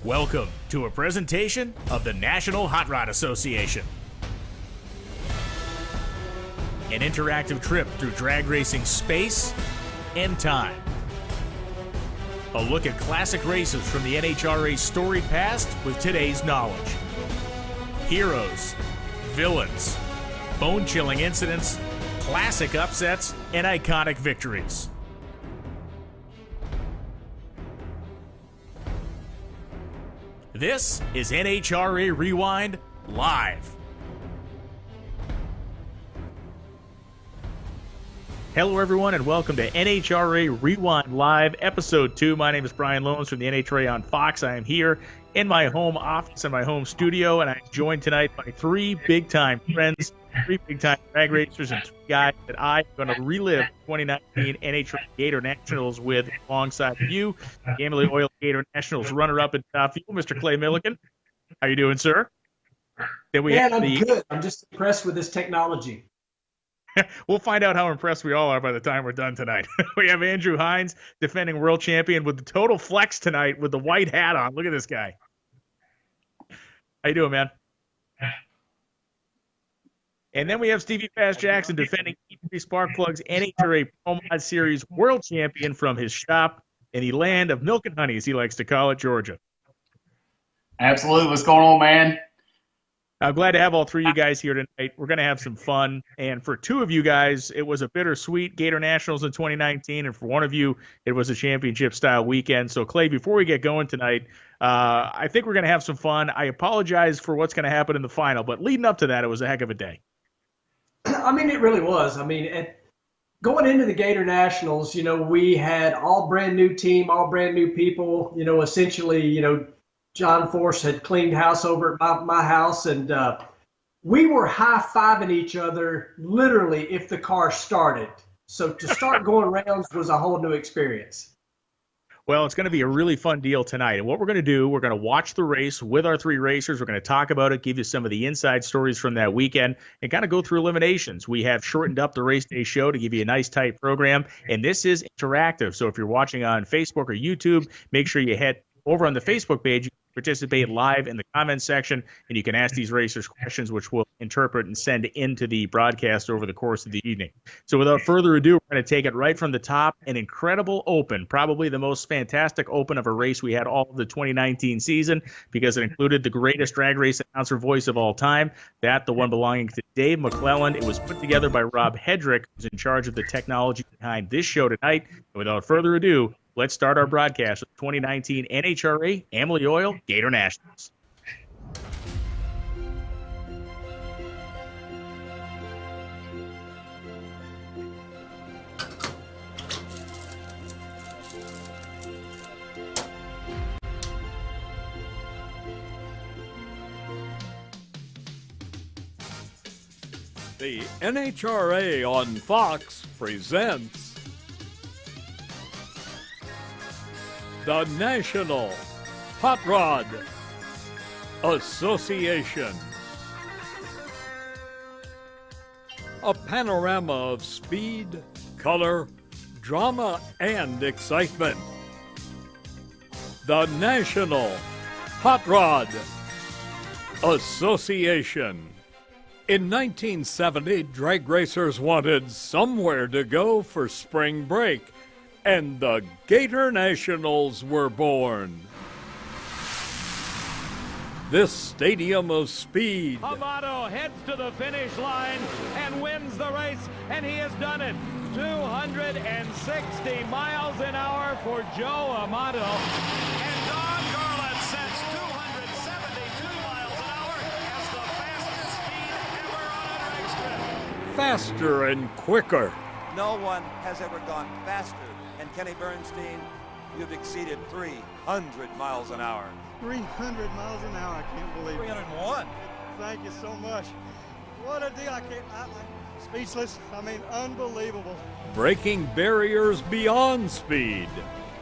Welcome to a presentation of the National Hot Rod Association. An interactive trip through drag racing space and time. A look at classic races from the NHRA's storied past with today's knowledge. Heroes, villains, bone-chilling incidents, classic upsets, and iconic victories. This is NHRA Rewind Live. Hello everyone and welcome to NHRA Rewind Live, Episode 2. My name is Brian Lones from the NHRA on Fox. I am here in my home office, in my home studio, and I'm joined tonight by three big-time friends, three big-time drag racers, and two guys that I'm going to relive 2019 NHRA Gator Nationals with alongside you, the Emily Oil Gator Nationals runner-up in top fuel, Mr. Clay Milliken. How you doing, sir? I'm good. I'm just impressed with this technology. We'll find out how impressed we all are by the time we're done tonight. We have Andrew Hines, defending world champion with the total flex tonight with the white hat on. Look at this guy. How you doing, man? And then we have Stevie Fast Jackson, defending E3 Sparkplug's NHRA Pro Mod Series world champion from his shop in the land of milk and honey, as he likes to call it, Georgia. Absolutely. What's going on, man? I'm glad to have all three of you guys here tonight. We're going to have some fun. And for two of you guys, it was a bittersweet Gator Nationals in 2019. And for one of you, it was a championship-style weekend. So, Clay, before we get going tonight, I think we're going to have some fun. I apologize for what's going to happen in the final, but leading up to that, it was a heck of a day. I mean, it really was. I mean, going into the Gator Nationals, we had all brand-new team, all brand-new people, essentially, John Force had cleaned house over at my house, and we were high-fiving each other literally if the car started. So to start going rounds was a whole new experience. Well, it's going to be a really fun deal tonight. And what we're going to do, we're going to watch the race with our three racers. We're going to talk about it, give you some of the inside stories from that weekend, and kind of go through eliminations. We have shortened up the race day show to give you a nice, tight program. And this is interactive. So if you're watching on Facebook or YouTube, make sure you head over on the Facebook page. Participate live in the comments section, and you can ask these racers questions, which we'll interpret and send into the broadcast over the course of the evening. So without further ado, we're going to take it right from the top. An incredible open, probably the most fantastic open of a race we had all of the 2019 season, because it included the greatest drag race announcer voice of all time, the one belonging to Dave McClellan. It was put together by Rob Hedrick, who's in charge of the technology behind this show tonight. And without further ado, let's start our broadcast with 2019 NHRA Amalie Oil Gator Nationals. The NHRA on Fox presents the National Hot Rod Association. A panorama of speed, color, drama, and excitement. The National Hot Rod Association. In 1970, drag racers wanted somewhere to go for spring break, and the Gator Nationals were born. This stadium of speed. Amato heads to the finish line and wins the race, and he has done it. 260 miles an hour for Joe Amato. And Don Garland sets 272 miles an hour as the fastest speed ever on a drag strip. Faster and quicker. No one has ever gone faster. And Kenny Bernstein, you've exceeded 300 miles an hour. 300 miles an hour, I can't believe it. 301. Thank you so much. What a deal, I'm speechless, unbelievable. Breaking barriers beyond speed.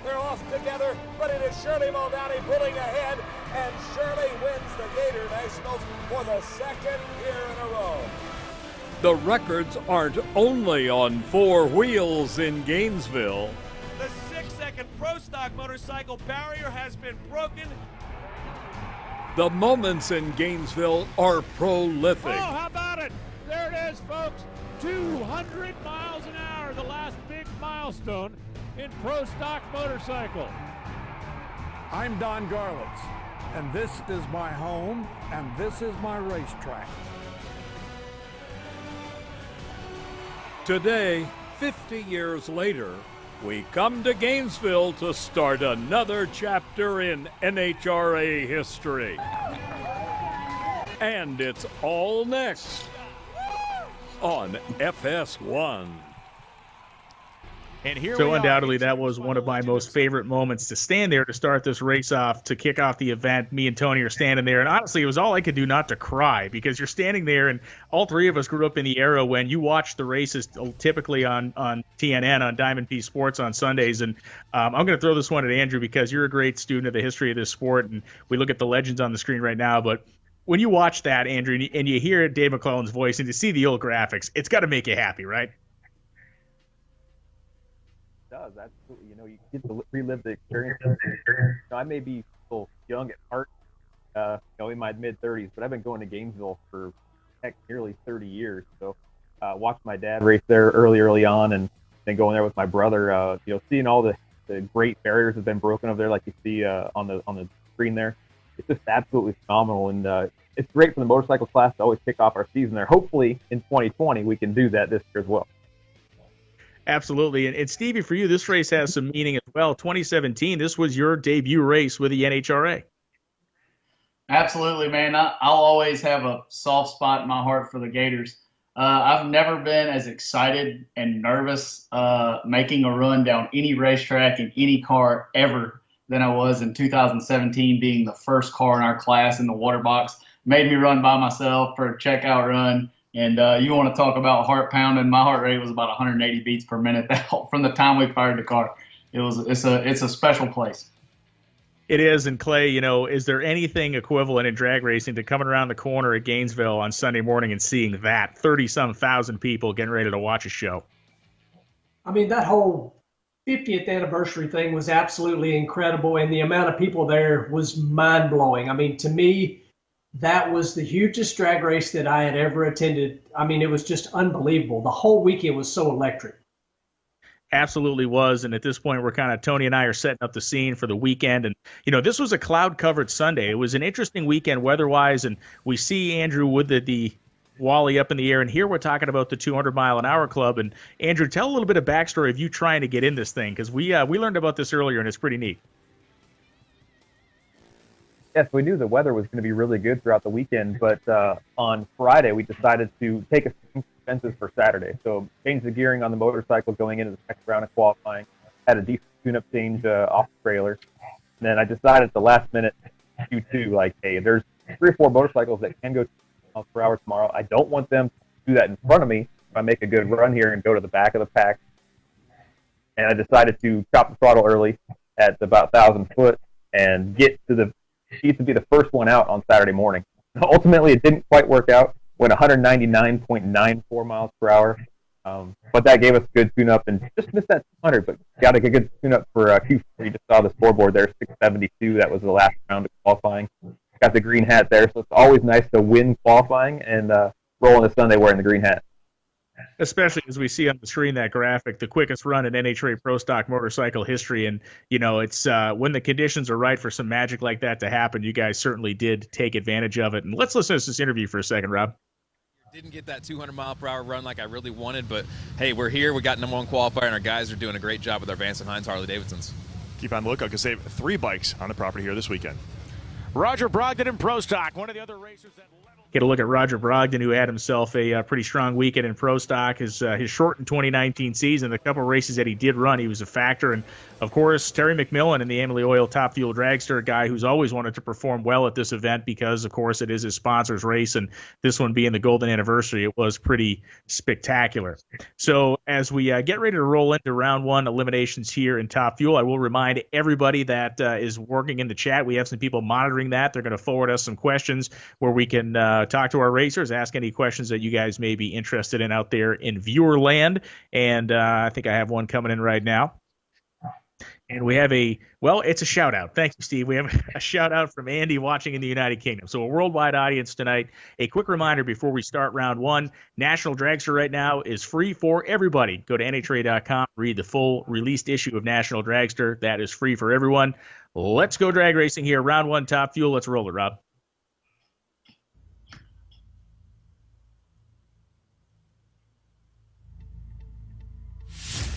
They're off together, but it is Shirley Muldowney pulling ahead, and Shirley wins the Gator Nationals for the second year in a row. The records aren't only on four wheels in Gainesville. The 6-second Pro Stock motorcycle barrier has been broken. The moments in Gainesville are prolific. Oh, how about it? There it is, folks. 200 miles an hour, the last big milestone in pro stock motorcycle. I'm Don Garlitz, and this is my home, and this is my racetrack. Today, 50 years later, we come to Gainesville to start another chapter in NHRA history. And it's all next on FS1. And here so undoubtedly, that was one of my most favorite moments to stand there to start this race off, to kick off the event. Me and Tony are standing there, and honestly, it was all I could do not to cry, because you're standing there, and all three of us grew up in the era when you watched the races typically on TNN, on Diamond P Sports on Sundays. And I'm going to throw this one at Andrew, because you're a great student of the history of this sport, and we look at the legends on the screen right now. But when you watch that, Andrew, and you hear Dave McClellan's voice and you see the old graphics, it's got to make you happy, right? Does absolutely. You get to relive the experience. I may be still young at heart, in my mid-30s, but I've been going to Gainesville for nearly 30 years. So watched my dad race there early on, and then going there with my brother. Seeing all the great barriers have been broken over there, like you see on the screen there. It's just absolutely phenomenal, and it's great for the motorcycle class to always kick off our season there. Hopefully in 2020 we can do that this year as well. Absolutely. And Stevie, for you, this race has some meaning as well. 2017, this was your debut race with the NHRA. Absolutely, man. I'll always have a soft spot in my heart for the Gators. I've never been as excited and nervous making a run down any racetrack in any car ever than I was in 2017, being the first car in our class in the water box. Made me run by myself for a checkout run. And you want to talk about heart pounding? My heart rate was about 180 beats per minute from the time we fired the car. It's a special place. It is. And Clay, is there anything equivalent in drag racing to coming around the corner at Gainesville on Sunday morning and seeing that 30-some thousand people getting ready to watch a show? I mean, that whole 50th anniversary thing was absolutely incredible, and the amount of people there was mind-blowing. I mean, to me, that was the hugest drag race that I had ever attended. I mean, it was just unbelievable. The whole weekend was so electric. Absolutely was. And at this point, Tony and I are setting up the scene for the weekend. And, this was a cloud-covered Sunday. It was an interesting weekend weather-wise. And we see Andrew with the Wally up in the air. And here we're talking about the 200-mile-an-hour club. And, Andrew, tell a little bit of backstory of you trying to get in this thing, because we learned about this earlier, and it's pretty neat. Yes, we knew the weather was going to be really good throughout the weekend, but on Friday we decided to take a few expenses for Saturday. So changed the gearing on the motorcycle going into the next round of qualifying, had a decent tune-up change off the trailer. And then I decided at the last minute, Q2, like, hey, there's 3 or 4 motorcycles that can go 2 miles per hour tomorrow. I don't want them to do that in front of me if I make a good run here and go to the back of the pack. And I decided to chop the throttle early at about 1,000 foot and get to be the first one out on Saturday morning. Ultimately, it didn't quite work out. Went 199.94 miles per hour. But that gave us a good tune-up and just missed that 200, but got a good tune-up for Q4. You just saw the scoreboard there, 672. That was the last round of qualifying. Got the green hat there, so it's always nice to win qualifying and roll on the Sunday wearing the green hat. Especially as we see on the screen that graphic, the quickest run in NHRA Pro Stock motorcycle history. And, it's when the conditions are right for some magic like that to happen, you guys certainly did take advantage of it. And let's listen to this interview for a second, Rob. Didn't get that 200-mile-per-hour run like I really wanted, but, hey, we're here. We got #1 qualifier, and our guys are doing a great job with our Vance and Hines Harley-Davidsons. Keep on the lookout because they have 3 bikes on the property here this weekend. Roger Brogdon in Pro Stock, one of the other racers that get a look at Roger Brogdon, who had himself a pretty strong weekend in Pro Stock. His shortened 2019 season, the couple races that he did run, he was a factor. And, of course, Terry McMillan in the Amalie Oil Top Fuel Dragster, a guy who's always wanted to perform well at this event because, of course, it is his sponsor's race. And this one being the golden anniversary, it was pretty spectacular. So as we get ready to roll into round 1 eliminations here in Top Fuel, I will remind everybody that is working in the chat. We have some people monitoring that. They're going to forward us some questions where we can talk to our racers, ask any questions that you guys may be interested in out there in viewer land. And I think I have one coming in right now. And we have it's a shout out. Thank you, Steve. We have a shout out from Andy watching in the United Kingdom. So a worldwide audience tonight. A quick reminder before we start round one, National Dragster right now is free for everybody. Go to NHRA.com, read the full released issue of National Dragster. That is free for everyone. Let's go drag racing here. Round one, Top Fuel. Let's roll it, Rob.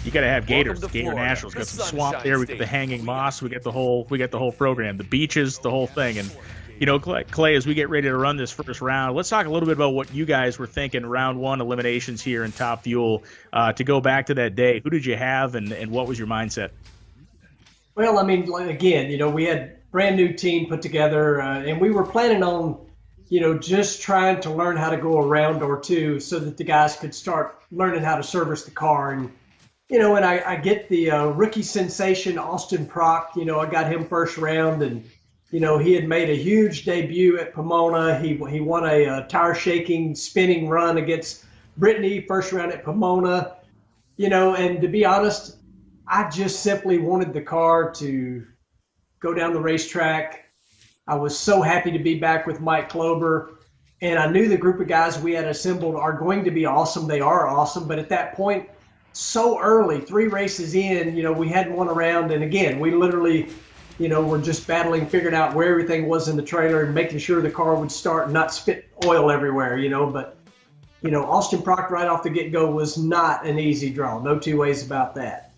You got to have Gators, Gator Nationals. Got some swamp there. We got the hanging moss. We got the whole program, the beaches, the whole thing. And Clay, as we get ready to run this first round, let's talk a little bit about what you guys were thinking round one eliminations here in Top Fuel. To go back to that day, who did you have, and what was your mindset? Well, I mean, again, we had brand new team put together, and we were planning on, just trying to learn how to go a round or two so that the guys could start learning how to service the car. And and I get the rookie sensation, Austin Prock. I got him first round, and, he had made a huge debut at Pomona. He won a tire-shaking, spinning run against Brittany first round at Pomona. And to be honest, I just simply wanted the car to go down the racetrack. I was so happy to be back with Mike Klober, and I knew the group of guys we had assembled are going to be awesome. They are awesome, but at that point, so early, 3 races in, we hadn't won a round. And again, we literally, were just battling, figuring out where everything was in the trailer and making sure the car would start and not spit oil everywhere, But, Austin Prock right off the get-go was not an easy draw. No two ways about that.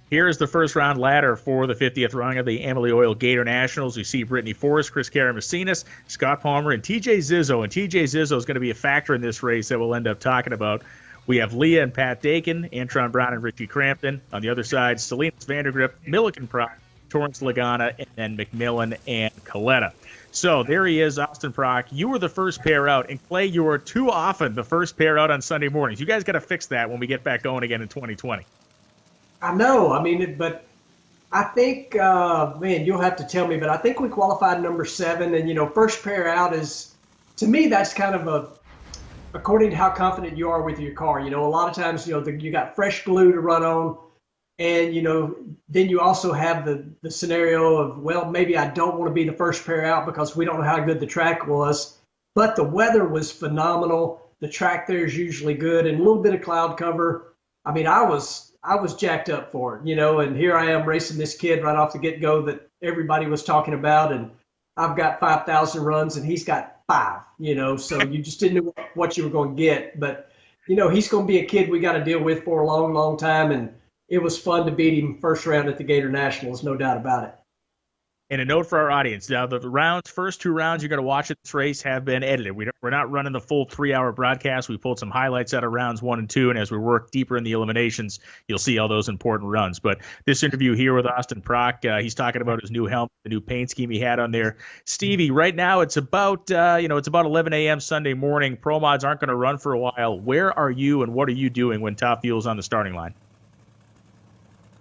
Here is the first round ladder for the 50th rung of the Emily Oil Gator Nationals. You see Brittany Forrest, Chris Karamessinas, Scott Palmer, and TJ Zizzo. And TJ Zizzo is going to be a factor in this race that we'll end up talking about. We have Leah and Pat Dakin, Antron Brown and Richie Crampton. On the other side, Salinas Vandergrip, Milliken Prock, Torrance Lagana, and then McMillan and Coletta. So there he is, Austin Prock. You were the first pair out. And Clay, you were too often the first pair out on Sunday mornings. You guys got to fix that when we get back going again in 2020. I know. But I think, you'll have to tell me, but I think we qualified number 7. And, first pair out is, to me, that's kind of according to how confident you are with your car. A lot of times, you got fresh glue to run on. And, then you also have the scenario of, well, maybe I don't want to be the first pair out because we don't know how good the track was. But the weather was phenomenal. The track there is usually good, and a little bit of cloud cover. I was jacked up for it, and here I am racing this kid right off the get-go that everybody was talking about, and I've got 5,000 runs and he's got 5, so you just didn't know what you were going to get. But, he's going to be a kid we got to deal with for a long, long time, and it was fun to beat him first round at the Gator Nationals, no doubt about it. And a note for our audience. Now, the first 2 rounds you're going to watch at this race have been edited. We're not running the full 3-hour broadcast. We pulled some highlights out of rounds 1 and 2, and as we work deeper in the eliminations, you'll see all those important runs. But this interview here with Austin Prock, he's talking about his new helmet, the new paint scheme he had on there. Stevie, right now it's about 11 a.m. Sunday morning. Pro Mods aren't going to run for a while. Where are you, and what are you doing when Top Fuel's on the starting line?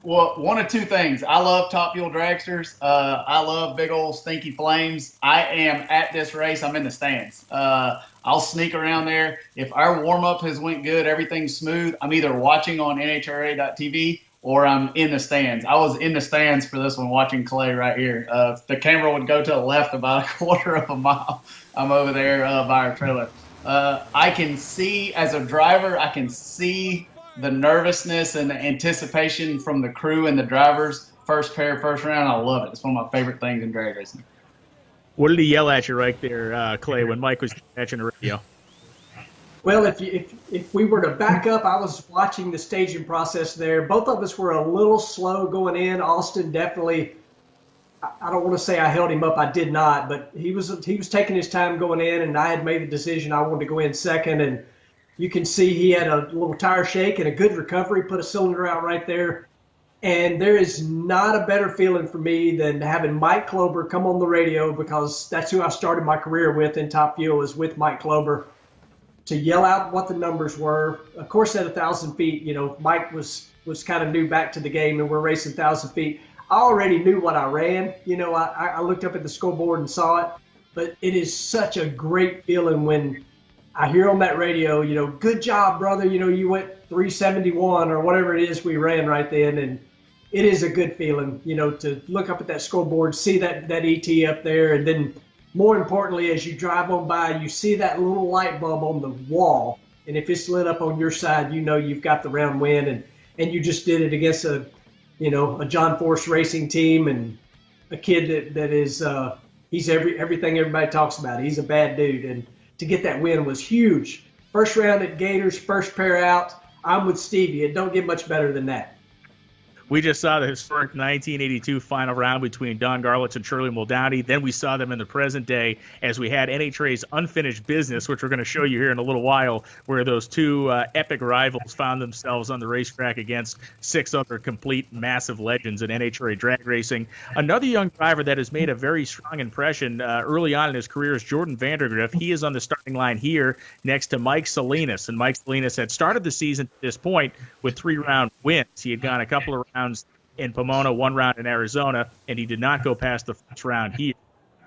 Well, one of 2 things. I love Top Fuel dragsters. I love big old stinky flames. I am at this race. I'm in the stands. I'll sneak around there. If our warm-up has went good, everything's smooth, I'm either watching on NHRA.tv or I'm in the stands. I was in the stands for this one watching Clay right here. If the camera would go to the left about a quarter of a mile, I'm over there by our trailer. I can see, as a driver, I can see the nervousness and the anticipation from the crew and the drivers. First pair, first round, I love it. It's one of my favorite things in drag racing. What did he yell at you right there, Clay, when Mike was catching the radio? Well, if we were to back up, I was watching the staging process there. Both of us were a little slow going in. Austin definitely, I don't want to say I held him up. I did not, but he was taking his time going in, and I had made the decision I wanted to go in second. And you can see he had a little tire shake and a good recovery, put a cylinder out right there. And there is not a better feeling for me than having Mike Klober come on the radio, because that's who I started my career with in Top Fuel, is with Mike Klober, to yell out what the numbers were. Of course, at 1,000 feet, Mike was kind of new back to the game, and we're racing 1,000 feet. I already knew what I ran. I looked up at the scoreboard and saw it. But it is such a great feeling when I hear on that radio, good job, brother. You went 371 or whatever it is we ran right then. And it is a good feeling, to look up at that scoreboard, see that ET up there, and then more importantly, as you drive on by, you see that little light bulb on the wall, and if it's lit up on your side, you've got the round win, and you just did it against a John Force racing team and a kid that is he's everything everybody talks about. He's a bad dude, and to get that win was huge. First round at Gators, first pair out. I'm with Stevie. It don't get much better than that. We just saw the historic 1982 final round between Don Garlits and Shirley Muldowney. Then we saw them in the present day as we had NHRA's Unfinished Business, which we're going to show you here in a little while, where those two epic rivals found themselves on the racetrack against 6 other complete massive legends in NHRA drag racing. Another young driver that has made a very strong impression early on in his career is Jordan Vandergriff. He is on the starting line here next to Mike Salinas, and Mike Salinas had started the season at this point with 3-round wins. He had gone a couple of rounds in Pomona, 1 round in Arizona, and he did not go past the first round here.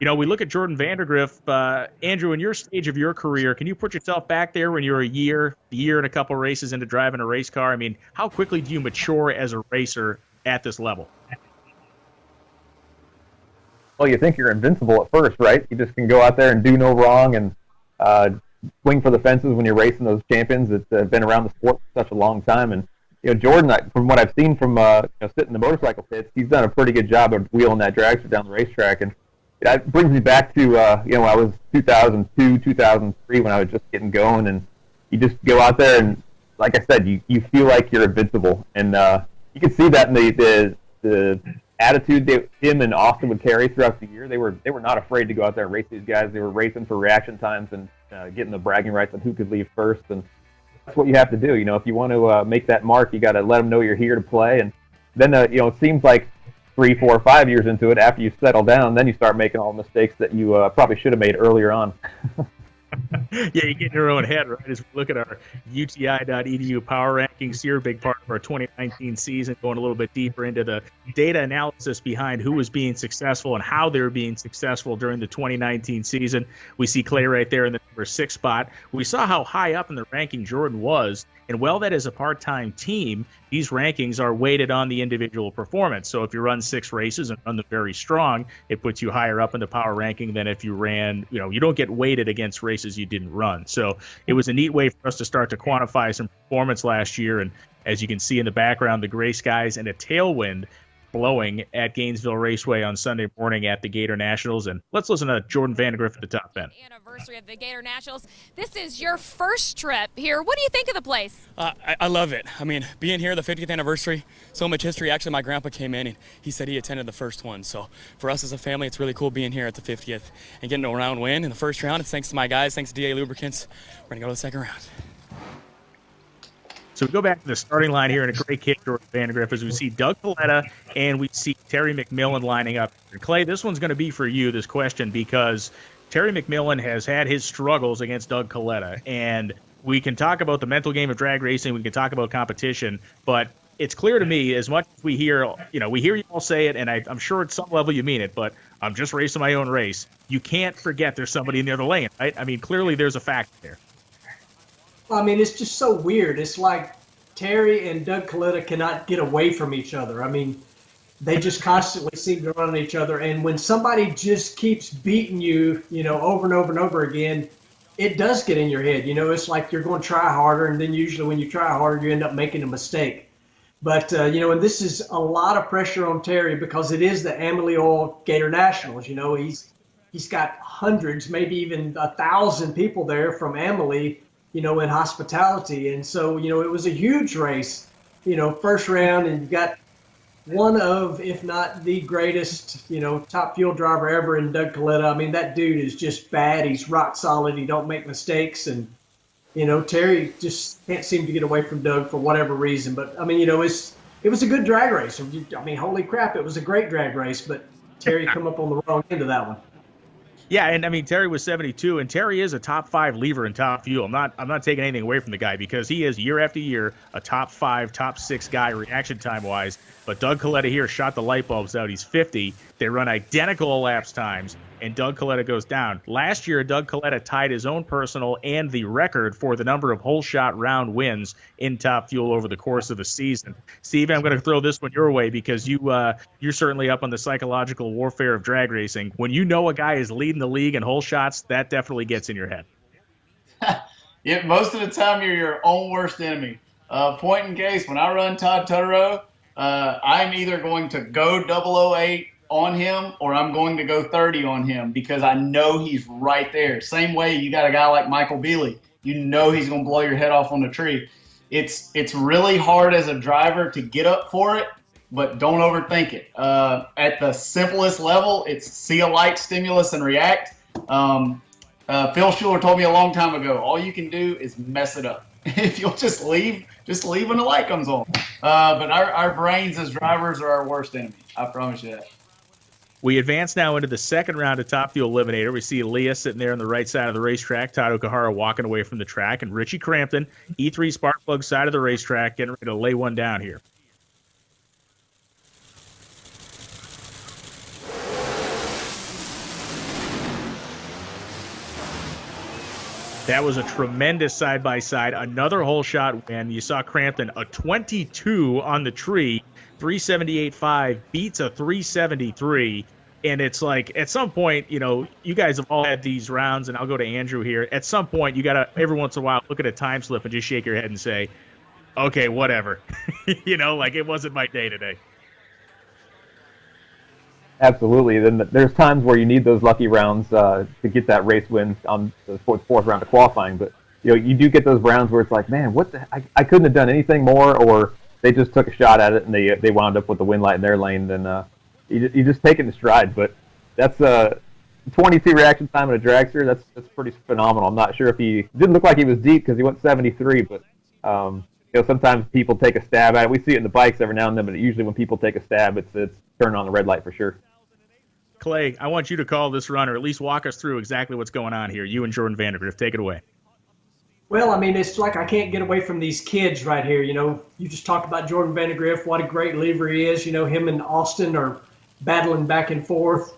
We look at Jordan Vandergriff. Andrew, in your stage of your career, can you put yourself back there when you're a year and a couple races into driving a race car? I mean, how quickly do you mature as a racer at this level? Well, you think you're invincible at first, right? You just can go out there and do no wrong and swing for the fences when you're racing those champions that have been around the sport for such a long time. And Jordan, from what I've seen from sitting in the motorcycle pits, he's done a pretty good job of wheeling that dragster down the racetrack. And that brings me back to when I was 2002, 2003 when I was just getting going. And you just go out there and, like I said, you feel like you're invincible. And you can see that in the attitude him and Austin would carry throughout the year. They were not afraid to go out there and race these guys. They were racing for reaction times and getting the bragging rights on who could leave first. And that's what you have to do. If you want to make that mark, you got to let them know you're here to play. And then, it seems like 3, 4, 5 years into it, after you settle down, then you start making all the mistakes that you probably should have made earlier on. Yeah, you get in your own head, right? As we look at our UTI.edu power rankings here, big part of our 2019 season, going a little bit deeper into the data analysis behind who was being successful and how they were being successful during the 2019 season. We see Clay right there in the number 6 spot. We saw how high up in the ranking Jordan was, and while that is a part-time team, these rankings are weighted on the individual performance. So if you run 6 races and run them very strong, it puts you higher up in the power ranking than if you ran, you don't get weighted against races you didn't run. So it was a neat way for us to start to quantify some performance last year. And as you can see in the background, the gray skies and a tailwind blowing at Gainesville Raceway on Sunday morning at the Gator Nationals. And let's listen to Jordan Vandergriff at the top end. Anniversary of the Gator Nationals. This is your first trip here. What do you think of the place? I love it. I mean, being here, the 50th anniversary, so much history. Actually, my grandpa came in and he said he attended the first one. So for us as a family, it's really cool being here at the 50th and getting a round win in the first round. It's thanks to my guys, thanks to DA Lubricants. We're going to go to the second round. So we go back to the starting line here in a great kick, Jordan Vandergriff, as we see Doug Coletta and we see Terry McMillan lining up. Clay, this one's going to be for you, this question, because Terry McMillan has had his struggles against Doug Coletta. And we can talk about the mental game of drag racing, we can talk about competition, but it's clear to me, as much as we hear you all say it, and I'm sure at some level you mean it, but I'm just racing my own race. You can't forget there's somebody in the other lane, right? I mean, clearly there's a factor there. I mean, it's just so weird. It's like Terry and Doug Coletta cannot get away from each other. I mean, they just constantly seem to run on each other. And when somebody just keeps beating you, over and over and over again, it does get in your head. It's like you're going to try harder, and then usually when you try harder, you end up making a mistake. But, and this is a lot of pressure on Terry because it is the Amalie Oil Gator Nationals. He's got hundreds, maybe even 1,000 people there from Amalie, in hospitality. And so, it was a huge race, first round, and you got one of, if not the greatest, top fuel driver ever in Doug Coletta. I mean, that dude is just bad. He's rock solid. He don't make mistakes. And, Terry just can't seem to get away from Doug for whatever reason. But, I mean, it was a good drag race. I mean, holy crap, it was a great drag race. But Terry come up on the wrong end of that one. Yeah, and I mean, Terry was 72, and Terry is a top 5 lever in top fuel. I'm not taking anything away from the guy because he is year after year a top 5, top 6 guy reaction time wise. But Doug Coletta here shot the light bulbs out. He's 50. They run identical elapsed times. and Doug Coletta goes down. Last year, Doug Coletta tied his own personal and the record for the number of hole shot round wins in Top Fuel over the course of a season. Steve, I'm going to throw this one your way because you're certainly up on the psychological warfare of drag racing. When you know a guy is leading the league in hole shots, that definitely gets in your head. Yeah, most of the time you're your own worst enemy. Point in case, when I run Todd Tutterow, I'm either going to go 008 on him or I'm going to go 30 on him because I know he's right there. Same way you got a guy like Michael Bealey. You know he's going to blow your head off on the tree. It's really hard as a driver to get up for it, but don't overthink it. At the simplest level, it's see a light, stimulus, and react. Phil Schuler told me a long time ago, all you can do is mess it up. If you'll just leave when the light comes on. But our brains as drivers are our worst enemy. I promise you that. We advance now into the second round of Top Fuel Eliminator. We see Leah sitting there on the right side of the racetrack, Todd Okuhara walking away from the track, and Richie Crampton, E3 Sparkplug side of the racetrack, getting ready to lay one down here. That was a tremendous side-by-side. Another hole shot win. You saw Crampton, a 22 on the tree, 378.5, beats a 373. And it's like, at some point, you know, you guys have all had these rounds, and I'll go to Andrew here. At some point, you got to, every once in a while, look at a time slip and just shake your head and say, okay, whatever. You know, like it wasn't my day today. Absolutely. Then there's times where you need those lucky rounds to get that race win on the fourth round of qualifying. But you know, you do get those rounds where it's like, man, I couldn't have done anything more, or they just took a shot at it and they wound up with the win light in their lane. Then you just take it in stride. But that's 22 reaction time in a dragster. That's pretty phenomenal. I'm not sure if he didn't look like he was deep because he went 73, but you know, sometimes people take a stab at it. We see it in the bikes every now and then, but usually when people take a stab, it's turning on the red light for sure. Clay, I want you to call this run, or at least walk us through exactly what's going on here. You and Jordan Vandergriff, take it away. Well, I mean, it's like I can't get away from these kids right here. You know, you just talked about Jordan Vandergriff, what a great lever he is. You know, him and Austin are battling back and forth.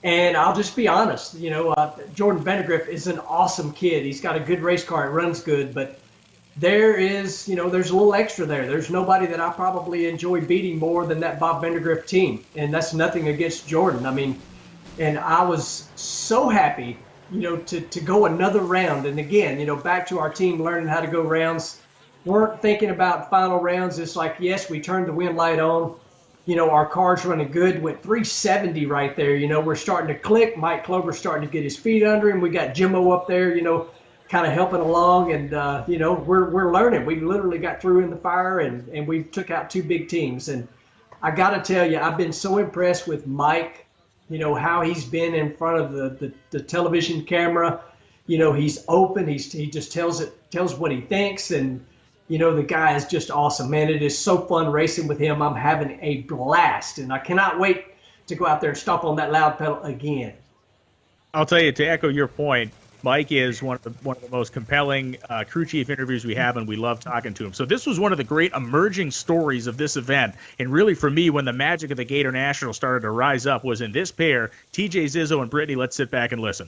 And I'll just be honest, you know, Jordan Vandergriff is an awesome kid. He's got a good race car. It runs good. But there is, you know, there's a little extra there. There's nobody that I probably enjoy beating more than that Bob Vandergriff team. And that's nothing against Jordan. I mean, and I was so happy, you know, to go another round. And again, you know, back to our team learning how to go rounds. Weren't thinking about final rounds. It's like, yes, we turned the wind light on. You know, our car's running good. Went 370 right there. You know, we're starting to click. Mike Clover's starting to get his feet under him. We got Jimmo up there, you know, kind of helping along. And, you know, we're learning. We literally got through in the fire, and we took out two big teams. And I got to tell you, I've been so impressed with Mike. You know, how he's been in front of the television camera. You know, he's open. He just tells what he thinks. And, you know, the guy is just awesome, man. It is so fun racing with him. I'm having a blast. And I cannot wait to go out there and stomp on that loud pedal again. I'll tell you, to echo your point, Mike is one of the most compelling crew chief interviews we have, and we love talking to him. So this was one of the great emerging stories of this event. And really, for me, when the magic of the Gator National started to rise up was in this pair, TJ Zizzo and Brittany. Let's sit back and listen.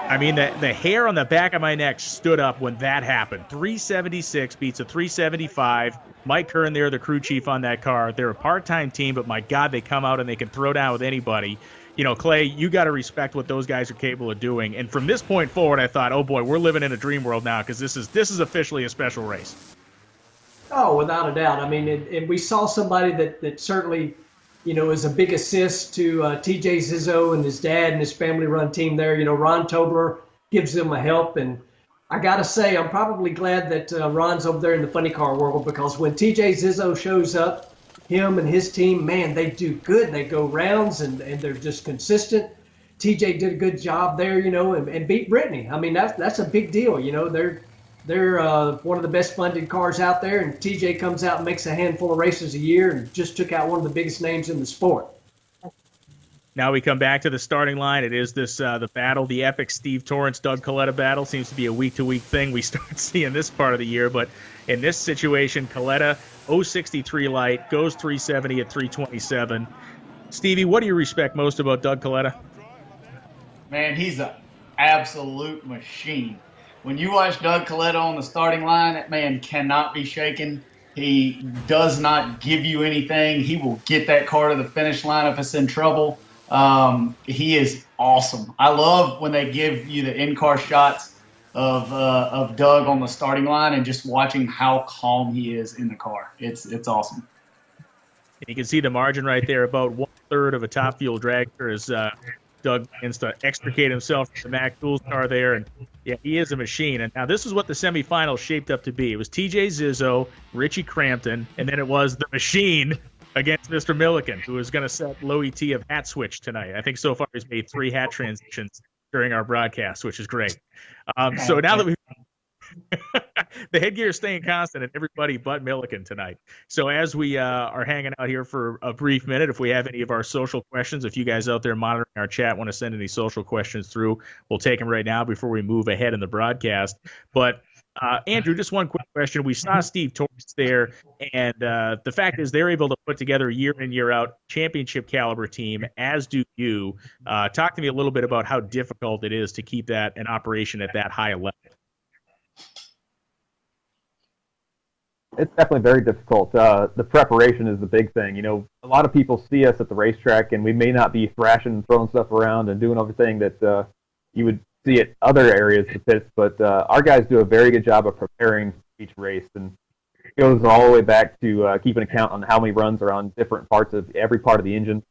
I mean, the hair on the back of my neck stood up when that happened. 376 beats a 375. Mike Kern there, the crew chief on that car. They're a part-time team, but my God, they come out and they can throw down with anybody. You know, Clay, you got to respect what those guys are capable of doing. And from this point forward, I thought, oh boy, we're living in a dream world now, because this is officially a special race. Oh, without a doubt. I mean, and we saw somebody that certainly, you know, is a big assist to TJ Zizzo and his dad and his family-run team there. You know, Ron Tobler gives them a help. And I got to say, I'm probably glad that Ron's over there in the funny car world, because when TJ Zizzo shows up, him and his team, man, they do good. They go rounds, and they're just consistent. TJ did a good job there, you know, and beat Brittany. I mean, that's a big deal. You know, they're one of the best funded cars out there, and TJ comes out and makes a handful of races a year and just took out one of the biggest names in the sport. Now we come back to the starting line. It is this the battle, the epic Steve Torrance, Doug Coletta battle. Seems to be a week-to-week thing we start seeing this part of the year. But in this situation, Coletta, 063 light, goes 370 at 327. Stevie, what do you respect most about Doug Coletta? Man, he's an absolute machine. When you watch Doug Coletta on the starting line, that man cannot be shaken. He does not give you anything. He will get that car to the finish line if it's in trouble. He is awesome. I love when they give you the in-car shots of Doug on the starting line and just watching how calm he is in the car. It's awesome. You can see the margin right there, about 1/3 of a top fuel dragster as Doug begins to extricate himself from the Mac Tools car there. And yeah, he is a machine. And now this is what the semifinals shaped up to be. It was TJ Zizzo, Richie Crampton, and then it was the machine against Mr. Milliken, who is going to set Low ET of hat switch tonight. I think so far he's made 3 hat transitions during our broadcast, which is great. So now that we've the headgear is staying constant and everybody but Milliken tonight. So as we are hanging out here for a brief minute, if we have any of our social questions, if you guys out there monitoring our chat want to send any social questions through, we'll take them right now before we move ahead in the broadcast. But Andrew, just one quick question. We saw Steve Torrance there, and the fact is they're able to put together a year in, year out championship caliber team, as do you. Talk to me a little bit about how difficult it is to keep that an operation at that high a level. It's definitely very difficult. The preparation is the big thing. You know, a lot of people see us at the racetrack, and we may not be thrashing and throwing stuff around and doing everything that you would see at other areas of the pits, but our guys do a very good job of preparing each race, and it goes all the way back to keeping account on how many runs are on different parts of every part of the engine.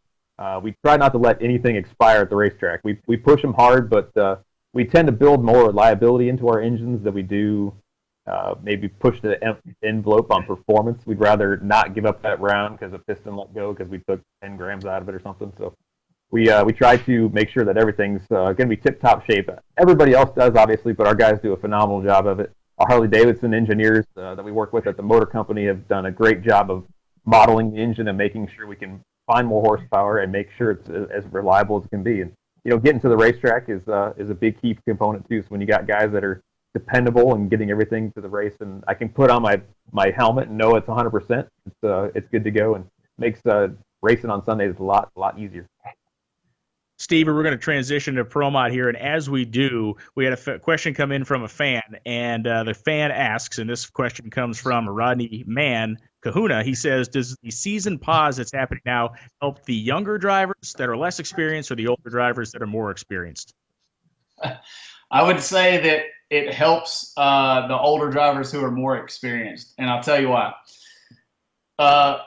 We try not to let anything expire at the racetrack. We push them hard, but we tend to build more reliability into our engines than we do maybe push the envelope on performance. We'd rather not give up that round because a piston let go because we took 10 grams out of it or something. So we try to make sure that everything's going to be tip-top shape. Everybody else does, obviously, but our guys do a phenomenal job of it. Our Harley-Davidson engineers that we work with at the motor company have done a great job of modeling the engine and making sure we can find more horsepower and make sure it's as reliable as it can be. And you know, getting to the racetrack is a big key component too. So when you got guys that are dependable and getting everything to the race, and I can put on my helmet and know it's 100%. It's good to go and makes racing on Sundays a lot easier. Steve, we're going to transition to Pro Mod here, and as we do, we had a question come in from a fan, and the fan asks, and this question comes from Rodney Mann Kahuna. He says, does the season pause that's happening now help the younger drivers that are less experienced or the older drivers that are more experienced? I would say that it helps the older drivers who are more experienced, and I'll tell you why.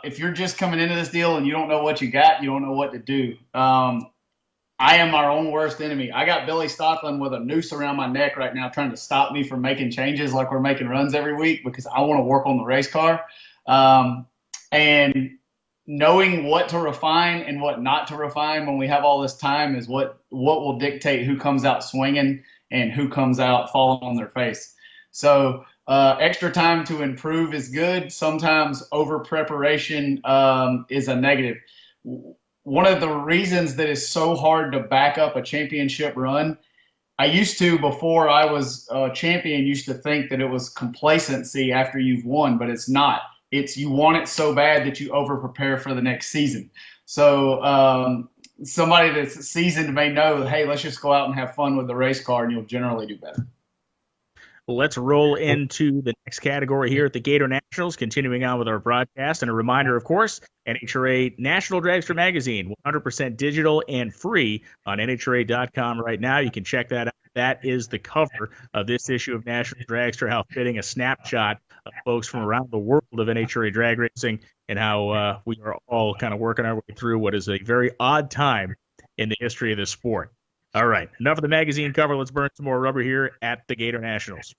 If you're just coming into this deal and you don't know what you got, you don't know what to do. I am our own worst enemy. I got Billy Stockland with a noose around my neck right now trying to stop me from making changes like we're making runs every week because I want to work on the race car. And knowing what to refine and what not to refine when we have all this time is what will dictate who comes out swinging and who comes out falling on their face. So extra time to improve is good. Sometimes over preparation is a negative. One of the reasons that it's so hard to back up a championship run, I used to, before I was a champion, used to think that it was complacency after you've won, but it's not. It's you want it so bad that you over prepare for the next season. So somebody that's seasoned may know, hey, let's just go out and have fun with the race car and you'll generally do better. Let's roll into the next category here at the Gator Nationals, continuing on with our broadcast. And a reminder, of course, NHRA National Dragster Magazine, 100% digital and free on NHRA.com right now. You can check that out. That is the cover of this issue of National Dragster, how fitting a snapshot of folks from around the world of NHRA drag racing and how we are all kind of working our way through what is a very odd time in the history of this sport. All right, enough of the magazine cover. Let's burn some more rubber here at the Gator Nationals.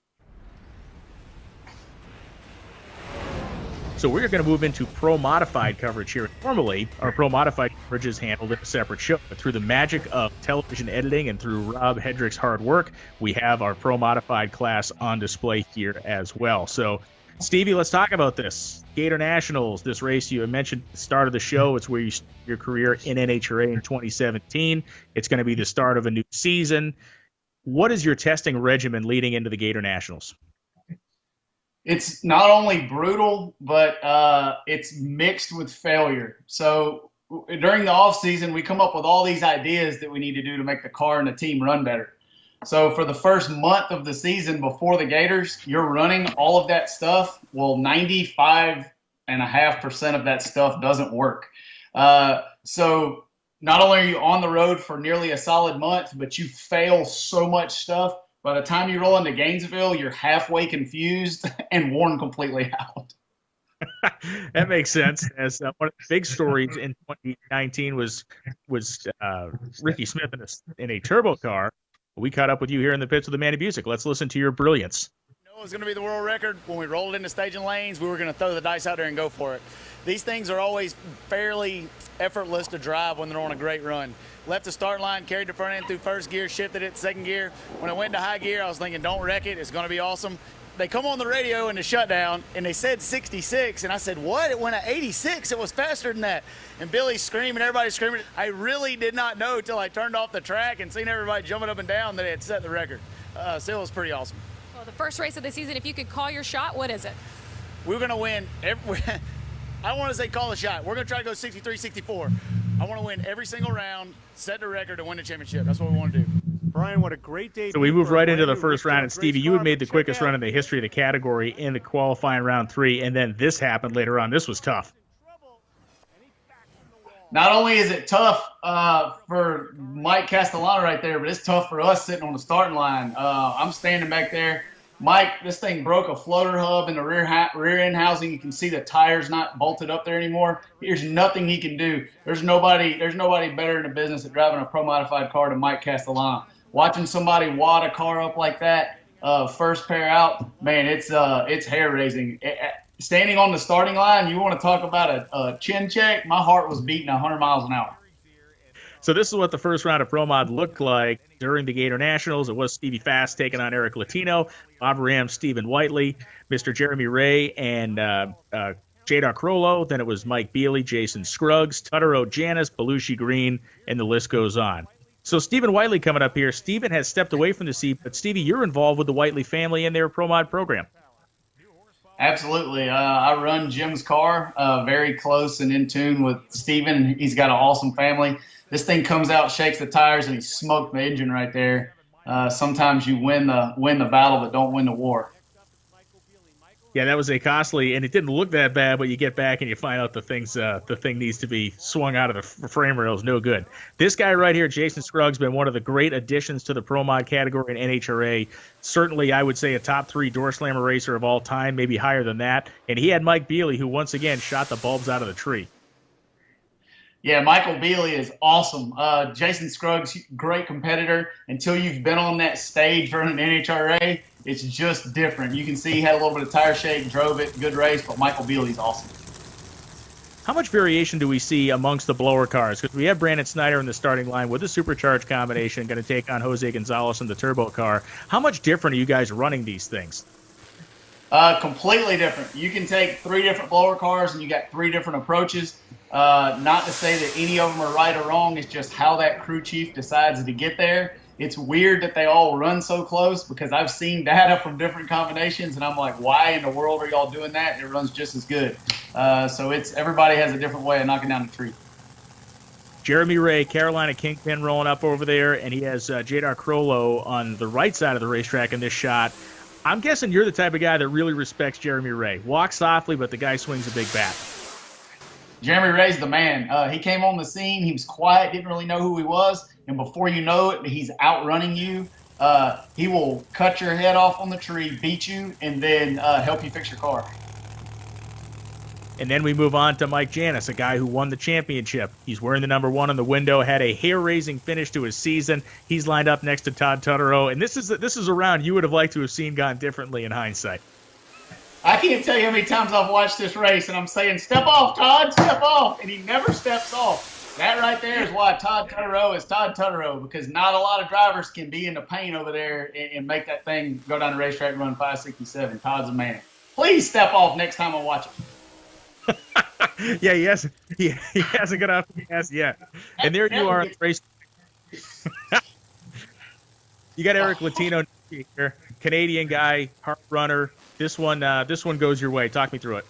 So we're going to move into Pro Modified coverage here. Normally, our Pro Modified coverage is handled in a separate show, but through the magic of television editing and through Rob Hedrick's hard work, we have our Pro Modified class on display here as well. So Stevie, let's talk about this. Gator Nationals, this race you mentioned at the start of the show. It's where you started your career in NHRA in 2017. It's going to be the start of a new season. What is your testing regimen leading into the Gator Nationals? It's not only brutal, but it's mixed with failure. So during the off season, we come up with all these ideas that we need to do to make the car and the team run better. So for the first month of the season before the Gators, you're running all of that stuff. Well, 95.5% of that stuff doesn't work. So not only are you on the road for nearly a solid month, but you fail so much stuff. By the time you roll into Gainesville, you're halfway confused and worn completely out. That makes sense. As one of the big stories in 2019 was Ricky Smith in a turbo car. We caught up with you here in the pits of the Manny Busick. Let's listen to your brilliance. It was going to be the world record. When we rolled into staging lanes, we were going to throw the dice out there and go for it. These things are always fairly effortless to drive when they're on a great run. Left the start line, carried the front end through first gear, shifted it to second gear. When I went to high gear, I was thinking, don't wreck it. It's going to be awesome. They come on the radio in the shutdown, and they said 66, and I said, what? It went at 86. It was faster than that. And Billy's screaming, everybody's screaming. I really did not know until I turned off the track and seen everybody jumping up and down that it had set the record. So it was pretty awesome. Well, the first race of the season, if you could call your shot, what is it? We're going to win. I don't want to say call the shot. We're going to try to go 63, 64. I want to win every single round, set the record, and win the championship. That's what we want to do. Brian, what a great day. So we move right into the first round. And Stevie, you had made the quickest run in the history of the category in the qualifying round 3, and then this happened later on. This was tough. Not only is it tough for Mike Castellano right there, but it's tough for us sitting on the starting line. I'm standing back there. Mike, this thing broke a floater hub in the rear end housing. You can see the tires not bolted up there anymore. There's nothing he can do. There's nobody better in the business at driving a pro modified car than Mike Castellano. Watching somebody wad a car up like that, first pair out, man, it's hair raising. Standing on the starting line, you want to talk about a chin check? My heart was beating 100 miles an hour. So this is what the first round of Pro Mod looked like during the Gator Nationals. It was Stevie Fast taking on Eric Latino, Bob Ram, Stephen Whiteley, Mr. Jeremy Ray, and Jadar Crollo. Then it was Mike Bealey, Jason Scruggs, Tutaro Janis, Belushi Green, and the list goes on. So Stephen Whiteley coming up here. Stephen has stepped away from the seat, but Stevie, you're involved with the Whiteley family and their Pro Mod program. Absolutely. I run Jim's car, very close and in tune with Stephen. He's got an awesome family. This thing comes out, shakes the tires, and he smoked the engine right there. Sometimes you win the battle, but don't win the war. Yeah, that was a costly, and it didn't look that bad, but you get back and you find out the thing needs to be swung out of the frame rails. No good. This guy right here, Jason Scruggs, been one of the great additions to the Pro Mod category in NHRA. Certainly, I would say a top 3 door slammer racer of all time, maybe higher than that. And he had Mike Bealey, who once again shot the bulbs out of the tree. Yeah, Michael Bealey is awesome. Jason Scruggs, great competitor. Until you've been on that stage running NHRA, it's just different. You can see he had a little bit of tire shake, drove it, good race, but Michael Bealey's awesome. How much variation do we see amongst the blower cars? Because we have Brandon Snyder in the starting line with a supercharged combination, going to take on Jose Gonzalez in the turbo car. How much different are you guys running these things? Completely different. You can take 3 different blower cars and you got 3 different approaches. Not to say that any of them are right or wrong. It's just how that crew chief decides to get there. It's weird that they all run so close because I've seen data from different combinations and I'm like, why in the world are y'all doing that? And it runs just as good. So everybody has a different way of knocking down the tree. Jeremy Ray, Carolina Kingpin rolling up over there, and he has Jadar Crollo on the right side of the racetrack in this shot. I'm guessing you're the type of guy that really respects Jeremy Ray. Walks softly, but the guy swings a big bat. Jeremy Ray's the man. He came on the scene. He was quiet, didn't really know who he was. And before you know it, he's outrunning you. He will cut your head off on the tree, beat you, and then help you fix your car. And then we move on to Mike Janis, a guy who won the championship. He's wearing the number 1 on the window, had a hair-raising finish to his season. He's lined up next to Todd Tutaro. And this is a round you would have liked to have seen gone differently in hindsight. I can't tell you how many times I've watched this race, and I'm saying, step off, Todd, step off. And he never steps off. That right there is why Todd Tutaro is Todd Tutaro, because not a lot of drivers can be in the paint over there and make that thing go down the racetrack and run 567. Todd's a man. Please step off next time I watch it. Yeah, he hasn't got off the gas yet. And there you are on the race. You got Eric Latino here, Canadian guy, hard runner. This one goes your way. Talk me through it.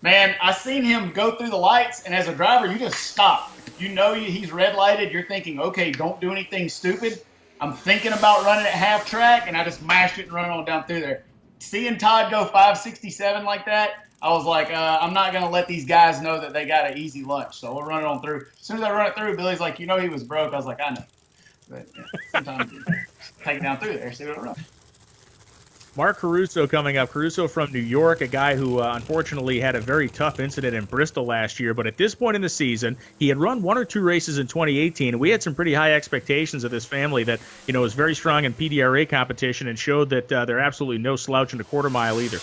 Man, I seen him go through the lights, and as a driver, you just stop. You know he's red lighted. You're thinking, okay, don't do anything stupid. I'm thinking about running at half track, and I just mashed it and run on down through there. Seeing Todd go 5:67 like that, I was like, I'm not going to let these guys know that they got an easy lunch, so we'll run it on through. As soon as I run it through, Billy's like, he was broke. I was like, I know. But yeah, sometimes you take it down through there, see what it runs. Mark Caruso coming up. Caruso from New York, a guy who unfortunately had a very tough incident in Bristol last year. But at this point in the season, he had run 1 or 2 races in 2018. And we had some pretty high expectations of this family that, was very strong in PDRA competition and showed that they're absolutely no slouch in the quarter mile either.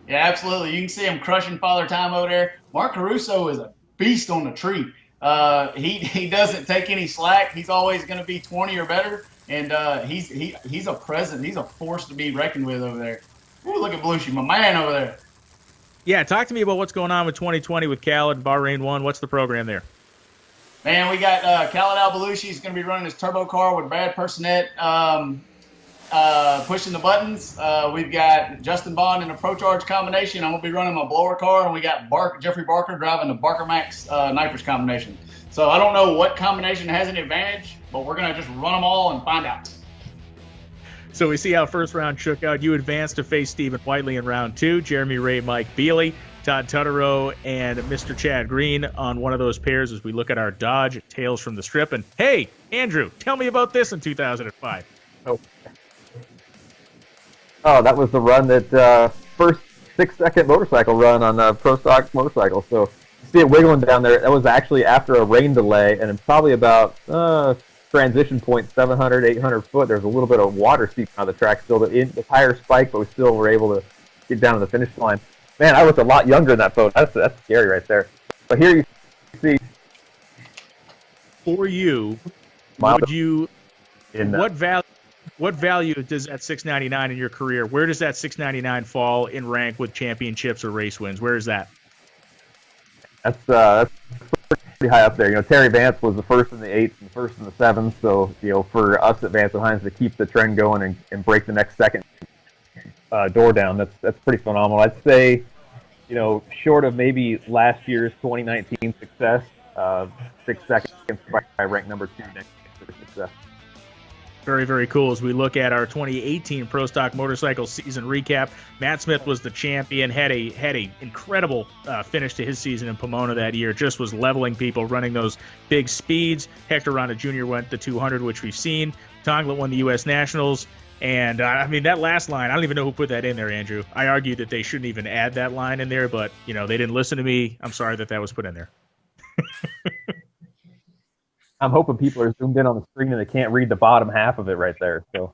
Yeah, absolutely. You can see him crushing Father Time over there. Mark Caruso is a beast on the tree. He doesn't take any slack. He's always going to be 20 or better. And he's a presence. He's a force to be reckoned with over there. Ooh, look at Belushi, my man over there. Yeah, talk to me about what's going on with 2020 with Khaled and Bahrain 1. What's the program there? Man, we got Khaled Al-Belushi. He's going to be running his turbo car with Brad Personette pushing the buttons. We've got Justin Bond in a Pro Charge combination. I'm going to be running my blower car. And we got Jeffrey Barker driving the Barker Max nitrous combination. So I don't know what combination has an advantage, but we're going to just run them all and find out. So we see how first round shook out. You advanced to face Stephen Whiteley in round 2, Jeremy Ray, Mike Bealey, Todd Tutterow, and Mr. Chad Green on one of those pairs as we look at our Dodge Tales from the Strip. And hey, Andrew, tell me about this in 2005. Oh, that was the run that first 6-second motorcycle run on a Pro Stock motorcycle. So see it wiggling down there. That was actually after a rain delay, and it's probably about transition point 700, 800 foot. There's a little bit of water seeping out of the track still. The tire spiked, but we still were able to get down to the finish line. Man, I was a lot younger in that photo. That's scary right there. But here you see. For you, would you? What value does that 699 in your career? Where does that 699 fall in rank with championships or race wins? Where is that? That's pretty high up there. Terry Vance was the first in the 8s and first in the 7s. So, for us at Vance and Hines to keep the trend going and break the next second door down, that's pretty phenomenal. I'd say, short of maybe last year's 2019 success, 6 seconds by rank number 2 next to success. Very, very cool. As we look at our 2018 Pro Stock Motorcycle season recap, Matt Smith was the champion, had a incredible finish to his season in Pomona that year, just was leveling people, running those big speeds. Hector Rana Jr. went the 200, which we've seen. Tonglet won the U.S. Nationals. And, that last line, I don't even know who put that in there, Andrew. I argued that they shouldn't even add that line in there, but, they didn't listen to me. I'm sorry that was put in there. I'm hoping people are zoomed in on the screen and they can't read the bottom half of it right there. So,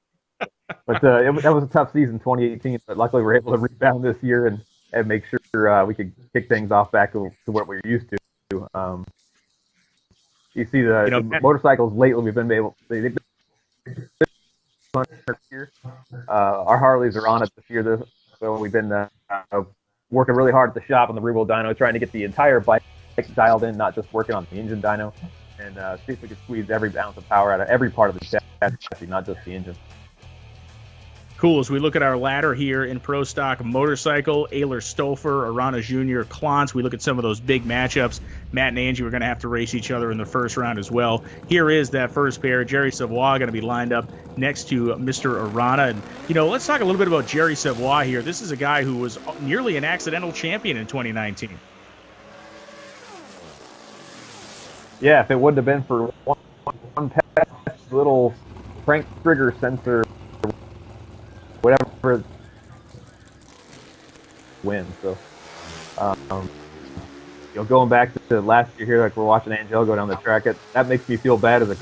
but that was a tough season, 2018. But luckily, we're able to rebound this year and make sure we could kick things off back to what we're used to. You see the motorcycles lately. We've been able. They've been our Harleys are on it this year. So we've been working really hard at the shop on the rear-wheel dyno, trying to get the entire bike dialed in, not just working on the engine dyno. And see if we can squeeze every ounce of power out of every part of the chassis, not just the engine. Cool. As we look at our ladder here in Pro Stock Motorcycle, Ayler Stouffer, Arana Jr., Clance, we look at some of those big matchups. Matt and Angie were going to have to race each other in the first round as well. Here is that first pair. Jerry Savoy going to be lined up next to Mr. Arana. And, let's talk a little bit about Jerry Savoy here. This is a guy who was nearly an accidental champion in 2019. Yeah, if it wouldn't have been for one little crank trigger sensor, whatever, win. So, going back to last year here, like we're watching Angel go down the track, that makes me feel bad as a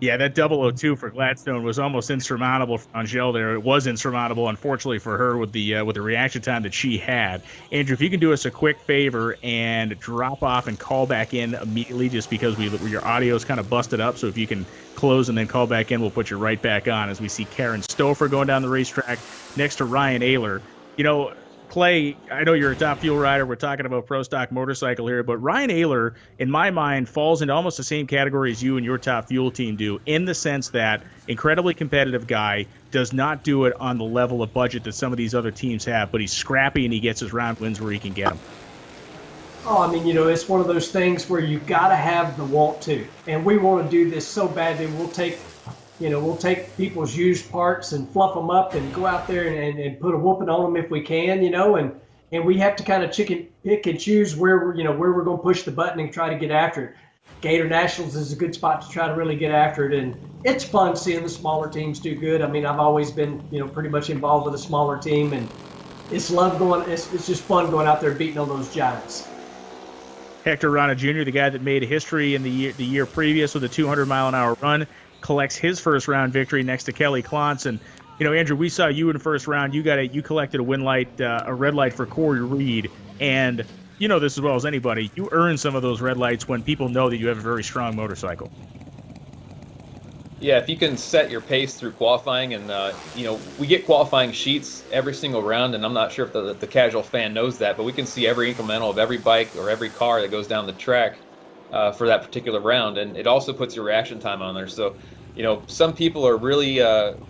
Yeah, that 002 for Gladstone was almost insurmountable for Angel there. It was insurmountable, unfortunately, for her with the reaction time that she had. Andrew, if you can do us a quick favor and drop off and call back in immediately, just because your audio is kind of busted up. So if you can close and then call back in, we'll put you right back on as we see Karen Stouffer going down the racetrack next to Ryan Ayler. You know, Clay, I know you're a top fuel rider. We're talking about pro stock motorcycle here, but Ryan Ayler, in my mind, falls into almost the same category as you and your top fuel team do, in the sense that incredibly competitive guy, does not do it on the level of budget that some of these other teams have, but he's scrappy and he gets his round wins where he can get them. Oh, I mean, it's one of those things where you got to have the want to, and we want to do this so badly. We'll take people's used parts and fluff them up and go out there and put a whooping on them if we can, and we have to kind of pick and choose where we're going to push the button and try to get after it. Gator Nationals is a good spot to try to really get after it, and it's fun seeing the smaller teams do good. I mean, I've always been, pretty much involved with a smaller team, and it's just fun going out there beating on those giants. Hector Rana Jr., the guy that made history in the year previous with a 200-mile-an-hour run, collects his first round victory next to Kelly Klontz. And Andrew, we saw you in the first round. You collected a win light, a red light for Corey Reed, and you know this as well as anybody. You earn some of those red lights when people know that you have a very strong motorcycle. Yeah, if you can set your pace through qualifying, and we get qualifying sheets every single round, and I'm not sure if the casual fan knows that, but we can see every incremental of every bike or every car that goes down the track for that particular round, and it also puts your reaction time on there. So, some people are really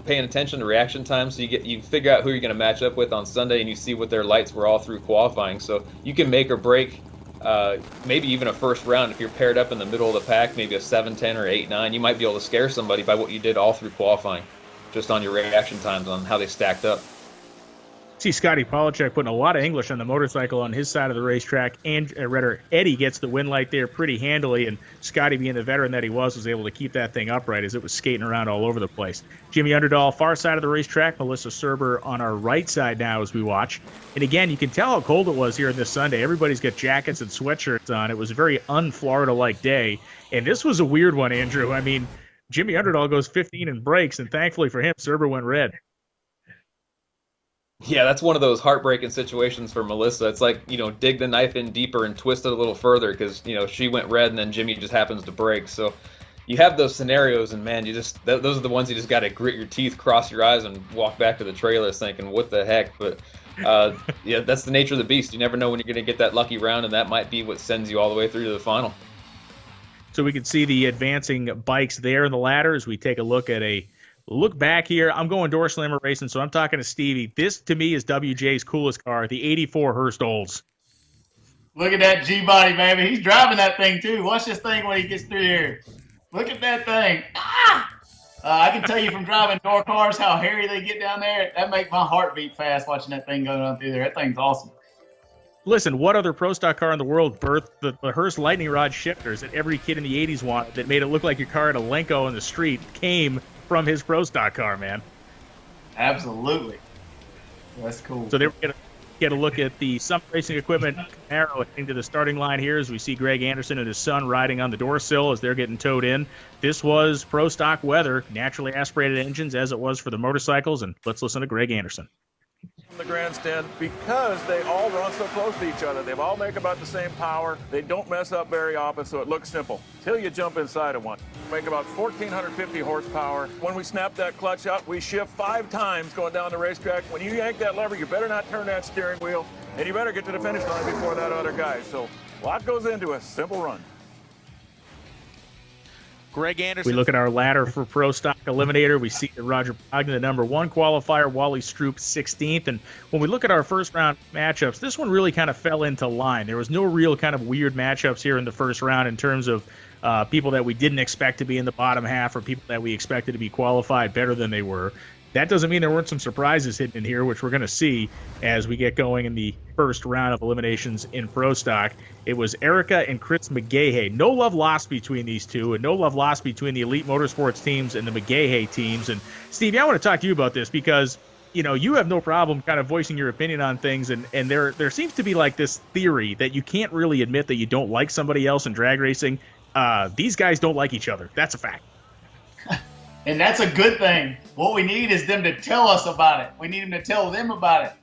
paying attention to reaction time, so you figure out who you're going to match up with on Sunday, and you see what their lights were all through qualifying. So you can make or break maybe even a first round if you're paired up in the middle of the pack, maybe a 7-10 or 8-9. You might be able to scare somebody by what you did all through qualifying, just on your reaction times on how they stacked up. See Scotty Polachek putting a lot of English on the motorcycle on his side of the racetrack, and Eddie gets the win light there pretty handily, and Scotty, being the veteran that he was able to keep that thing upright as it was skating around all over the place. Jimmy Underdahl, far side of the racetrack, Melissa Serber on our right side now as we watch. And again, you can tell how cold it was here this Sunday. Everybody's got jackets and sweatshirts on. It was a very un-Florida-like day, and this was a weird one, Andrew. I mean, Jimmy Underdahl goes 15 and breaks, and thankfully for him, Serber went red. Yeah, that's one of those heartbreaking situations for Melissa. It's like, dig the knife in deeper and twist it a little further because, she went red and then Jimmy just happens to break. So you have those scenarios, and man, those are the ones you just got to grit your teeth, cross your eyes, and walk back to the trailer thinking, what the heck? But yeah, that's the nature of the beast. You never know when you're going to get that lucky round, and that might be what sends you all the way through to the final. So we can see the advancing bikes there in the ladder as we take a look back here. I'm going door slammer racing, so I'm talking to Stevie. This, to me, is WJ's coolest car, the 84 Hurst Olds. Look at that G-body, baby. He's driving that thing, too. Watch this thing when he gets through here. Look at that thing. I can tell you from driving door cars how hairy they get down there. That makes my heart beat fast watching that thing go down through there. That thing's awesome. Listen, what other pro stock car in the world birthed the Hurst lightning rod shifters that every kid in the 80s wanted, that made it look like your car at a Lenko in the street, came from his pro stock car, man. Absolutely. That's cool. So we're going to get a look at the Summit Racing Equipment Camaro into the starting line here as we see Greg Anderson and his son riding on the door sill as they're getting towed in. This was pro stock weather, naturally aspirated engines as it was for the motorcycles, and let's listen to Greg Anderson. From the grandstand, because they all run so close to each other, they all make about the same power. They don't mess up very often, so it looks simple till you jump inside of one. Make about 1,450 horsepower. When we snap that clutch up, we shift 5 times going down the racetrack. When you yank that lever, you better not turn that steering wheel, and you better get to the finish line before that other guy. So a lot goes into a simple run. Greg Anderson. We look at our ladder for Pro Stock Eliminator. We see that Roger Brogdon, the number 1 qualifier, Wally Stroop 16th. And when we look at our first round matchups, this one really kind of fell into line. There was no real kind of weird matchups here in the first round in terms of people that we didn't expect to be in the bottom half or people that we expected to be qualified better than they were. That doesn't mean there weren't some surprises hidden in here, which we're going to see as we get going in the first round of eliminations in Pro Stock. It was Erica and Chris McGahey. No love lost between these two, and no love lost between the Elite Motorsports teams and the McGahey teams. And, Stevie, I want to talk to you about this because, you have no problem kind of voicing your opinion on things, and there seems to be like this theory that you can't really admit that you don't like somebody else in drag racing. These guys don't like each other. That's a fact. And that's a good thing. What we need is them to tell us about it. We need them to tell them about it.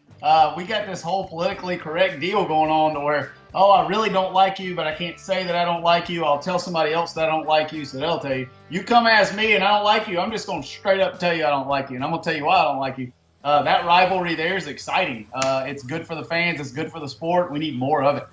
We got this whole politically correct deal going on to where, oh, I really don't like you, but I can't say that I don't like you. I'll tell somebody else that I don't like you, so they'll tell you. You come ask me and I don't like you, I'm just going to straight up tell you I don't like you, and I'm going to tell you why I don't like you. That rivalry there is exciting. It's good for the fans. It's good for the sport. We need more of it.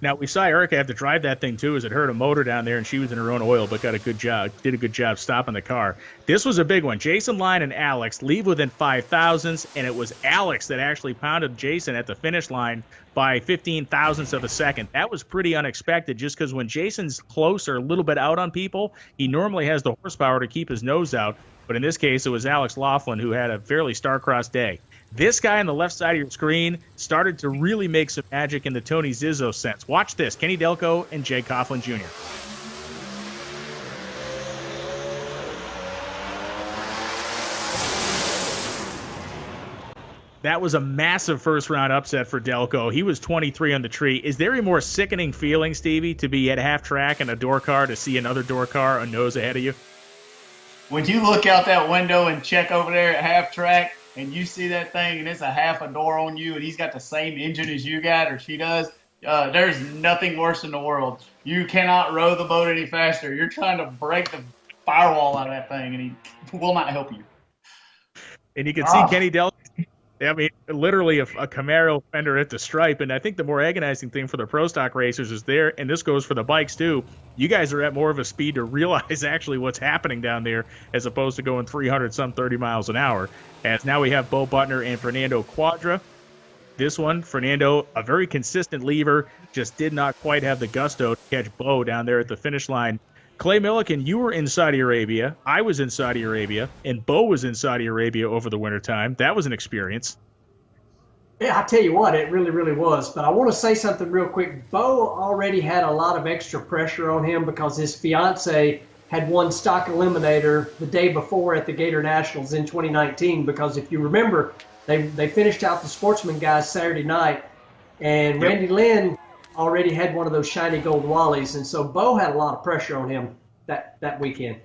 Now, we saw Erica have to drive that thing, too, as it hurt a motor down there, and she was in her own oil, but did a good job stopping the car. This was a big one. Jason Line and Alex leave within 5 thousandths, and it was Alex that actually pounded Jason at the finish line by 15 thousandths of a second. That was pretty unexpected, just because when Jason's close or a little bit out on people, he normally has the horsepower to keep his nose out. But in this case, it was Alex Laughlin who had a fairly star-crossed day. This guy on the left side of your screen started to really make some magic in the Tony Zizzo sense. Watch this, Kenny Delco and Jake Coughlin Jr. That was a massive first-round upset for Delco. He was 23 on the tree. Is there a more sickening feeling, Stevie, to be at half track in a door car to see another door car a nose ahead of you? When you look out that window and check over there at half track, and you see that thing and it's a half a door on you and he's got the same engine as you got or she does, there's nothing worse in the world. You cannot row the boat any faster. You're trying to break the firewall out of that thing and he will not help you. And you can see Kenny Delco. I mean, literally a Camaro fender at the stripe. And I think the more agonizing thing for the pro stock racers is there, and this goes for the bikes too, you guys are at more of a speed to realize actually what's happening down there as opposed to going 30 miles an hour. As now we have Bo Butner and Fernando Quadra. This one, Fernando, a very consistent lever, just did not quite have the gusto to catch Bo down there at the finish line. Clay Milliken, you were in Saudi Arabia. I was in Saudi Arabia, and Bo was in Saudi Arabia over the wintertime. That was an experience. Yeah, I tell you what, it really, really was. But I want to say something real quick. Bo already had a lot of extra pressure on him because his fiance had won Stock Eliminator the day before at the Gator Nationals in 2019. Because if you remember, they finished out the Sportsman guys Saturday night, and Randy Lynn already had one of those shiny gold Wallies, and so Bo had a lot of pressure on him that weekend.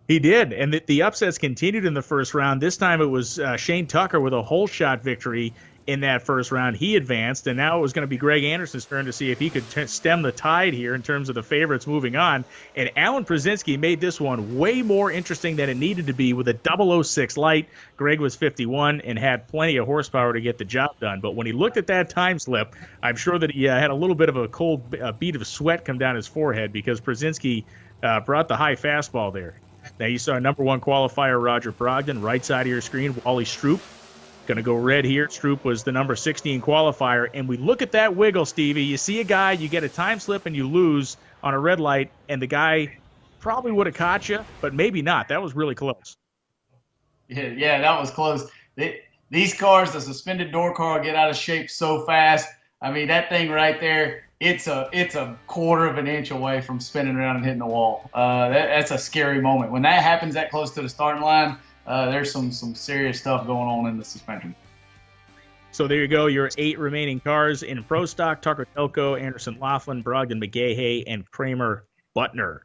He did, and the upsets continued in the first round. This time it was Shane Tucker with a hole shot victory in that first round. He advanced, and now it was going to be Greg Anderson's turn to see if he could stem the tide here in terms of the favorites moving on. And Alan Przinski made this one way more interesting than it needed to be with a 006 light. Greg was 51 and had plenty of horsepower to get the job done. But when he looked at that time slip, I'm sure that he had a little bit of a cold bead of sweat come down his forehead because Przinski brought the high fastball there. Now you saw number one qualifier Roger Brogdon, right side of your screen, Wally Stroop. Going to go red here. Stroop was the number 16 qualifier. And we look at that wiggle, Stevie. You see a guy, you get a time slip and you lose on a red light, and the guy probably would have caught you, but maybe not. That was really close. Yeah, that was close. These cars, the suspended door car, get out of shape so fast. I mean, that thing right there, it's a quarter of an inch away from spinning around and hitting the wall. That's a scary moment. When that happens that close to the starting line, there's some serious stuff going on in the suspension. So there you go, your 8 remaining cars in Pro Stock: Tucker Delco, Anderson Laughlin, Brogdon McGahey, and Kramer Butner.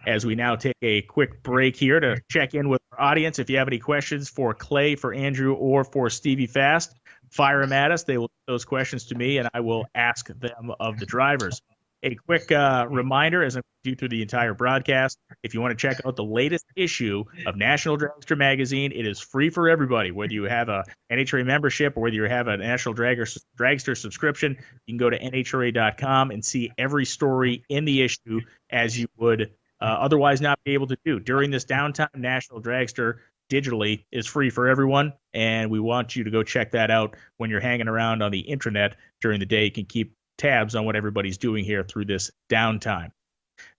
As we now take a quick break here to check in with our audience. If you have any questions for Clay, for Andrew, or for Stevie Fast, fire them at us. They will put those questions to me, and I will ask them of the drivers. A quick reminder as I do through the entire broadcast, if you want to check out the latest issue of National Dragster Magazine, it is free for everybody. Whether you have a NHRA membership or whether you have a National Dragster subscription, you can go to NHRA.com and see every story in the issue as you would otherwise not be able to do. During this downtime, National Dragster digitally is free for everyone, and we want you to go check that out when you're hanging around on the intranet during the day. You can keep tabs on what everybody's doing here through this downtime.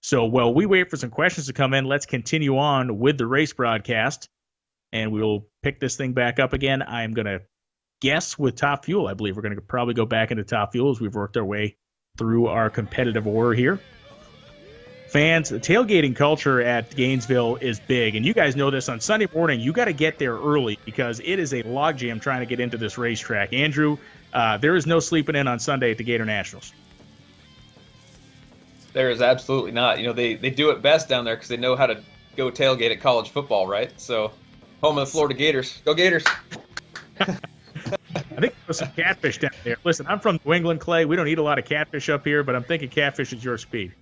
So while we wait for some questions to come in, let's continue on with the race broadcast, and we'll pick this thing back up again. I'm going to guess with Top Fuel. I believe we're going to probably go back into Top Fuel as we've worked our way through our competitive order here. Fans, the tailgating culture at Gainesville is big, and you guys know this. On Sunday morning, you got to get there early because it is a logjam trying to get into this racetrack. Andrew, there is no sleeping in on Sunday at the Gator Nationals. There is absolutely not. You know, they do it best down there because they know how to go tailgate at college football, right? So, home of the Florida Gators. Go Gators! I think there's some catfish down there. Listen, I'm from New England, Clay. We don't eat a lot of catfish up here, but I'm thinking catfish is your speed.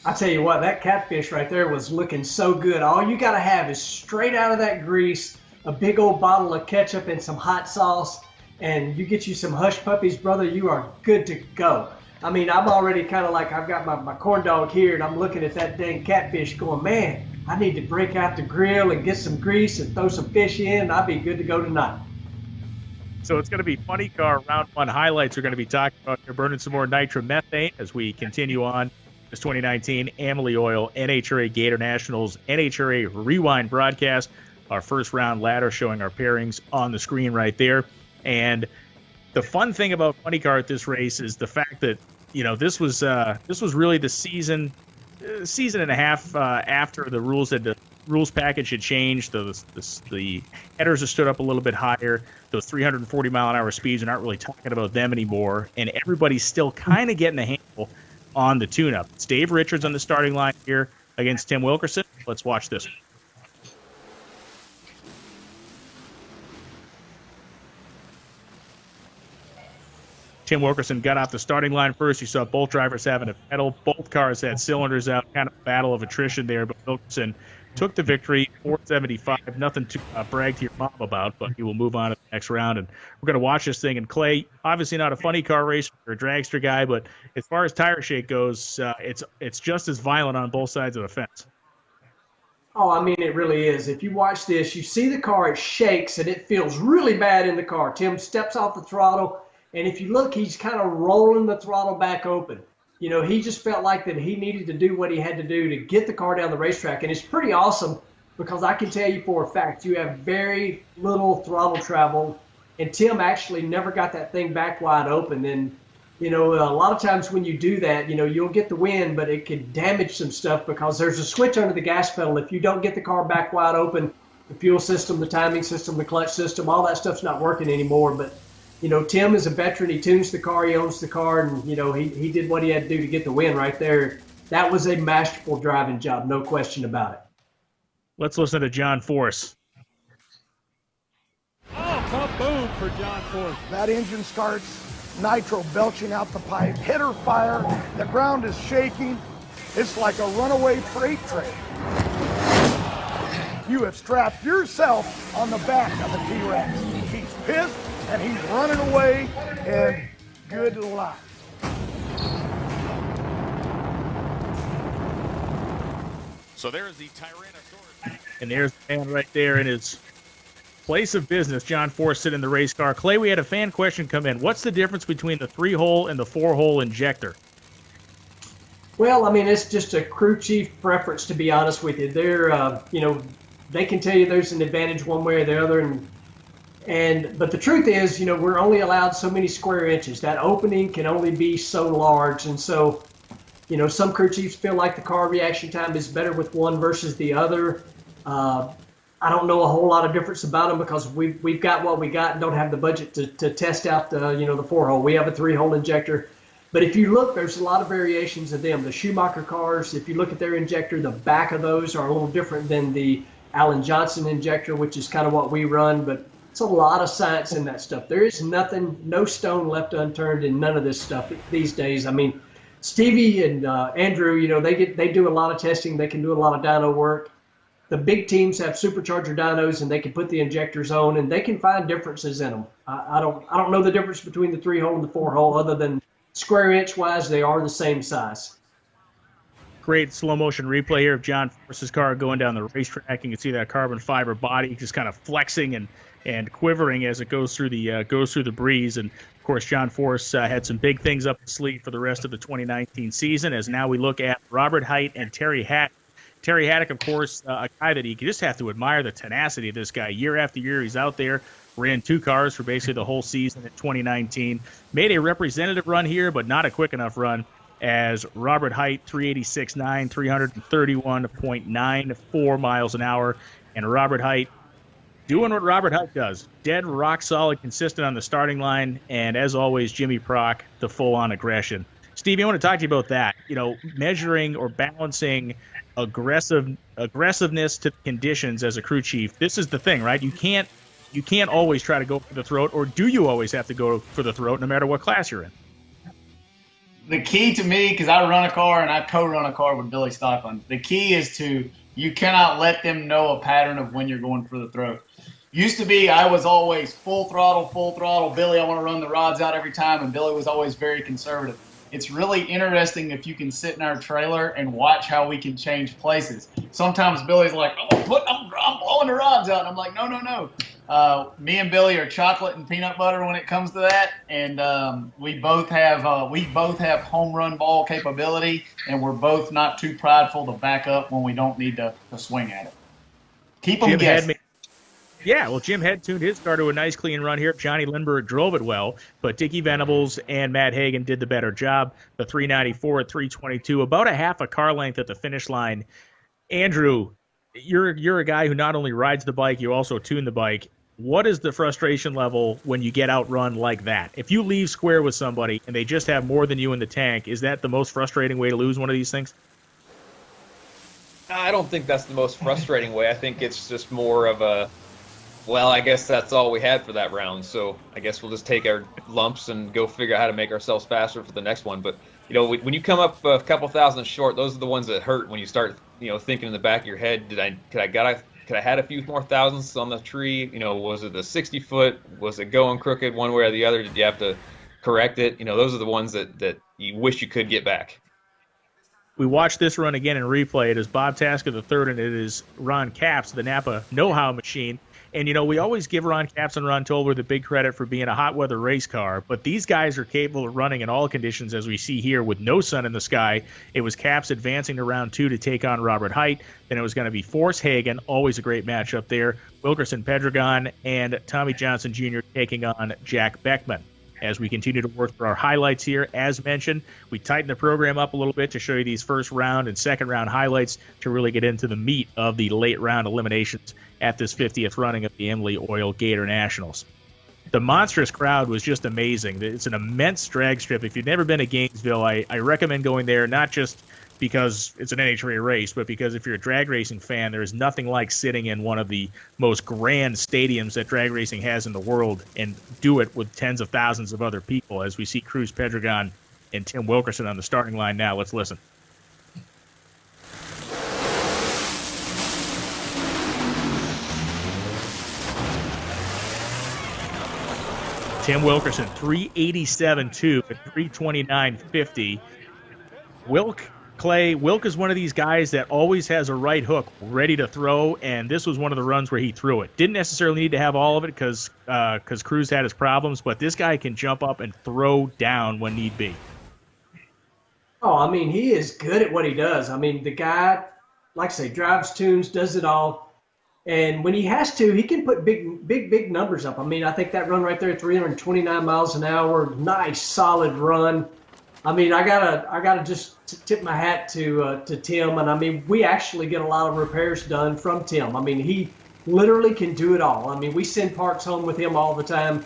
I tell you what, that catfish right there was looking so good. All you got to have is straight out of that grease, a big old bottle of ketchup and some hot sauce, and you get you some hush puppies, brother, you are good to go. I mean, I'm already kind of like, I've got my corn dog here, and I'm looking at that dang catfish going, man, I need to break out the grill and get some grease and throw some fish in, and I'll be good to go tonight. So it's going to be funny car round one highlights. We're going to be talking about you're burning some more nitromethane as we continue on this 2019 Amalie Oil NHRA Gator Nationals NHRA Rewind broadcast. Our first round ladder showing our pairings on the screen right there. And the fun thing about funny car at this race is the fact that, you know, this was really the season and a half after the rules package had changed. The headers have stood up a little bit higher. Those 340 mile an hour speeds are not really talking about them anymore, and everybody's still kind of getting a handle on the tune-up. It's Dave Richards on the starting line here against Tim Wilkerson. Let's watch this. Tim Wilkerson got off the starting line first. You saw both drivers having a pedal. Both cars had cylinders out, kind of a battle of attrition there, but Wilkerson took the victory, 475. Nothing to brag to your mom about, but he will move on to the next round. And we're going to watch this thing. And Clay, obviously not a funny car race or a dragster guy, but as far as tire shake goes, it's just as violent on both sides of the fence. Oh, I mean, it really is. If you watch this, you see the car, it shakes, and it feels really bad in the car. Tim steps off the throttle, and if you look, he's kind of rolling the throttle back open. You know, he just felt like that he needed to do what he had to do to get the car down the racetrack. And it's pretty awesome because I can tell you for a fact, you have very little throttle travel. And Tim actually never got that thing back wide open. And, you know, a lot of times when you do that, you know, you'll get the win, but it can damage some stuff because there's a switch under the gas pedal. If you don't get the car back wide open, the fuel system, the timing system, the clutch system, all that stuff's not working anymore. But you know, Tim is a veteran. He tunes the car. He owns the car. And, you know, he did what he had to do to get the win right there. That was a masterful driving job, no question about it. Let's listen to John Force. Oh, kaboom for John Force. That engine starts, nitro belching out the pipe, header fire. The ground is shaking. It's like a runaway freight train. You have strapped yourself on the back of the T-Rex. He's pissed. And he's running away, and good luck. So there's the Tyrannosaurus. And there's the man right there in his place of business, John Force, sitting in the race car. Clay, we had a fan question come in. What's the difference between the 3-hole and the 4-hole injector? Well, I mean, it's just a crew chief preference, to be honest with you. They're, you know, they can tell you there's an advantage one way or the other, but the truth is, you know, we're only allowed so many square inches. That opening can only be so large. And so, you know, some crew chiefs feel like the car reaction time is better with one versus the other. I don't know a whole lot of difference about them because we've got what we got and don't have the budget to test out the, you know, the 4-hole. We have a 3-hole injector. But if you look, there's a lot of variations of them. The Schumacher cars, if you look at their injector, the back of those are a little different than the Alan Johnson injector, which is kind of what we run. But it's a lot of science in that stuff. There is nothing, no stone left unturned in none of this stuff these days. I mean, Stevie and Andrew, you know, they do a lot of testing. They can do a lot of dyno work. The big teams have supercharger dynos, and they can put the injectors on, and they can find differences in them. I don't know the difference between the 3-hole and the 4-hole, other than square inch wise, they are the same size. Great slow motion replay here of John Force's car going down the racetrack. You can see that carbon fiber body just kind of flexing and quivering as it goes through the breeze. And of course, John Force had some big things up his sleeve for the rest of the 2019 season. As now we look at Robert Hight and Terry Haddock. Terry Haddock, of course, a guy that you just have to admire the tenacity of this guy. Year after year, he's out there. Ran 2 cars for basically the whole season in 2019. Made a representative run here, but not a quick enough run, as Robert Hight, 386.9, 331.94 miles an hour. And Robert Hight doing what Robert Hight does. Dead, rock solid, consistent on the starting line. And as always, Jimmy Prock, the full-on aggression. Stevie, I want to talk to you about that. Measuring or balancing aggressiveness to the conditions as a crew chief. This is the thing, right? You can't always try to go for the throat, or do you always have to go for the throat no matter what class you're in? The key to me, because I run a car and I co-run a car with Billy Stockland, the key is you cannot let them know a pattern of when you're going for the throat. Used to be I was always full throttle, Billy, I want to run the rods out every time, and Billy was always very conservative. It's really interesting if you can sit in our trailer and watch how we can change places. Sometimes Billy's like, I'm blowing the rods out, and I'm like, no. Me and Billy are chocolate and peanut butter when it comes to that, and we both have home run ball capability, and we're both not too prideful to back up when we don't need to swing at it. Keep them guessing. Yeah, well, Jim had tuned his car to a nice clean run here. Johnny Lindbergh drove it well, but Dickie Venables and Matt Hagan did the better job. The 394 at 322, about a half a car length at the finish line. Andrew, you're a guy who not only rides the bike, you also tune the bike. What is the frustration level when you get outrun like that? If you leave square with somebody and they just have more than you in the tank, is that the most frustrating way to lose one of these things? I don't think that's the most frustrating way. I think it's just more of a, well, I guess that's all we had for that round, so I guess we'll just take our lumps and go figure out how to make ourselves faster for the next one. But, when you come up a couple thousand short, those are the ones that hurt when you start, thinking in the back of your head, could I had a few more thousandths on the tree? Was it the 60-foot? Was it going crooked one way or the other? Did you have to correct it? Those are the ones that you wish you could get back. We watched this run again in replay. It is Bob Tasker III, and it is Ron Capps, the Napa know-how machine. And, we always give Ron Capps and Ron Tolber the big credit for being a hot weather race car, but these guys are capable of running in all conditions, as we see here, with no sun in the sky. It was Capps advancing to round 2 to take on Robert Height. Then it was going to be Force Hagen, always a great matchup there, Wilkerson Pedregon, and Tommy Johnson Jr. taking on Jack Beckman. As we continue to work through our highlights here, as mentioned, we tightened the program up a little bit to show you these first round and second round highlights to really get into the meat of the late round eliminations at this 50th running of the Emily Oil Gator Nationals. The monstrous crowd was just amazing. It's an immense drag strip. If you've never been to Gainesville, I recommend going there, not just because it's an NHRA race, but because if you're a drag racing fan, there is nothing like sitting in one of the most grand stadiums that drag racing has in the world and do it with tens of thousands of other people, as we see Cruz Pedregon and Tim Wilkerson on the starting line now. Let's listen. Tim Wilkerson, 387.2 at 329.50. Wilk is one of these guys that always has a right hook ready to throw, and this was one of the runs where he threw it. Didn't necessarily need to have all of it because Cruz had his problems, but this guy can jump up and throw down when need be. Oh, he is good at what he does. The guy, like I say, drives, tunes, does it all. And when he has to, he can put big numbers up. I think that run right there, 329 miles an hour, nice, solid run. I gotta just tip my hat to Tim, and we actually get a lot of repairs done from Tim. He literally can do it all. We send parts home with him all the time,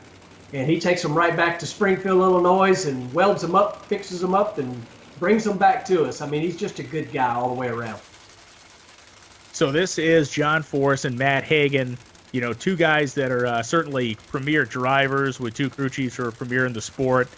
and he takes them right back to Springfield, Illinois, and welds them up, fixes them up, and brings them back to us. He's just a good guy all the way around. So this is John Force and Matt Hagan, two guys that are certainly premier drivers with two crew chiefs who are premier in the sport.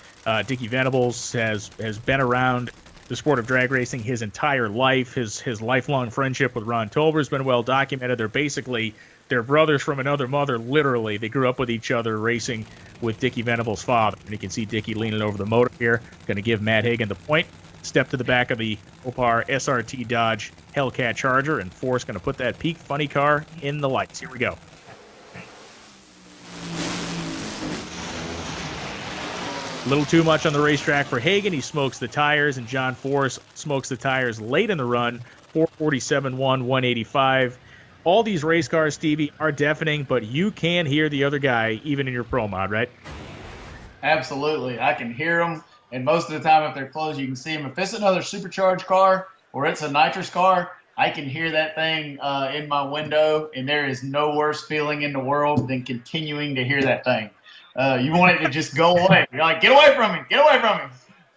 Dickie Venables has been around the sport of drag racing his entire life. His lifelong friendship with Ron Tolber has been well documented. They're brothers from another mother, literally. They grew up with each other racing with Dickie Venables' father. And you can see Dickie leaning over the motor here. Going to give Matt Hagan the point. Step to the back of the Opar SRT Dodge Hellcat Charger, and Force going to put that peak funny car in the lights. Here we go. A little too much on the racetrack for Hagan. He smokes the tires, and John Force smokes the tires late in the run. 447.1, 185. All these race cars, Stevie, are deafening, but you can hear the other guy even in your pro mod, right? Absolutely. I can hear them. And most of the time, if they're close, you can see them. If it's another supercharged car or it's a nitrous car, I can hear that thing in my window, and there is no worse feeling in the world than continuing to hear that thing. You want it to just go away. You're like, get away from me, get away from me.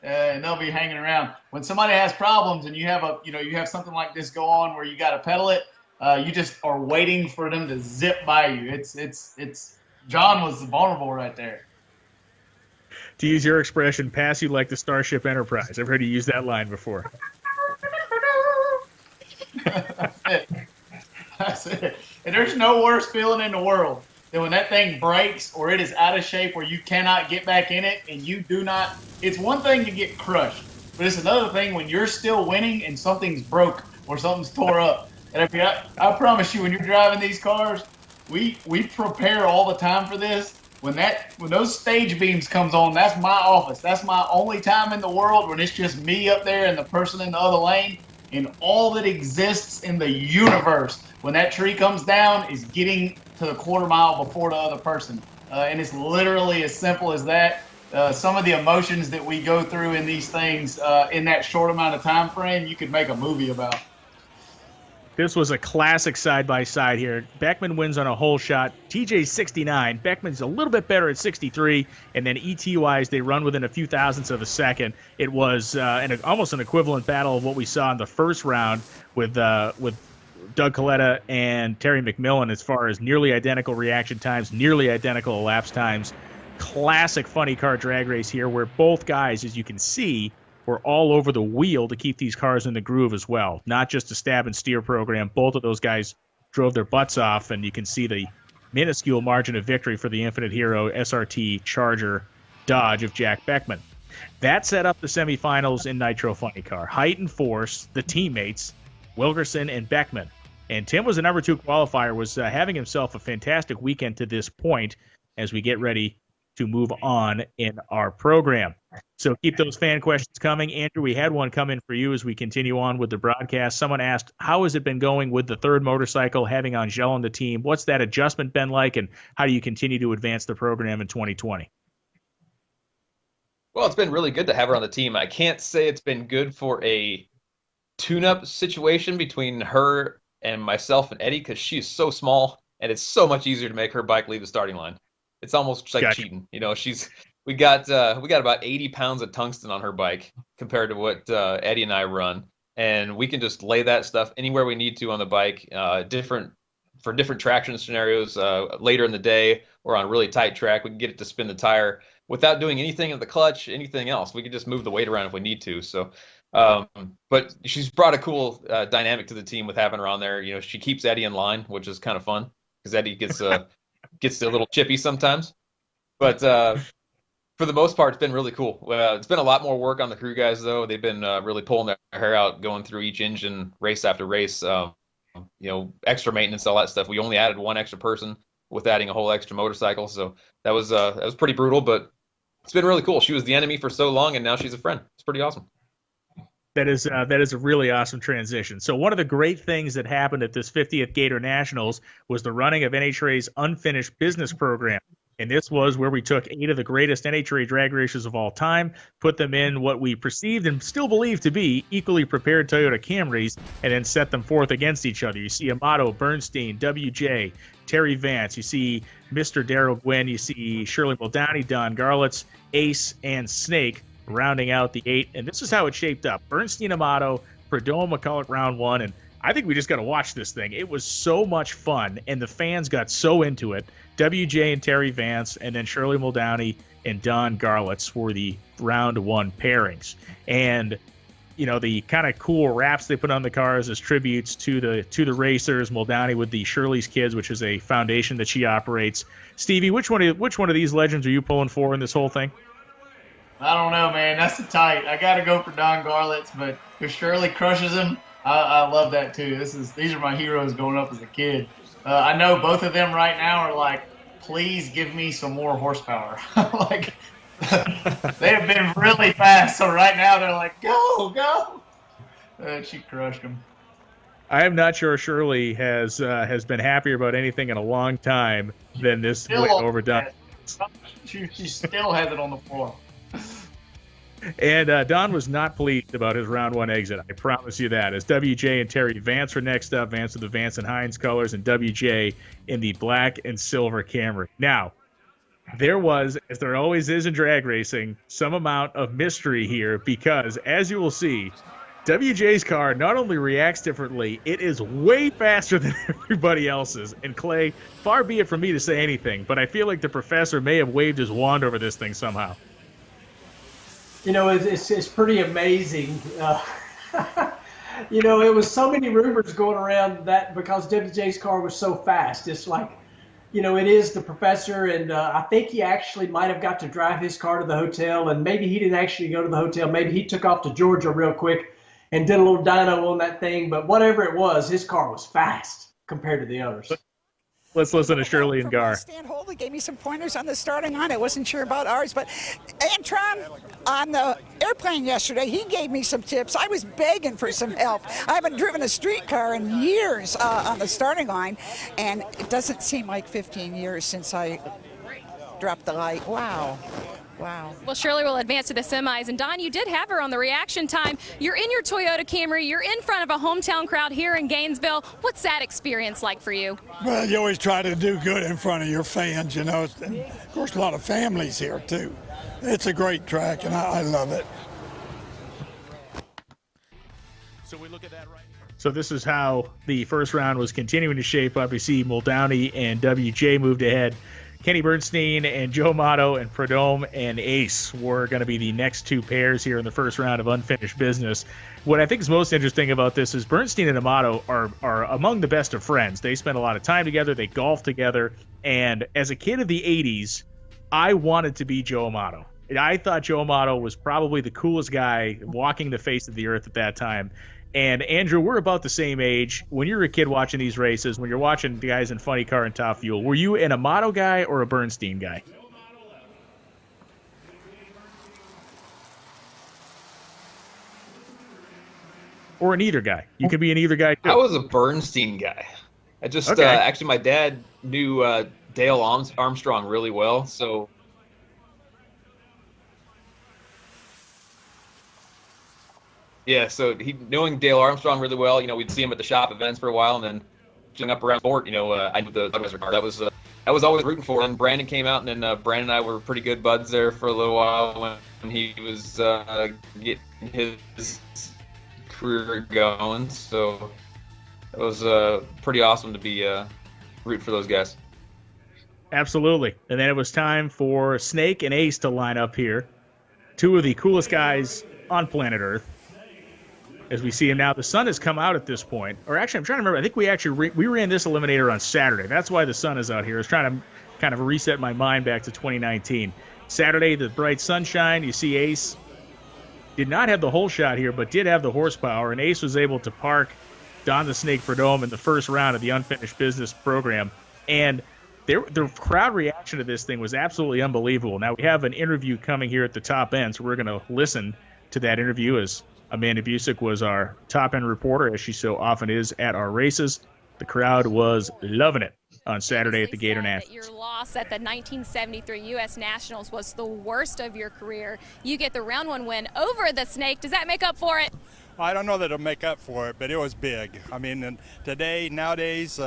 and they'll be hanging around. When somebody has problems and you have something like this go on where you got to pedal it, you just are waiting for them to zip by you. It's John was vulnerable right there. To use your expression, pass you like the Starship Enterprise. I've heard you use that line before. That's it. And there's no worse feeling in the world than when that thing breaks or it is out of shape where you cannot get back in it and you do not. It's one thing to get crushed, but it's another thing when you're still winning and something's broke or something's tore up. And I promise you, when you're driving these cars, we prepare all the time for this. When those stage beams comes on, that's my office. That's my only time in the world when it's just me up there and the person in the other lane. And all that exists in the universe when that tree comes down is getting to the quarter mile before the other person. And it's literally as simple as that. Some of the emotions that we go through in these things in that short amount of time frame, you could make a movie about. This was a classic side-by-side here. Beckman wins on a hole shot. TJ's 69. Beckman's a little bit better at 63. And then ET-wise, they run within a few thousandths of a second. It was almost an equivalent battle of what we saw in the first round with Doug Coletta and Terry McMillan as far as nearly identical reaction times, nearly identical elapsed times. Classic funny car drag race here where both guys, as you can see, were all over the wheel to keep these cars in the groove as well. Not just a stab and steer program. Both of those guys drove their butts off, and you can see the minuscule margin of victory for the Infinite Hero SRT Charger Dodge of Jack Beckman. That set up the semifinals in Nitro Funny Car. Height and Force, the teammates, Wilkerson and Beckman. And Tim was the number 2 qualifier, was having himself a fantastic weekend to this point as we get ready to move on in our program. So keep those fan questions coming. Andrew, we had one come in for you as we continue on with the broadcast. Someone asked, how has it been going with the third motorcycle, having Angel on the team? What's that adjustment been like, and how do you continue to advance the program in 2020? Well, it's been really good to have her on the team. I can't say it's been good for a tune-up situation between her and myself and Eddie because she's so small, and it's so much easier to make her bike leave the starting line. It's almost like cheating. You know, we got about 80 pounds of tungsten on her bike compared to what Eddie and I run, and we can just lay that stuff anywhere we need to on the bike, for different traction scenarios later in the day or on really tight track. We can get it to spin the tire without doing anything in the clutch, anything else. We can just move the weight around if we need to. So, but she's brought a cool dynamic to the team with having her on there. You know, she keeps Eddie in line, which is kind of fun because Eddie gets a little chippy sometimes. But for the most part, it's been really cool. It's been a lot more work on the crew guys, though. They've been really pulling their hair out, going through each engine race after race. You know, extra maintenance, all that stuff. We only added one extra person with adding a whole extra motorcycle. So that was pretty brutal, but it's been really cool. She was the enemy for so long, and now she's a friend. It's pretty awesome. That is a really awesome transition. So one of the great things that happened at this 50th Gator Nationals was the running of NHRA's Unfinished Business Program. And this was where we took 8 of the greatest NHRA drag racers of all time, put them in what we perceived and still believe to be equally prepared Toyota Camrys, and then set them forth against each other. You see Amato, Bernstein, WJ, Terry Vance. You see Mr. Darrell Gwynn. You see Shirley Muldowney, Don Garlitz, Ace, and Snake rounding out the 8. And this is how it shaped up. Bernstein, Amato, Perdomo, McCulloch, round 1. And I think we just got to watch this thing. It was so much fun, and the fans got so into it. WJ and Terry Vance, and then Shirley Muldowney and Don Garlitz were the round 1 pairings. And, you know, the kind of cool wraps they put on the cars as tributes to the racers. Muldowney with the Shirley's Kids, which is a foundation that she operates. Stevie, which one of these legends are you pulling for in this whole thing? I don't know, man. That's the tight. I got to go for Don Garlitz, but if Shirley crushes him, I love that too. These are my heroes growing up as a kid. I know both of them right now are like, please give me some more horsepower. Like, they have been really fast, so right now they're like, go. She crushed them. I am not sure Shirley has been happier about anything in a long time than this way overdone. She still has it on the floor. And Don was not pleased about his round 1 exit. I promise you that. As WJ and Terry Vance were next up, Vance with the Vance and Hines colors, and WJ in the black and silver Camry. Now, there was, as there always is in drag racing, some amount of mystery here because, as you will see, WJ's car not only reacts differently, it is way faster than everybody else's. And Clay, far be it from me to say anything, but I feel like the professor may have waved his wand over this thing somehow. You know, it's pretty amazing. You know, it was so many rumors going around that because WJ's car was so fast. It's like, you know, it is the professor, and I think he actually might have got to drive his car to the hotel, and maybe he didn't actually go to the hotel. Maybe he took off to Georgia real quick and did a little dyno on that thing. But whatever it was, his car was fast compared to the others. Let's listen to Shirley and Gar. Stan Holdley gave me some pointers on the starting line. I wasn't sure about ours, but Antron on the airplane yesterday, he gave me some tips. I was begging for some help. I haven't driven a street car in years on the starting line, and it doesn't seem like 15 years since I dropped the light. Wow. Wow. Well, Shirley will advance to the semis. And Don, you did have her on the reaction time. You're in your Toyota Camry. You're in front of a hometown crowd here in Gainesville. What's that experience like for you? Well, you always try to do good in front of your fans, you know. And of course, a lot of families here, too. It's a great track, and I love it. So we look at that right now. So this is how the first round was continuing to shape up. You see Muldowney and WJ moved ahead. Kenny Bernstein and Joe Amato and Prudhomme and Ace were going to be the next two pairs here in the first round of unfinished business. What I think is most interesting about this is Bernstein and Amato are among the best of friends. They spend a lot of time together. They golf together. And as a kid of the 80s, I wanted to be Joe Amato. I thought Joe Amato was probably the coolest guy walking the face of the earth at that time. And Andrew, we're about the same age. When you were a kid watching these races, when you're watching the guys in Funny Car and Top Fuel, were you an Amato guy or a Bernstein guy? Or an either guy? You could be an either guy too. I was a Bernstein guy. I just Okay. Actually my dad knew Dale Armstrong really well, so. Yeah, so knowing Dale Armstrong really well, you know, we'd see him at the shop events for a while, and then chilling up around sport, you know, I knew the Budweiser car. I was always rooting for him. And Brandon came out, and then Brandon and I were pretty good buds there for a little while when he was getting his career going. So it was pretty awesome to be root for those guys. Absolutely. And then it was time for Snake and Ace to line up here. Two of the coolest guys on planet Earth. As we see him now, the sun has come out at this point. Or actually, I'm trying to remember. I think we actually we ran this eliminator on Saturday. That's why the sun is out here. I was trying to kind of reset my mind back to 2019. Saturday, the bright sunshine. You see Ace did not have the whole shot here, but did have the horsepower. And Ace was able to park Don the Snake Prudhomme in the first round of the unfinished business program. And the crowd reaction to this thing was absolutely unbelievable. Now, we have an interview coming here at the top end, so we're going to listen to that interview as Amanda Busick was our top-end reporter, as she so often is at our races. The crowd was loving it on Saturday at the Gator Nationals. Your loss at the 1973 U.S. Nationals was the worst of your career. You get the round one win over the Snake. Does that make up for it? I don't know that it'll make up for it, but it was big. I mean, and nowadays,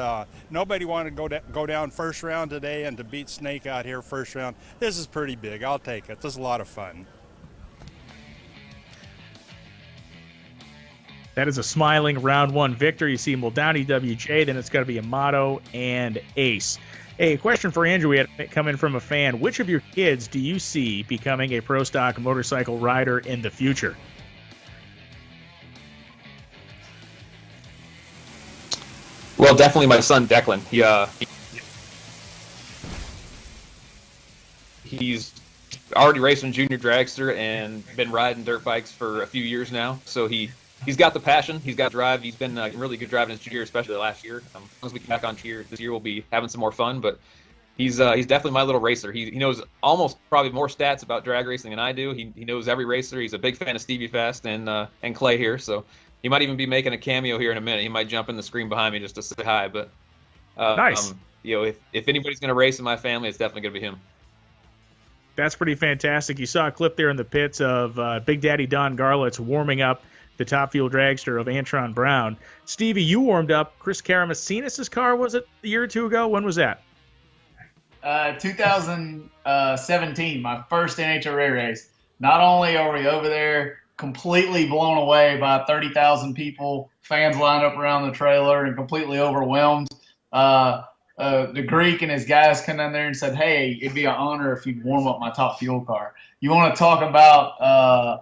nobody wanted to go down first round today, and to beat Snake out here first round, this is pretty big. I'll take it. This is a lot of fun. That is a smiling round one victory. You see Muldowney, WJ, then it's got to be Amato and Ace. Hey, a question for Andrew. We had come in from a fan. Which of your kids do you see becoming a pro stock motorcycle rider in the future? Well, definitely my son Declan. He's already racing junior dragster and been riding dirt bikes for a few years now. So he's got the passion. He's got drive. He's been really good driving his junior, especially the last year. As long as we get back on cheer this year, we'll be having some more fun. But he's definitely my little racer. He knows almost probably more stats about drag racing than I do. He knows every racer. He's a big fan of Stevie Fast and Clay here. So he might even be making a cameo here in a minute. He might jump in the screen behind me just to say hi. But nice. You know, if anybody's going to race in my family, it's definitely going to be him. That's pretty fantastic. You saw a clip there in the pits of Big Daddy Don Garlitz warming up the Top Fuel dragster of Antron Brown. Stevie, you warmed up Chris Karamessinas' car, was it a year or two ago? When was that? 2017, my first NHRA race. Not only are we over there completely blown away by 30,000 people, fans lined up around the trailer and completely overwhelmed. The Greek and his guys come down there and said, hey, it'd be an honor if you'd warm up my top fuel car. You want to talk about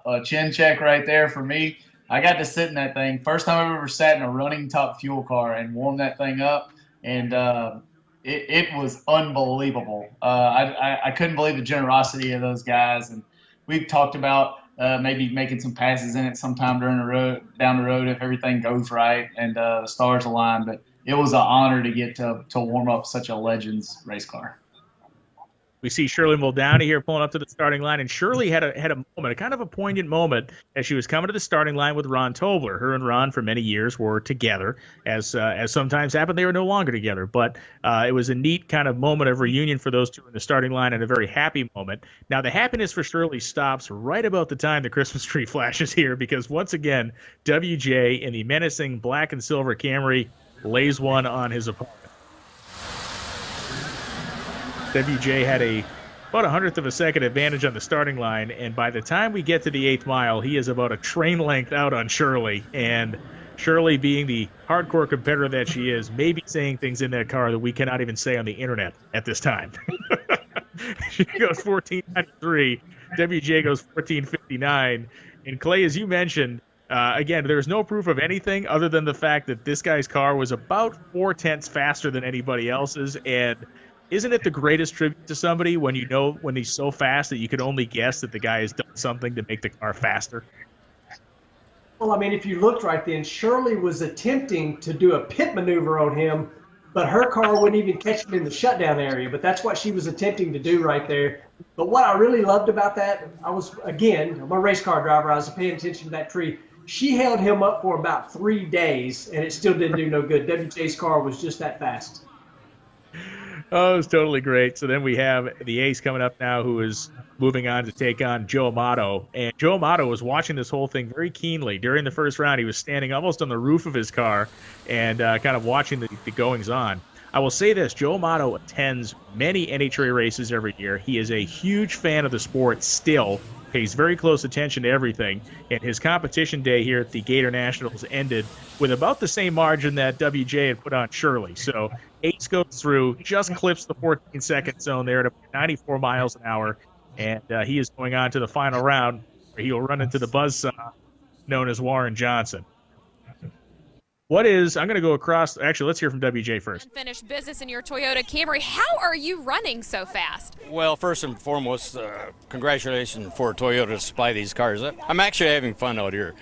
a chin check right there for me? I got to sit in that thing. First time I've ever sat in a running top fuel car and warmed that thing up. And it was unbelievable. I couldn't believe the generosity of those guys. And we've talked about maybe making some passes in it sometime down the road if everything goes right and the stars align. But it was an honor to get to warm up such a Legends race car. We see Shirley Muldowney here pulling up to the starting line, and Shirley had a moment, a kind of a poignant moment, as she was coming to the starting line with Ron Tobler. Her and Ron for many years were together, as sometimes happened, they were no longer together. But it was a neat kind of moment of reunion for those two in the starting line, and a very happy moment. Now, the happiness for Shirley stops right about the time the Christmas tree flashes here, because once again, WJ in the menacing black and silver Camry lays one on his opponent. WJ had about 100th of a second advantage on the starting line, and by the time we get to the 8th mile, he is about a train length out on Shirley. And Shirley, being the hardcore competitor that she is, may be saying things in that car that we cannot even say on the internet at this time. She goes 14.93. WJ goes 14.59. And Clay, as you mentioned, again, there's no proof of anything other than the fact that this guy's car was about 0.4 faster than anybody else's. And isn't it the greatest tribute to somebody when you know when he's so fast that you can only guess that the guy has done something to make the car faster? Well, I mean, if you looked right then, Shirley was attempting to do a pit maneuver on him, but her car wouldn't even catch him in the shutdown area. But that's what she was attempting to do right there. But what I really loved about that, I'm a race car driver. I was paying attention to that tree. She held him up for about 3 days, and it still didn't do no good. WJ's car was just that fast. Oh, it was totally great. So then we have the ace coming up now, who is moving on to take on Joe Amato. And Joe Amato was watching this whole thing very keenly. During the first round, he was standing almost on the roof of his car and kind of watching the goings-on. I will say this, Joe Amato attends many NHRA races every year. He is a huge fan of the sport still, pays very close attention to everything, and his competition day here at the Gator Nationals ended with about the same margin that WJ had put on Shirley. So Ace goes through, just clips the 14-second zone there at about 94 miles an hour, and he is going on to the final round, where he will run into the buzzsaw known as Warren Johnson. I'm going to go across, actually, let's hear from WJ first. Unfinished business in your Toyota Camry. How are you running so fast? Well, first and foremost, congratulations for Toyota to supply these cars. I'm actually having fun out here.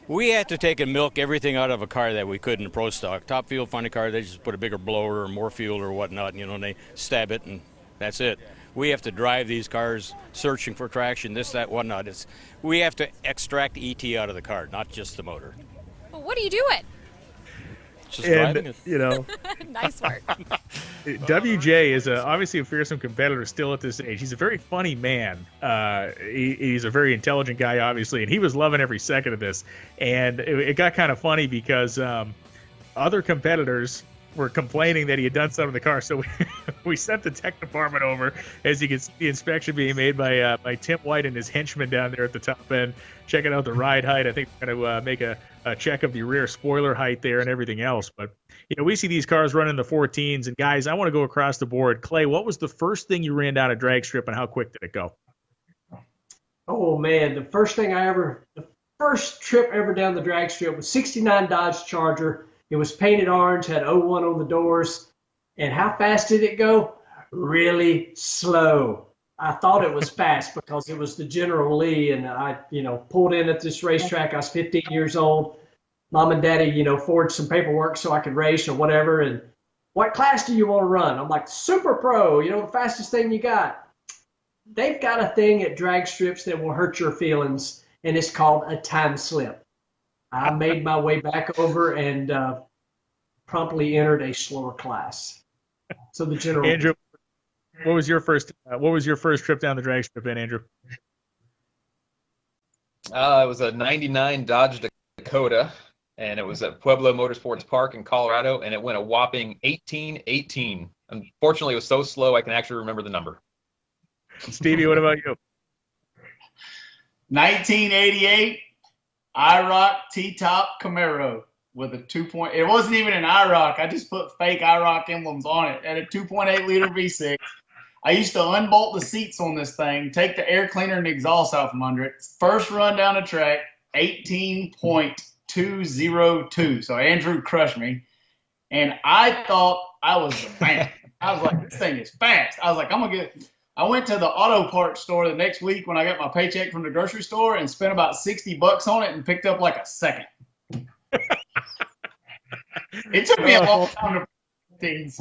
We had to take and milk everything out of a car that we could in Pro Stock. Top Fuel Funny car, they just put a bigger blower or more fuel or whatnot, and they stab it and that's it. We have to drive these cars searching for traction, this, that, whatnot. We have to extract ET out of the car, not just the motor. Well, what do you do it? Just driving it. Nice work. WJ is obviously a fearsome competitor still at this age. He's a very funny man. He's a very intelligent guy, obviously, and he was loving every second of this. And it got kind of funny because other competitors were complaining that he had done something to the car. So we sent the tech department over, as you can see the inspection being made by Tim White and his henchmen down there at the top end, checking out the ride height. I think we're going to make a check of the rear spoiler height there and everything else. But, we see these cars running the 14s. And, guys, I want to go across the board. Clay, what was the first thing you ran down a drag strip, and how quick did it go? Oh, man, the first trip ever down the drag strip was 69 Dodge Charger. It was painted orange, had 01 on the doors. And how fast did it go? Really slow. I thought it was fast because it was the General Lee, and I, pulled in at this racetrack. I was 15 years old. Mom and Daddy, forged some paperwork so I could race or whatever. And what class do you want to run? I'm like, Super Pro, the fastest thing you got. They've got a thing at drag strips that will hurt your feelings, and it's called a time slip. I made my way back over and promptly entered a slower class. So the General. Andrew, what was your first trip down the drag strip then, Andrew? It was a 99 Dodge Dakota. and it was at Pueblo Motorsports Park in Colorado, and it went a whopping 18-18. Unfortunately, it was so slow I can actually remember the number. Stevie, what about you? 1988 IROC T-Top Camaro with a 2. It wasn't even an IROC. I just put fake IROC emblems on it at a 2.8 liter V6. I used to unbolt the seats on this thing, take the air cleaner and the exhaust out from under it. First run down the track, 18.202. So Andrew crushed me. And I thought I was the man. I was like, this thing is fast. I was like, I went to the auto parts store the next week when I got my paycheck from the grocery store and spent about $60 on it and picked up like a second. It took me a long time to things.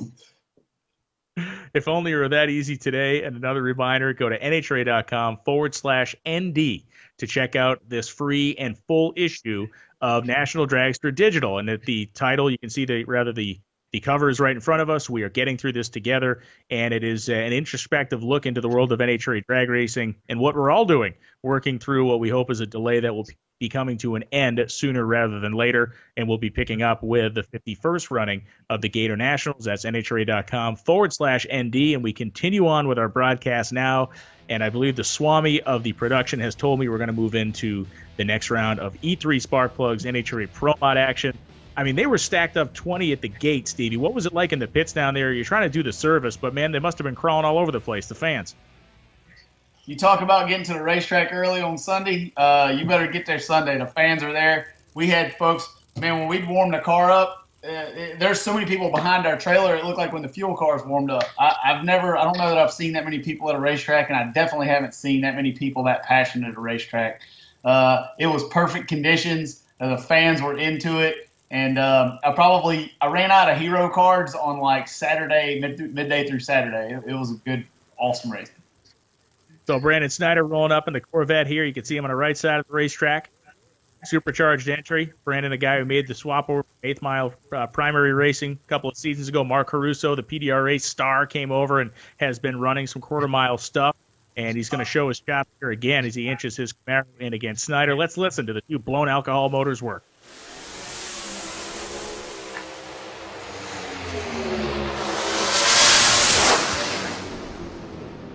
If only it were that easy today. And another reminder, go to NHRA.com/ND to check out this free and full issue of National Dragster Digital. And at the title, you can see the cover is right in front of us. We are getting through this together, and it is an introspective look into the world of NHRA drag racing and what we're all doing, working through what we hope is a delay that will be coming to an end sooner rather than later, and we'll be picking up with the 51st running of the Gator Nationals. That's NHRA.com/ND, and we continue on with our broadcast now, and I believe the Swami of the production has told me we're going to move into the next round of E3 Spark Plugs NHRA Pro Mod action. I mean, they were stacked up 20 at the gate, Stevie. What was it like in the pits down there? You're trying to do the service, but, man, they must have been crawling all over the place, the fans. You talk about getting to the racetrack early on Sunday. You better get there Sunday. The fans are there. We had folks, man, when we'd warm the car up, there's so many people behind our trailer. It looked like when the fuel cars warmed up. I don't know that I've seen that many people at a racetrack, and I definitely haven't seen that many people that passionate at a racetrack. It was perfect conditions. The fans were into it. And I ran out of hero cards on like Saturday, midday through Saturday. It was a good, awesome race. So Brandon Snyder rolling up in the Corvette here. You can see him on the right side of the racetrack. Supercharged entry. Brandon, the guy who made the swap over 8th Mile primary racing a couple of seasons ago. Mark Caruso, the PDRA star, came over and has been running some quarter-mile stuff. And he's going to show his chops here again as he inches his Camaro in against Snyder. Let's listen to the two blown alcohol motors work.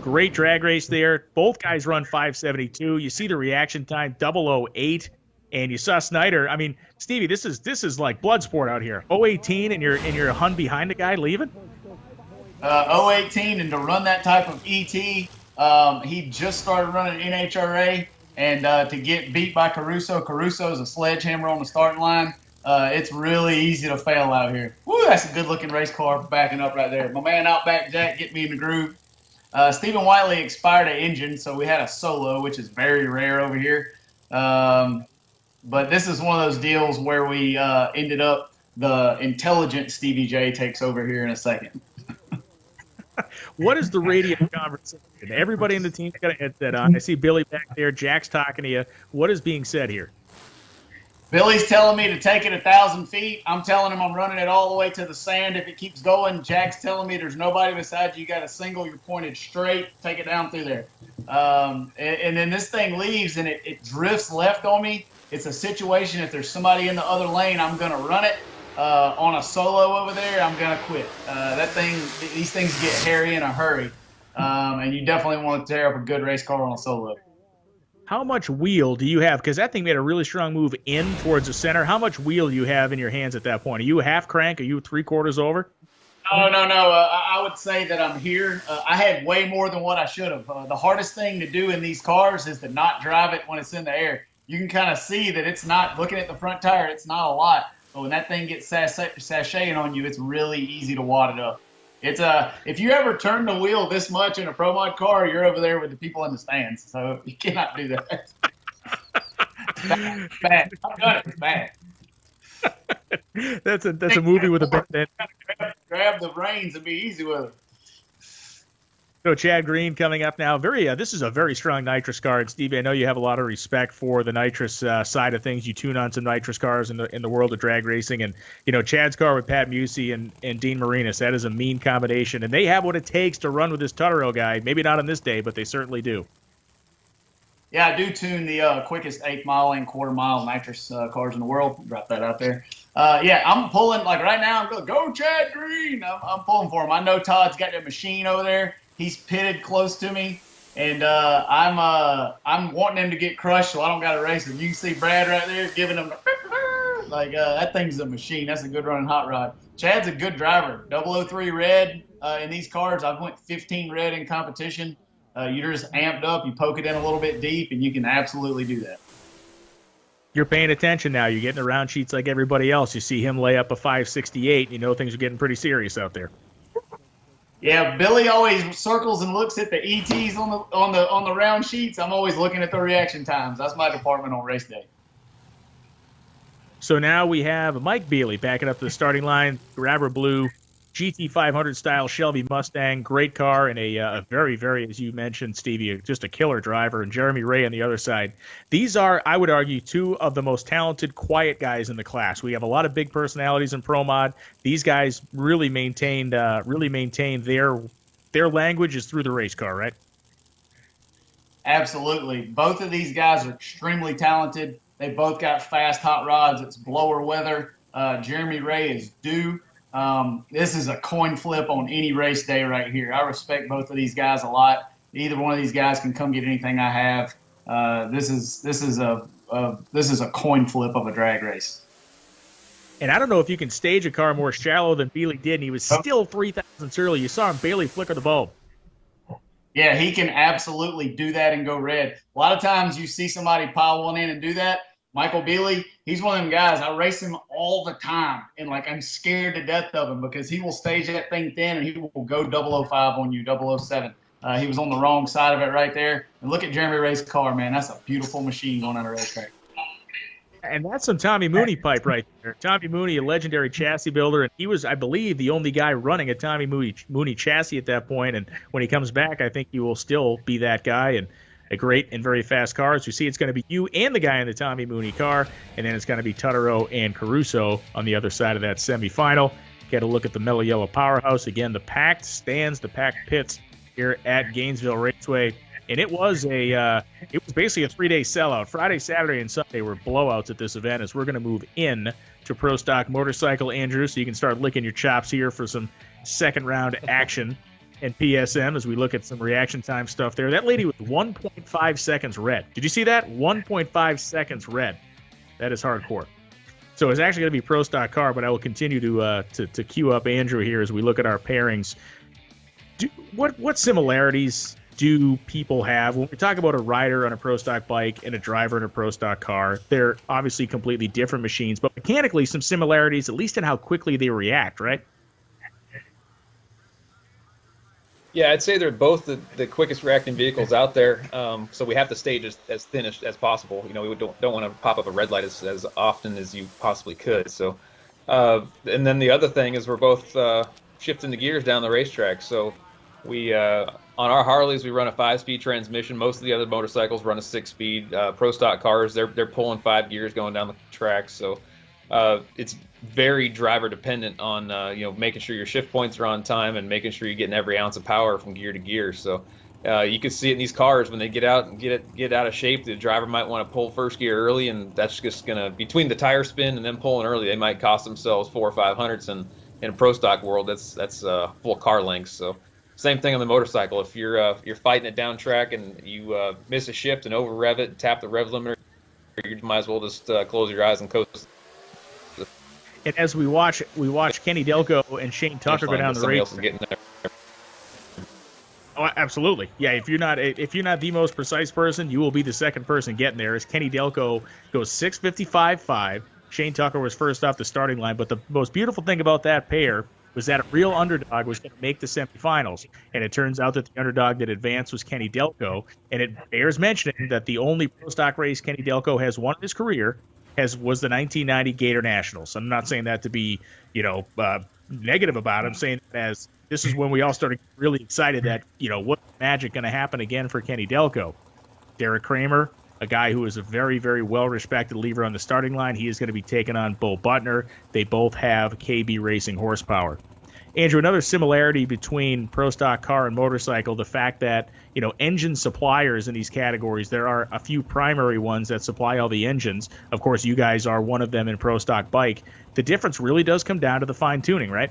Great drag race there. Both guys run 572. You see the reaction time, 008. And you saw Snyder. I mean, Stevie, this is like blood sport out here. 018 and you're a hun behind the guy leaving? 018, and to run that type of ET, he just started running NHRA, and to get beat by Caruso. Caruso is a sledgehammer on the starting line. It's really easy to fail out here. Woo, that's a good-looking race car backing up right there. My man Outback Jack get me in the groove. Stephen Whiteley expired an engine, so we had a solo, which is very rare over here. But this is one of those deals where we ended up the intelligent Stevie J takes over here in a second. What is the radio conversation? Everybody in the team's got a headset on. I see Billy back there. Jack's talking to you. What is being said here? Billy's telling me to take it 1,000 feet. I'm telling him I'm running it all the way to the sand if it keeps going. Jack's telling me there's nobody beside you. You got a single. You're pointed straight. Take it down through there. And then this thing leaves, and it drifts left on me. It's a situation, if there's somebody in the other lane, I'm going to run it. On a solo over there, I'm going to quit. These things get hairy in a hurry. And you definitely want to tear up a good race car on a solo. How much wheel do you have? Because that thing made a really strong move in towards the center. How much wheel do you have in your hands at that point? Are you half crank? Are you 3/4 over? No. I would say that I'm here. I had way more than what I should have. The hardest thing to do in these cars is to not drive it when it's in the air. You can kind of see that it's not, looking at the front tire, it's not a lot. But when that thing gets sashaying on you, it's really easy to wad it up. If you ever turn the wheel this much in a Pro Mod car, you're over there with the people in the stands. So you cannot do that. It's bad. I've done it. It's bad. That's a movie with a bad end. Grab the reins and be easy with it. So Chad Green coming up now. This is a very strong nitrous car. And Stevie, I know you have a lot of respect for the nitrous side of things. You tune on some nitrous cars in the world of drag racing, and Chad's car with Pat Musey and Dean Marinas. That is a mean combination, and they have what it takes to run with this Tutterell guy. Maybe not on this day, but they certainly do. Yeah, I do tune the quickest 8th mile and quarter mile nitrous cars in the world. Drop that out there. Yeah, I'm pulling, like right now, I'm going, go Chad Green. I'm pulling for him. I know Todd's got that machine over there. He's pitted close to me. And I'm wanting him to get crushed so I don't got to race him. You can see Brad right there giving him like that thing's a machine. That's a good running hot rod. Chad's a good driver. 003 red in these cars. I've went 15 red in competition. You're just amped up. You poke it in a little bit deep, and you can absolutely do that. You're paying attention now. You're getting around sheets like everybody else. You see him lay up a 568. You know things are getting pretty serious out there. Yeah, Billy always circles and looks at the ETs on the round sheets. I'm always looking at the reaction times. That's my department on race day. So now we have Mike Bealey backing up the starting line, grabber blue, GT500 style Shelby Mustang, great car, and a very, very, as you mentioned, Stevie, just a killer driver, and Jeremy Ray on the other side. These are, I would argue, two of the most talented, quiet guys in the class. We have a lot of big personalities in Pro Mod. These guys really maintain their language is through the race car, right? Absolutely. Both of these guys are extremely talented. They both got fast hot rods. It's blower weather. Jeremy Ray is due. This is a coin flip on any race day right here. I respect both of these guys a lot. Either one of these guys can come get anything I have. This is a coin flip of a drag race. And I don't know if you can stage a car more shallow than Bealey did, and he was still 3 thousandths early. You saw him barely flicker the bulb. Yeah, he can absolutely do that and go red. A lot of times you see somebody pile one in and do that. Michael Bealey, he's one of them guys. I race him all the time, and I'm scared to death of him because he will stage that thing thin and he will go 005 on you, 007. He was on the wrong side of it right there. And look at Jeremy Ray's car, man. That's a beautiful machine going on a racetrack. And that's some Tommy Mooney pipe right there. Tommy Mooney, a legendary chassis builder, and he was, I believe, the only guy running a Tommy Mooney chassis at that point. And when he comes back, I think he will still be that guy and a great and very fast car. As you see, it's going to be you and the guy in the Tommy Mooney car, and then it's going to be Tuttero and Caruso on the other side of that semifinal. Get a look at the Mellow Yellow Powerhouse. Again, the packed stands, the packed pits here at Gainesville Raceway. And it was basically a 3-day sellout. Friday, Saturday, and Sunday were blowouts at this event as we're going to move in to Pro Stock Motorcycle, Andrew, so you can start licking your chops here for some second-round action and PSM as we look at some reaction time stuff there. That lady was 1.5 seconds red. Did you see that? 1.5 seconds red. That is hardcore. So it's actually going to be Pro Stock car, but I will continue to queue up Andrew here as we look at our pairings. What similarities do people have when we talk about a rider on a Pro Stock bike and a driver in a Pro Stock car? They're obviously completely different machines, but mechanically some similarities, at least in how quickly they react, right? Yeah, I'd say they're both the quickest reacting vehicles out there. So we have to stage as thin as possible. You know, we don't want to pop up a red light as often as you possibly could. So, and then the other thing is we're both shifting the gears down the racetrack. So we on our Harleys we run a 5-speed transmission. Most of the other motorcycles run a 6-speed. Pro Stock cars they're pulling 5 gears going down the track. So it's very driver dependent on making sure your shift points are on time and making sure you're getting every ounce of power from gear to gear. So you can see it in these cars when they get out and get out of shape. The driver might want to pull first gear early, and that's just gonna, between the tire spin and them pulling early, they might cost themselves 4 or 5 hundredths. And in a Pro Stock world, that's full car lengths. So same thing on the motorcycle. If you're fighting it down track and you miss a shift and over rev it and tap the rev limiter, you might as well just close your eyes and coast. And as we watch Kenny Delco and Shane Tucker go down the race. Oh, absolutely. Yeah, if you're not the most precise person, you will be the second person getting there. As Kenny Delco goes 6:55.5, Shane Tucker was first off the starting line. But the most beautiful thing about that pair was that a real underdog was going to make the semifinals, and it turns out that the underdog that advanced was Kenny Delco. And it bears mentioning that the only Pro Stock race Kenny Delco has won in his career was the 1990 Gator Nationals. I'm not saying that to be, negative about it. I'm saying as this is when we all started really excited that, what's magic going to happen again for Kenny Delco. Derek Kramer, a guy who is a very, very well-respected leader on the starting line. He is going to be taking on Bo Butner. They both have KB Racing horsepower. Andrew, another similarity between pro stock car and motorcycle, the fact that, engine suppliers in these categories, there are a few primary ones that supply all the engines. Of course, you guys are one of them in pro stock bike. The difference really does come down to the fine tuning, right?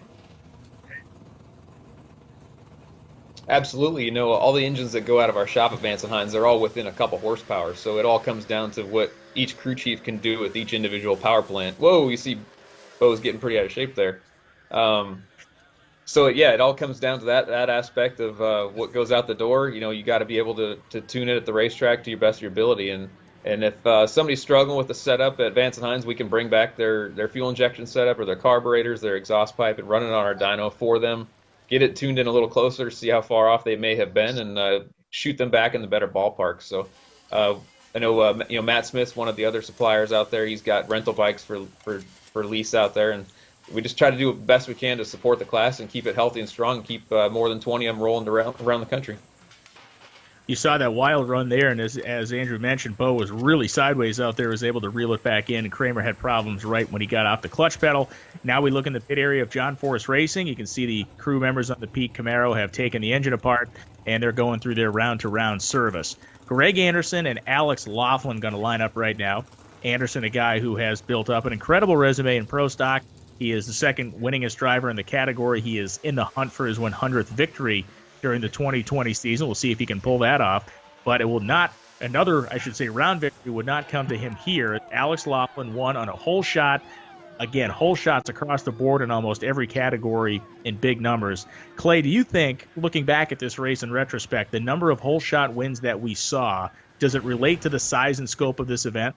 Absolutely. All the engines that go out of our shop at Vance & Hines, they're all within a couple horsepower. So it all comes down to what each crew chief can do with each individual power plant. Whoa, you see Bo's getting pretty out of shape there. So yeah, it all comes down to that aspect of what goes out the door. You got to be able to tune it at the racetrack to your best of your ability. And if somebody's struggling with the setup at Vance & Hines, we can bring back their fuel injection setup or their carburetors, their exhaust pipe, and run it on our dyno for them. Get it tuned in a little closer, see how far off they may have been, and shoot them back in the better ballpark. So I know Matt Smith's one of the other suppliers out there. He's got rental bikes for lease out there, and we just try to do the best we can to support the class and keep it healthy and strong, and keep more than 20 of them rolling around the country. You saw that wild run there, and as Andrew mentioned, Bo was really sideways out there, was able to reel it back in, and Kramer had problems right when he got off the clutch pedal. Now we look in the pit area of John Force Racing. You can see the crew members on the Pete Camaro have taken the engine apart, and they're going through their round-to-round service. Greg Anderson and Alex Laughlin going to line up right now. Anderson, a guy who has built up an incredible resume in pro stock. He is the second winningest driver in the category. He is in the hunt for his 100th victory during the 2020 season. We'll see if he can pull that off. But it will not, round victory would not come to him here. Alex Laughlin won on a hole shot. Again, hole shots across the board in almost every category in big numbers. Clay, do you think, looking back at this race in retrospect, the number of hole shot wins that we saw, does it relate to the size and scope of this event?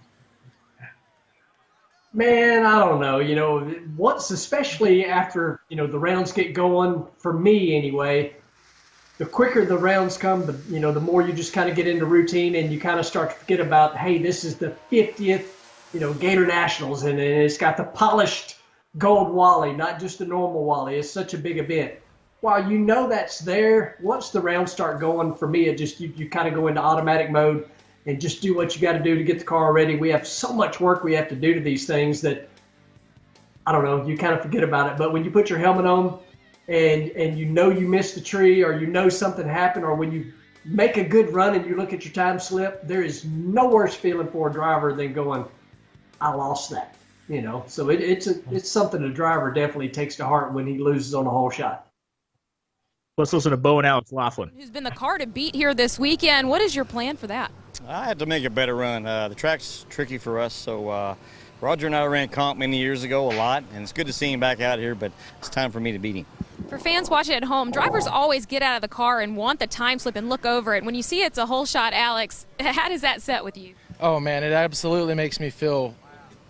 Man, I don't know. Once, especially after, the rounds get going, for me anyway, the quicker the rounds come, the more you just kind of get into routine and you kind of start to forget about, hey, this is the 50th, Gator Nationals, and it's got the polished gold Wally, not just the normal Wally. It's such a big event. While that's there, once the rounds start going, for me, it just you kind of go into automatic mode and just do what you got to do to get the car ready. We have so much work we have to do to these things that, I don't know, you kind of forget about it. But when you put your helmet on and you missed a tree, or something happened, or when you make a good run and you look at your time slip, there is no worse feeling for a driver than going, I lost that. So it's something a driver definitely takes to heart when he loses on a hole shot. Let's listen to Bo and Alex Laughlin. Who's been the car to beat here this weekend. What is your plan for that? I had to make a better run. The track's tricky for us, so Roger and I ran comp many years ago a lot, and it's good to see him back out here, but it's time for me to beat him. For fans watching at home, drivers always get out of the car and want the time slip and look over it. When you see it's a hole shot, Alex, how does that set with you? Oh, man, it absolutely makes me feel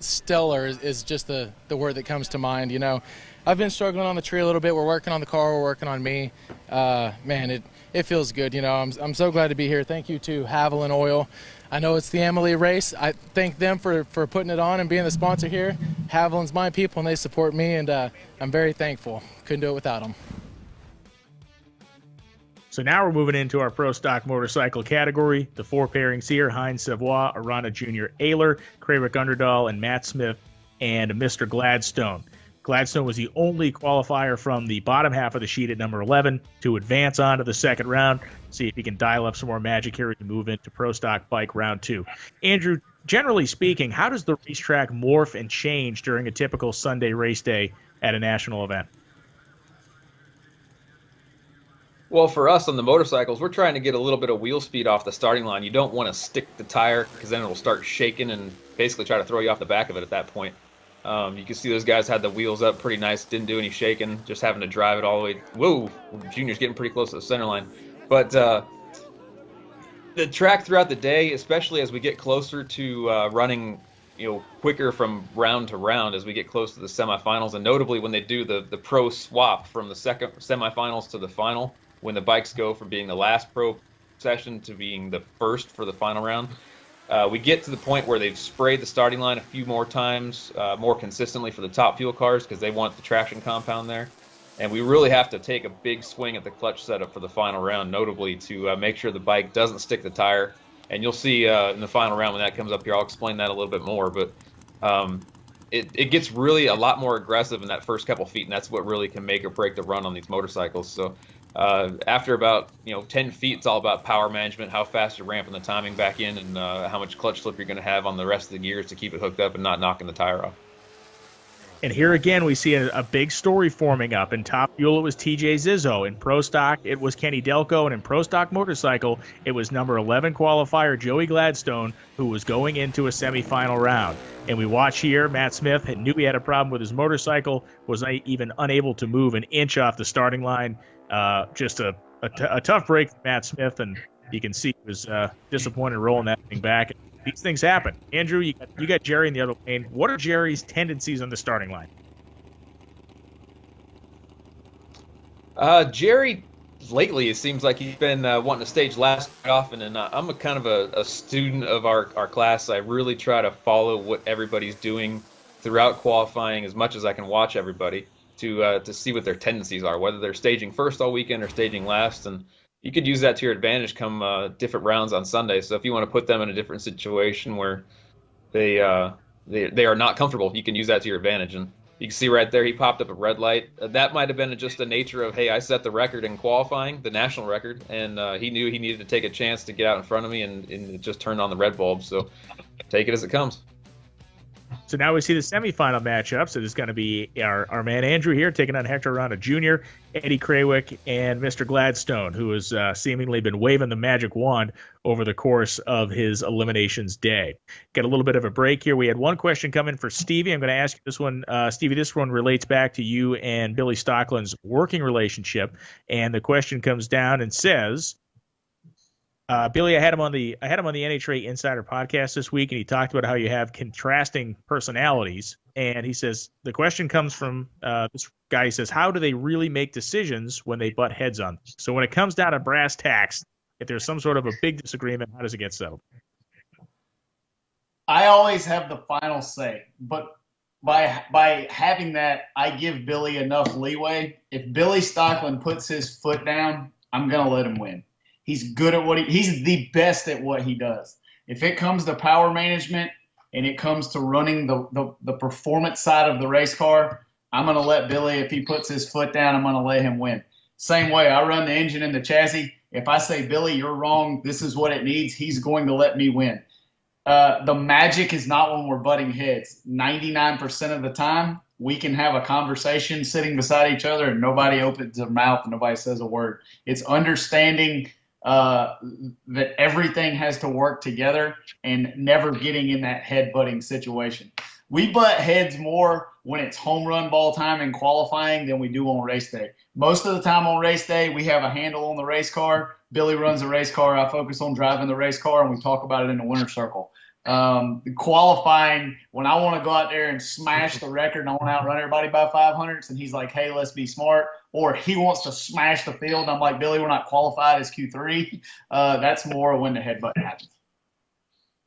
stellar is just the word that comes to mind. I've been struggling on the tree a little bit. We're working on the car. We're working on me. Man, it feels good. I'm so glad to be here. Thank you to Haviland Oil. I know it's the Emily race. I thank them for putting it on and being the sponsor here. Haviland's my people, and they support me, and I'm very thankful. Couldn't do it without them. So now we're moving into our pro stock motorcycle category. The four pairings here: Heinz Savoy, Arana Jr. Ayler, Krawick Underdahl, and Matt Smith, and Mr. Gladstone. Gladstone was the only qualifier from the bottom half of the sheet at number 11 to advance on to the second round. See if he can dial up some more magic here to move into pro stock bike round 2. Andrew, generally speaking, how does the racetrack morph and change during a typical Sunday race day at a national event? Well, for us on the motorcycles, we're trying to get a little bit of wheel speed off the starting line. You don't want to stick the tire because then it'll start shaking and basically try to throw you off the back of it at that point. You can see those guys had the wheels up pretty nice, didn't do any shaking, just having to drive it all the way. Whoa, Junior's getting pretty close to the center line. But the track throughout the day, especially as we get closer to running, quicker from round to round as we get close to the semifinals, and notably when they do the pro swap from the second semifinals to the final, when the bikes go from being the last pro session to being the first for the final round. We get to the point where they've sprayed the starting line a few more times, more consistently for the top fuel cars because they want the traction compound there. And we really have to take a big swing at the clutch setup for the final round, notably to make sure the bike doesn't stick the tire. And you'll see in the final round when that comes up here, I'll explain that a little bit more. But it gets really a lot more aggressive in that first couple feet, and that's what really can make or break the run on these motorcycles. So after about 10 feet, it's all about power management, how fast you're ramping the timing back in, and how much clutch slip you're going to have on the rest of the gears to keep it hooked up and not knocking the tire off. And here again, we see a big story forming up. In Top Fuel, it was TJ Zizzo. In Pro Stock, it was Kenny Delco. And in Pro Stock Motorcycle, it was number 11 qualifier Joey Gladstone, who was going into a semifinal round. And we watch here, Matt Smith knew he had a problem with his motorcycle, was even unable to move an inch off the starting line. Just a tough break for Matt Smith, and you can see he was disappointed rolling that thing back. These things happen. Andrew, you got Jerry in the other lane. What are Jerry's tendencies on the starting line? Jerry, lately, it seems like he's been wanting to stage last quite often, and I'm a kind of a student of our class. I really try to follow what everybody's doing throughout qualifying as much as I can watch everybody to see what their tendencies are, whether they're staging first all weekend or staging last, and you could use that to your advantage come different rounds on Sunday. So if you want to put them in a different situation where they are not comfortable, you can use that to your advantage. And you can see right there, he popped up a red light. That might have been just the nature of, hey, I set the record in qualifying, the national record, and he knew he needed to take a chance to get out in front of me, and it just turned on the red bulb. So take it as it comes. So now we see the semifinal matchups. It is going to be our man Andrew here taking on Hector Arana Jr., Eddie Krawick, and Mr. Gladstone, who has seemingly been waving the magic wand over the course of his eliminations day. Got a little bit of a break here. We had one question come in for Stevie. I'm going to ask you this one. Stevie, this one relates back to you and Billy Stockland's working relationship. And the question comes down and says, Billy, I had him on the NHRA Insider podcast this week, and he talked about how you have contrasting personalities. And he says the question comes from this guy. He says, how do they really make decisions when they butt heads on? So when it comes down to brass tacks, if there's some sort of a big disagreement, how does it get settled? I always have the final say, but by having that, I give Billy enough leeway. If Billy Stockland puts his foot down, I'm gonna let him win. He's good at he's the best at what he does. If it comes to power management and it comes to running the performance side of the race car, I'm going to let Billy, if he puts his foot down, I'm going to let him win. Same way, I run the engine and the chassis. If I say, Billy, you're wrong, this is what it needs, he's going to let me win. The magic is not when we're butting heads. 99% of the time, we can have a conversation sitting beside each other and nobody opens their mouth and nobody says a word. It's understanding that everything has to work together and never getting in that head-butting situation. We butt heads more when it's home run ball time and qualifying than we do on race day. Most of the time on race day, we have a handle on the race car. Billy runs the race car. I focus on driving the race car, and we talk about it in the winner's circle. Qualifying, when I want to go out there and smash the record and I want to outrun everybody by 500ths, and he's like, hey, let's be smart. Or he wants to smash the field, and I'm like, Billy, we're not qualified as Q3. That's more when the headbutt happens.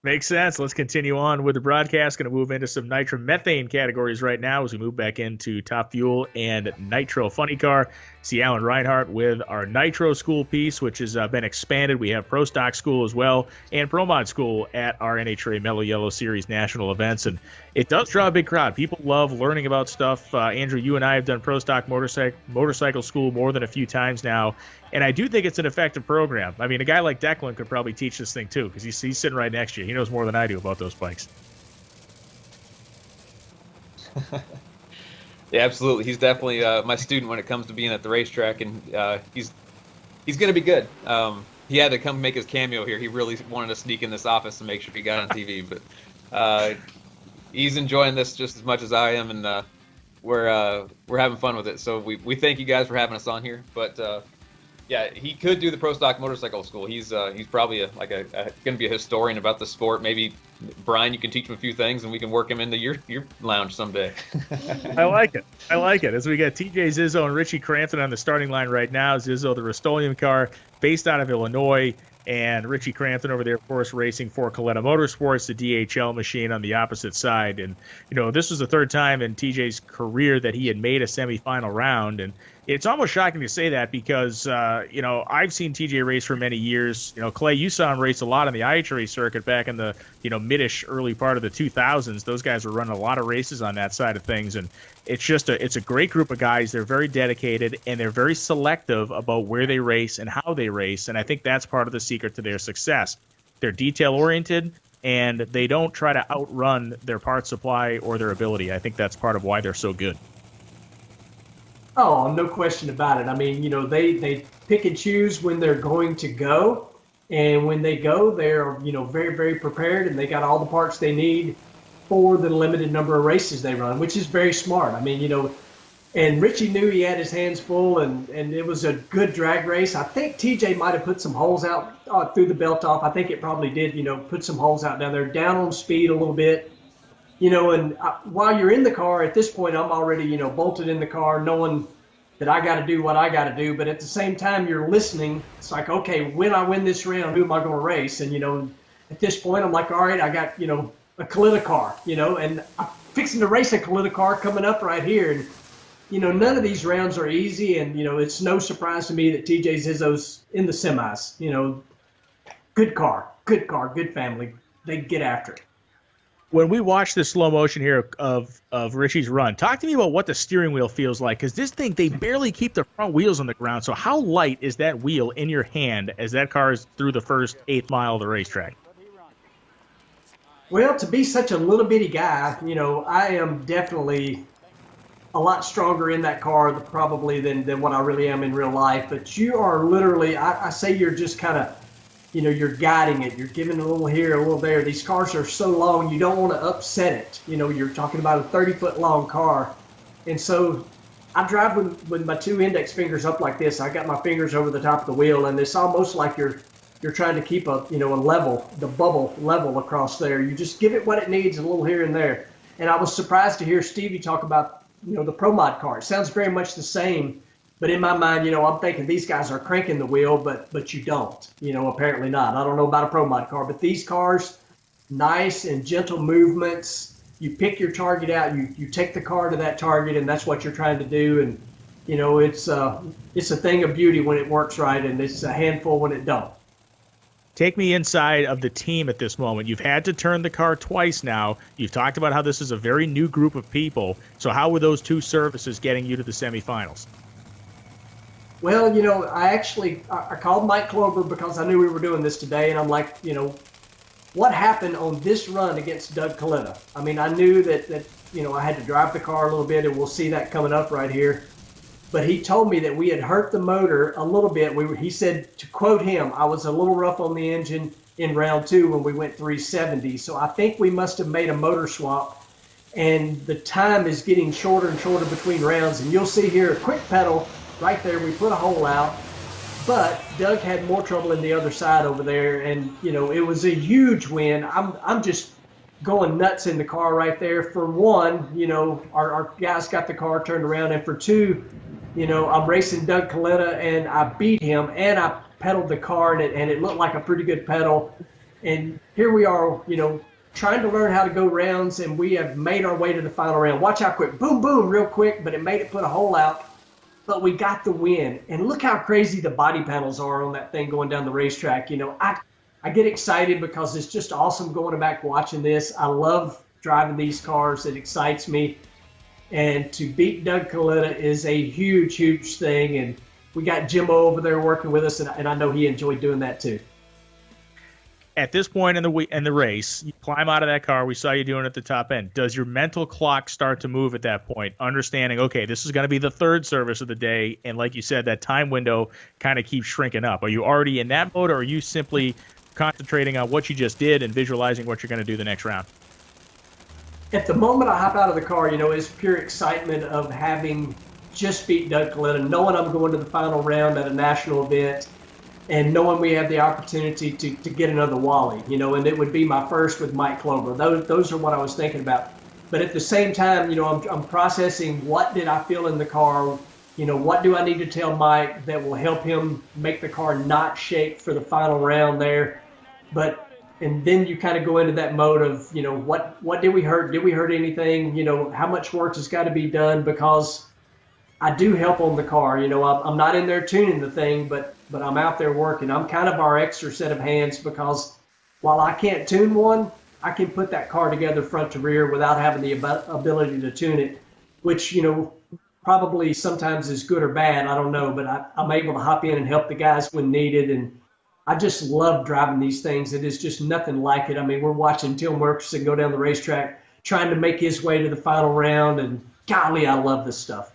Makes sense. Let's continue on with the broadcast. Going to move into some nitromethane categories right now as we move back into Top Fuel and Nitro Funny Car. See Alan Reinhart with our Nitro School piece, which has been expanded. We have Pro Stock School as well and Pro Mod School at our NHRA Mellow Yellow Series national events. And it does draw a big crowd. People love learning about stuff. Andrew, you and I have done Pro Stock Motorcycle School more than a few times now. And I do think it's an effective program. I mean, a guy like Declan could probably teach this thing too, because he's sitting right next to you. He knows more than I do about those bikes. Yeah, absolutely. He's definitely my student when it comes to being at the racetrack, and he's going to be good. He had to come make his cameo here. He really wanted to sneak in this office and make sure he got on TV, but he's enjoying this just as much as I am, and we're having fun with it. So we thank you guys for having us on here, but. Yeah, he could do the Pro Stock Motorcycle School. He's probably going to be a historian about the sport. Maybe Brian, you can teach him a few things, and we can work him into your lounge someday. I like it. As we got TJ Zizzo and Richie Crampton on the starting line right now. Zizzo, the Rust-Oleum car, based out of Illinois, and Richie Crampton over there, of course, racing for Coletta Motorsports, the DHL machine on the opposite side. And this was the third time in TJ's career that he had made a semifinal round, and It's almost shocking to say that because, I've seen TJ race for many years. Clay, you saw him race a lot on the IHRA circuit back in the, mid-ish early part of the 2000s. Those guys were running a lot of races on that side of things. And it's a great group of guys. They're very dedicated and they're very selective about where they race and how they race. And I think that's part of the secret to their success. They're detail-oriented and they don't try to outrun their parts supply or their ability. I think that's part of why they're so good. Oh, no question about it. I mean, they pick and choose when they're going to go. And when they go, they're, very, very prepared and they got all the parts they need for the limited number of races they run, which is very smart. I mean, and Richie knew he had his hands full and it was a good drag race. I think TJ might have put some holes out through the belt off. I think it probably did, put some holes out down there, down on speed a little bit. And while you're in the car, at this point, I'm already, bolted in the car, knowing that I got to do what I got to do. But at the same time, you're listening. It's like, okay, when I win this round, who am I going to race? And, at this point, I'm like, all right, I got, a Kalita car, and I'm fixing to race a Kalita car coming up right here. And, none of these rounds are easy. And, it's no surprise to me that TJ's Izzo's in the semis. Good car, good family. They get after it. When we watch this slow motion here of Richie's run, talk to me about what the steering wheel feels like, because this thing, they barely keep the front wheels on the ground. So how light is that wheel in your hand as that car is through the first 8th mile of the racetrack? Well, to be such a little bitty guy, I am definitely a lot stronger in that car probably than what I really am in real life. But you are literally, I say you're just kind of, you're guiding it. You're giving a little here, a little there. These cars are so long, you don't want to upset it. You're talking about a 30-foot long car. And so I drive with my 2 index fingers up like this. I got my fingers over the top of the wheel, and it's almost like you're trying to keep a level, the bubble level across there. You just give it what it needs, a little here and there. And I was surprised to hear Stevie talk about, the Pro Mod car. It sounds very much the same. But in my mind, I'm thinking these guys are cranking the wheel, but you don't, apparently not. I don't know about a Pro Mod car, but these cars, nice and gentle movements. You pick your target out, you take the car to that target, and that's what you're trying to do. And, it's a thing of beauty when it works right, and it's a handful when it don't. Take me inside of the team at this moment. You've had to turn the car twice now. You've talked about how this is a very new group of people. So how were those 2 services getting you to the semifinals? Well, I called Mike Klober because I knew we were doing this today, and I'm like, what happened on this run against Doug Kalita? I mean, I knew that I had to drive the car a little bit, and we'll see that coming up right here. But he told me that we had hurt the motor a little bit. He said, to quote him, I was a little rough on the engine in round 2 when we went 370. So I think we must have made a motor swap, and the time is getting shorter and shorter between rounds. And you'll see here a quick pedal. Right there, we put a hole out, but Doug had more trouble in the other side over there, and it was a huge win. I'm just going nuts in the car right there. For one, our guys got the car turned around, and for 2, I'm racing Doug Kalita, and I beat him, and I pedaled the car, and it looked like a pretty good pedal. And here we are, trying to learn how to go rounds, and we have made our way to the final round. Watch how quick, boom, boom, real quick, but it made it put a hole out. But we got the win. And look how crazy the body panels are on that thing going down the racetrack. I get excited because it's just awesome going back watching this. I love driving these cars. It excites me. And to beat Doug Kalita is a huge, huge thing. And we got Jimbo over there working with us, and I know he enjoyed doing that too. At this point in the race, you climb out of that car. We saw you doing it at the top end. Does your mental clock start to move at that point, understanding, okay, this is going to be the 3rd service of the day, and like you said, that time window kind of keeps shrinking up? Are you already in that mode, or are you simply concentrating on what you just did and visualizing what you're going to do the next round? At the moment I hop out of the car, it's pure excitement of having just beat Doug Kalita, knowing I'm going to the final round at a national event, and knowing we have the opportunity to get another Wally, and it would be my first with Mike Klober. Those are what I was thinking about. But at the same time, I'm processing what did I feel in the car, what do I need to tell Mike that will help him make the car not shake for the final round there. And then you kind of go into that mode of, what did we hurt? Did we hurt anything? How much work has got to be done? Because I do help on the car. You know, I'm not in there tuning the thing, but I'm out there working. I'm kind of our extra set of hands because while I can't tune one, I can put that car together front to rear without having the ability to tune it, which, you know, probably sometimes is good or bad. I don't know, but I'm able to hop in and help the guys when needed. And I just love driving these things. It is just nothing like it. I mean, we're watching Tim Wilkerson go down the racetrack trying to make his way to the final round, and golly, I love this stuff.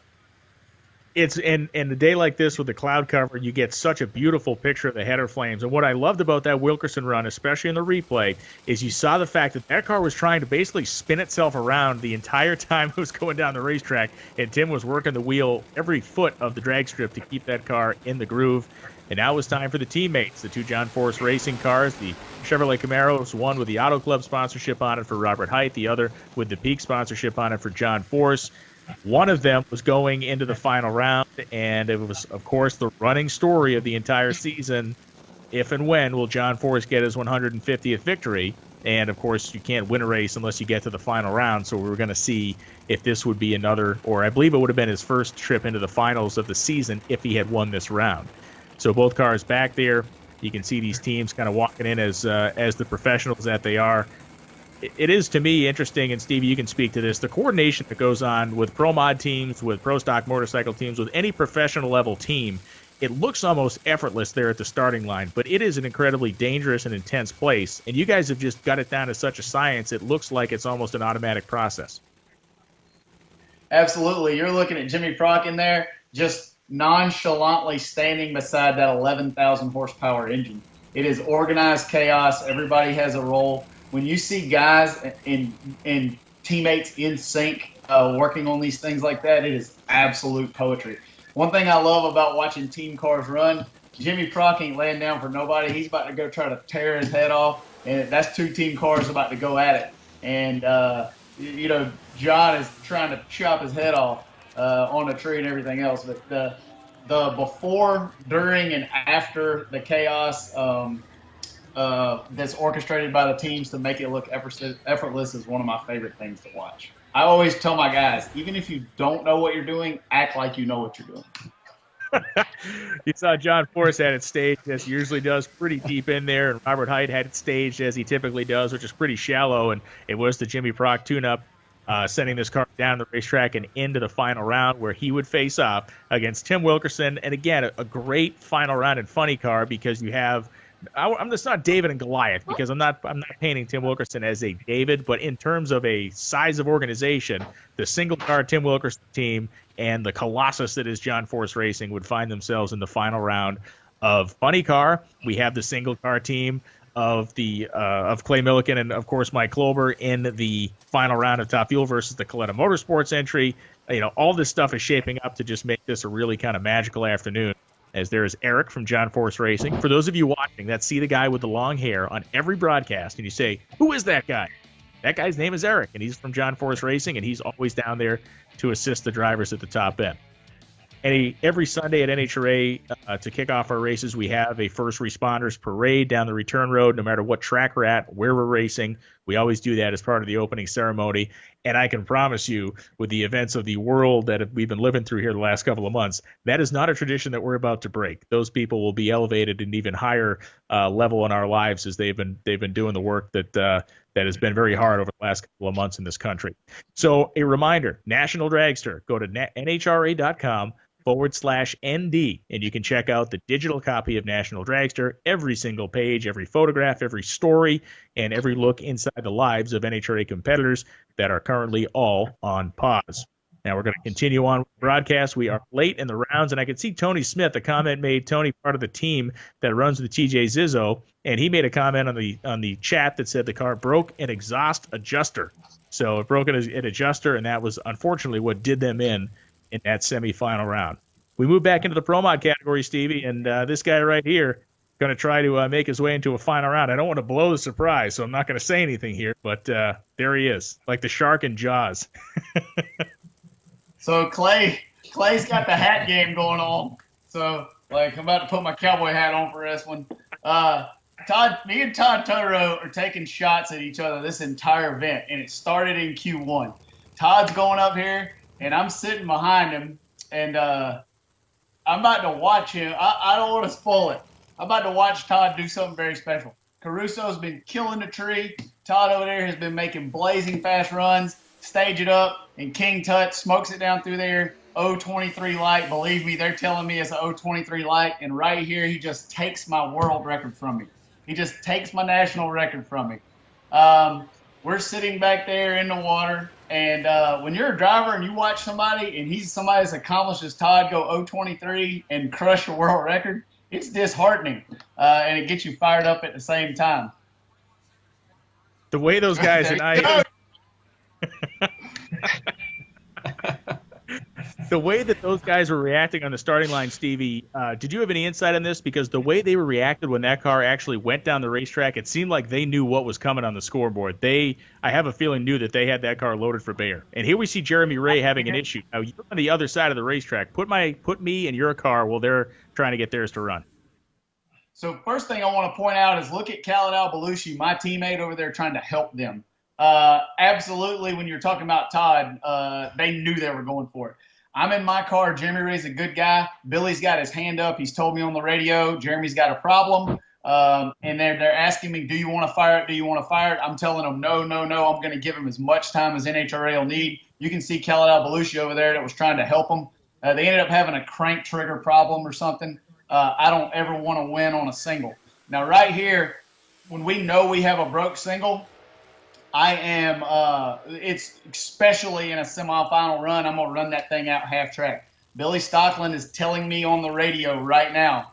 It's in a day like this with the cloud cover, you get such a beautiful picture of the header flames. And what I loved about that Wilkerson run, especially in the replay, is you saw the fact that that car was trying to basically spin itself around the entire time it was going down the racetrack, and Tim was working the wheel every foot of the drag strip to keep that car in the groove. And now it's time for the teammates, the two John Force Racing cars. The Chevrolet Camaro was one with the Auto Club sponsorship on it for Robert Height, the other with the Peak sponsorship on it for John Force. One of them was going into the final round, and it was, of course, the running story of the entire season. If and when will John Force get his 150th victory? And, of course, you can't win a race unless you get to the final round, so we were going to see if this would be another, or I believe it would have been his first trip into the finals of the season if he had won this round. So both cars back there. You can see these teams kind of walking in as the professionals that they are. It is, to me, interesting, and Stevie, you can speak to this, the coordination that goes on with pro mod teams, with pro stock motorcycle teams, with any professional level team. It looks almost effortless there at the starting line, but it is an incredibly dangerous and intense place, and you guys have just got it down to such a science, it looks like it's almost an automatic process. Absolutely. You're looking at Jimmy Prock in there, just nonchalantly standing beside that 11,000 horsepower engine. It is organized chaos. Everybody has a role. When you see guys and teammates in sync working on these things like that, it is absolute poetry. One thing I love about watching team cars run, Jimmy Prock ain't laying down for nobody. He's about to go try to tear his head off, and that's two team cars about to go at it. And, you know, John is trying to chop his head off on a tree and everything else. But the before, during, and after the chaos that's orchestrated by the teams to make it look effortless is one of my favorite things to watch. I always tell my guys, even if you don't know what you're doing, act like you know what you're doing. You saw John Force had it staged, as he usually does, pretty deep in there, and Robert Height had it staged, as he typically does, which is pretty shallow, and it was the Jimmy Prock tune-up sending this car down the racetrack and into the final round where he would face off against Tim Wilkerson. And again, a great final round and funny car because you have I'm just not David and Goliath because I'm not painting Tim Wilkerson as a David, but in terms of a size of organization, the single car Tim Wilkerson team and the colossus that is John Force Racing would find themselves in the final round of Funny Car. We have the single car team of Clay Milliken and of course Mike Klober in the final round of Top Fuel versus the Coletta Motorsports entry. You know, all this stuff is shaping up to just make this a really kind of magical afternoon. As there is Eric from John Force Racing. For those of you watching that see the guy with the long hair on every broadcast, and you say, who is that guy? That guy's name is Eric, and he's from John Force Racing, and he's always down there to assist the drivers at the top end. Every Sunday at NHRA, to kick off our races, we have a first responders parade down the return road, no matter what track we're at, where we're racing. We always do that as part of the opening ceremony. And I can promise you, with the events of the world that we've been living through here the last couple of months, that is not a tradition that we're about to break. Those people will be elevated in even higher level in our lives as they've been doing the work that has been very hard over the last couple of months in this country. So a reminder, National Dragster, go to NHRA.com/ND, and you can check out the digital copy of National Dragster, every single page, every photograph, every story, and every look inside the lives of NHRA competitors that are currently all on pause. Now we're going to continue on with the broadcast. We are late in the rounds, and I can see Tony Smith, a comment made, Tony, part of the team that runs the TJ Zizzo, and he made a comment on the chat that said the car broke an exhaust adjuster. So it broke an adjuster, and that was unfortunately what did them in that semifinal round. We move back into the Pro Mod category, Stevie, and this guy right here going to try to make his way into a final round. I don't want to blow the surprise, so I'm not going to say anything here, but there he is, like the shark in Jaws. So Clay's got the hat game going on. So, I'm about to put my cowboy hat on for this one. Me and Todd Totoro are taking shots at each other this entire event, and it started in Q1. Todd's going up here, and I'm sitting behind him, and I'm about to watch him. I don't want to spoil it. I'm about to watch Todd do something very special. Caruso's been killing the tree. Todd over there has been making blazing fast runs, stage it up, and King Tut smokes it down through there. 023 light. Believe me, they're telling me it's a 023 light. And right here, he just takes my world record from me. He just takes my national record from me. We're sitting back there in the water, and when you're a driver and you watch somebody and he's somebody as accomplished as Todd go 023 and crush a world record, it's disheartening, and it gets you fired up at the same time. The way those guys and I, the way that those guys were reacting on the starting line, Stevie, did you have any insight on this? Because the way they were reacted when that car actually went down the racetrack, it seemed like they knew what was coming on the scoreboard. I have a feeling, knew that they had that car loaded for bear. And here we see Jeremy Ray having an issue. Now, you're on the other side of the racetrack. Put me in your car while they're trying to get theirs to run. So first thing I want to point out is look at Khaled Al-Belushi, my teammate over there, trying to help them. Absolutely, when you're talking about Todd, they knew they were going for it. I'm in my car. Jeremy Ray's a good guy. Billy's got his hand up. He's told me on the radio, Jeremy's got a problem. And they're asking me, do you want to fire it? Do you want to fire it? I'm telling them, no. I'm going to give him as much time as NHRA will need. You can see Khaled Al-Belushi over there that was trying to help him. They ended up having a crank trigger problem or something. I don't ever want to win on a single. Now, right here, when we know we have a broke single, I am, it's especially in a semifinal run, I'm going to run that thing out half track. Billy Stockland is telling me on the radio right now,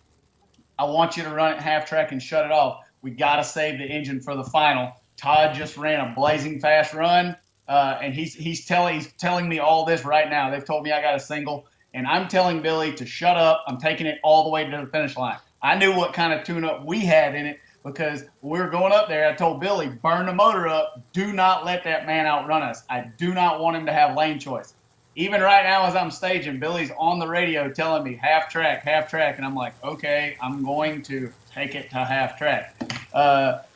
I want you to run it half track and shut it off. We got to save the engine for the final. Todd just ran a blazing fast run, and he's telling me all this right now. They've told me I got a single, and I'm telling Billy to shut up. I'm taking it all the way to the finish line. I knew what kind of tune-up we had in it, because we were going up there. I told Billy, burn the motor up. Do not let that man outrun us. I do not want him to have lane choice. Even right now as I'm staging, Billy's on the radio telling me half track. And I'm like, okay, I'm going to take it to half track.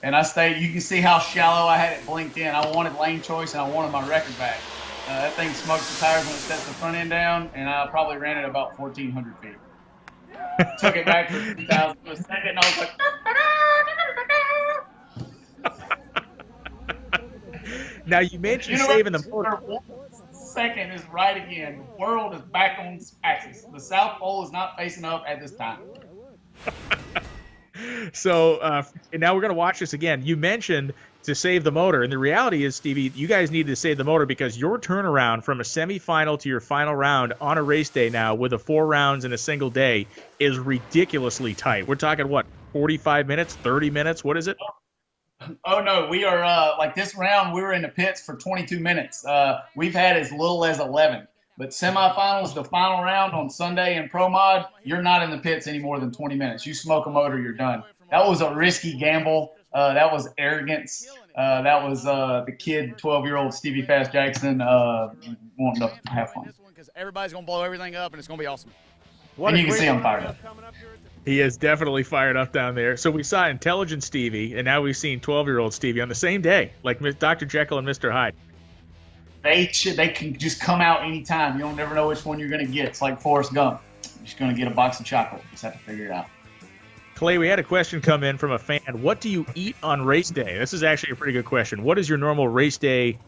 And I stayed. You can see how shallow I had it blinked in. I wanted lane choice, and I wanted my record back. That thing smokes the tires when it sets the front end down, and I probably ran it about 1,400 feet. Took it back for 2,000 for a second, and I was like, Now, you mentioned saving the motor. 1 second is right again. The world is back on its axis. The South Pole is not facing up at this time. So now we're going to watch this again. You mentioned to save the motor, and the reality is, Stevie, you guys needed to save the motor because your turnaround from a semifinal to your final round on a race day now with 4 rounds in a single day is ridiculously tight. We're talking, what, 45 minutes, 30 minutes? What is it? Oh, no, we are, like this round, we were in the pits for 22 minutes. We've had as little as 11. But semifinals, the final round on Sunday in Pro Mod, you're not in the pits any more than 20 minutes. You smoke a motor, you're done. That was a risky gamble. That was arrogance. That was the kid, 12-year-old Stevie Fast Jackson, wanting to have fun. Because everybody's going to blow everything up, and it's going to be awesome. And you can see I'm fired up. He is definitely fired up down there. So we saw intelligent Stevie, and now we've seen 12-year-old Stevie on the same day, like Dr. Jekyll and Mr. Hyde. They can just come out anytime. You don't never know which one you're going to get. It's like Forrest Gump. You're just going to get a box of chocolate. You just have to figure it out. Clay, we had a question come in from a fan. What do you eat on race day? This is actually a pretty good question. What is your normal race day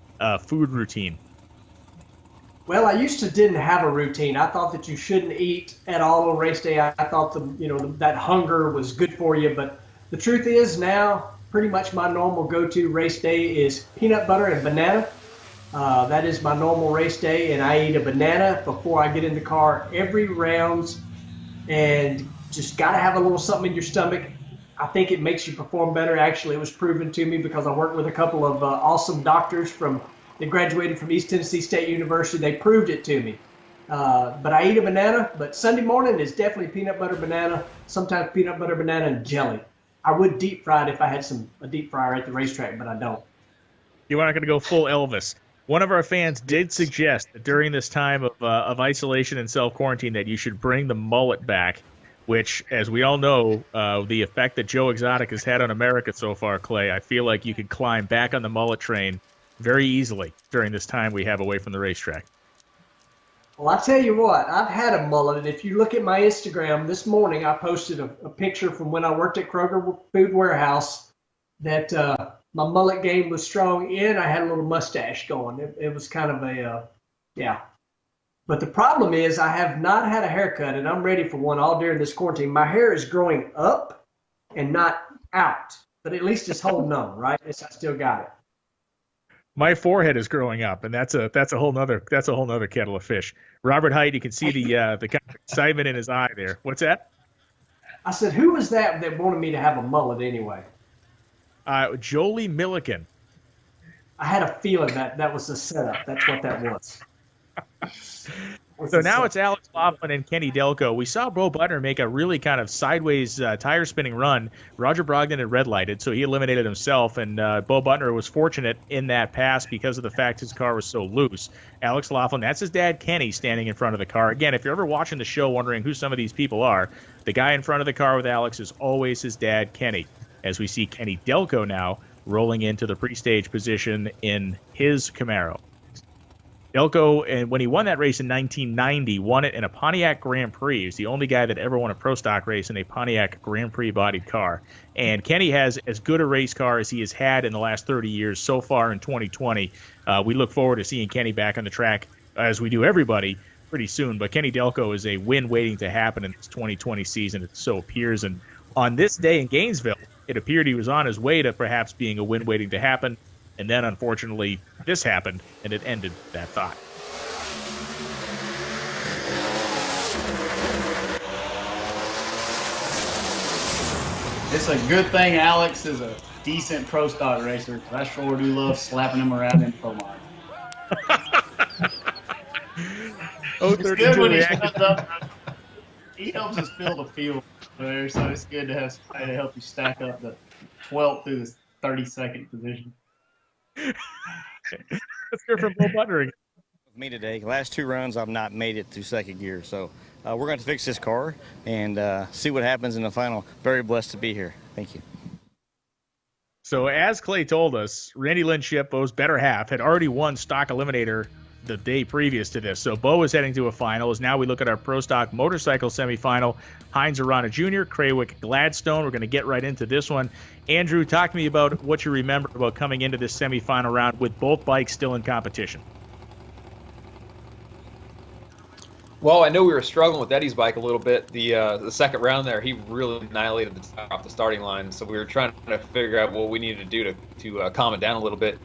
food routine? Well, I used to didn't have a routine. I thought that you shouldn't eat at all on race day. I thought that hunger was good for you. But the truth is now, pretty much my normal go-to race day is peanut butter and banana. That is my normal race day, and I eat a banana before I get in the car every round, and just got to have a little something in your stomach. I think it makes you perform better. Actually, it was proven to me because I worked with a couple of awesome doctors that graduated from East Tennessee State University. They proved it to me. But I eat a banana, but Sunday morning is definitely peanut butter banana, sometimes peanut butter banana and jelly. I would deep fry it if I had a deep fryer at the racetrack, but I don't. You are not going to go full Elvis. One of our fans did suggest that during this time of isolation and self-quarantine that you should bring the mullet back, which, as we all know, the effect that Joe Exotic has had on America so far, Clay, I feel like you could climb back on the mullet train very easily during this time we have away from the racetrack. Well, I tell you what, I've had a mullet, and if you look at my Instagram this morning, I posted a picture from when I worked at Kroger Food Warehouse that my mullet game was strong, and I had a little mustache going. It was kind of a, yeah. But the problem is I have not had a haircut, and I'm ready for one all during this quarantine. My hair is growing up and not out, but at least it's holding on, right? I still got it. My forehead is growing up, and that's a whole nother kettle of fish. Robert Height, you can see the kind of excitement in his eye there. What's that? I said, who was that wanted me to have a mullet anyway? Jolie Milliken. I had a feeling that was the setup. That's what that was. So now it's Alex Laughlin and Kenny Delco. We saw Bo Butner make a really kind of sideways tire spinning run. Roger Brogdon had red lighted, so he eliminated himself, and Bo Butner was fortunate in that pass because of the fact his car was so loose. Alex Laughlin, that's his dad Kenny standing in front of the car. Again, if you're ever watching the show wondering who some of these people are, the guy in front of the car with Alex is always his dad Kenny. As we see Kenny Delco now rolling into the pre-stage position in his Camaro. Delco, and when he won that race in 1990, won it in a Pontiac Grand Prix. He was the only guy that ever won a Pro Stock race in a Pontiac Grand Prix bodied car. And Kenny has as good a race car as he has had in the last 30 years so far in 2020. We look forward to seeing Kenny back on the track, as we do everybody, pretty soon. But Kenny Delco is a win waiting to happen in this 2020 season, it so appears. And on this day in Gainesville, it appeared he was on his way to perhaps being a win waiting to happen. And then, unfortunately, this happened, and it ended that thought. It's a good thing Alex is a decent pro stock racer, because I sure do love slapping him around in pro mod. It's good when he shows up. He helps us fill the field there, so it's good to have somebody to help you stack up the 12th through the 32nd position. Let's hear from Bo Butner again. With me today, last two runs I've not made it through second gear, so we're going to fix this car and see what happens in the final. Very blessed to be here. Thank you. So as Clay told us, Randy Lynn-Ship, Bo's better half, had already won Stock Eliminator the day previous to this. So Bo is heading to a final. As now we look at our Pro Stock Motorcycle semifinal. Heinz Arana Jr., Craywick Gladstone. We're going to get right into this one. Andrew, talk to me about what you remember about coming into this semifinal round with both bikes still in competition. Well, I know we were struggling with Eddie's bike a little bit. The second round there, he really annihilated the tire off the starting line. So we were trying to figure out what we needed to do to calm it down a little bit.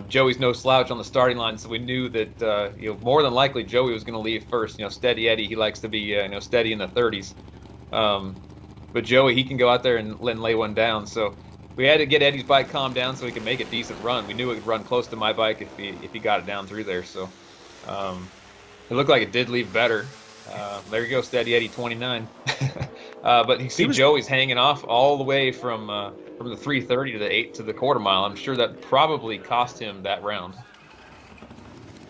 Joey's no slouch on the starting line, so we knew that more than likely Joey was going to leave first. Steady Eddie, he likes to be steady in the 30s. But Joey, he can go out there and lay one down. So we had to get Eddie's bike calmed down so he could make a decent run. We knew it would run close to my bike if he got it down through there. So it looked like it did leave better. There you go, Steady Eddie 29. But you see Joey's hanging off all the way from the 330 to the 8 to the quarter mile. I'm sure that probably cost him that round.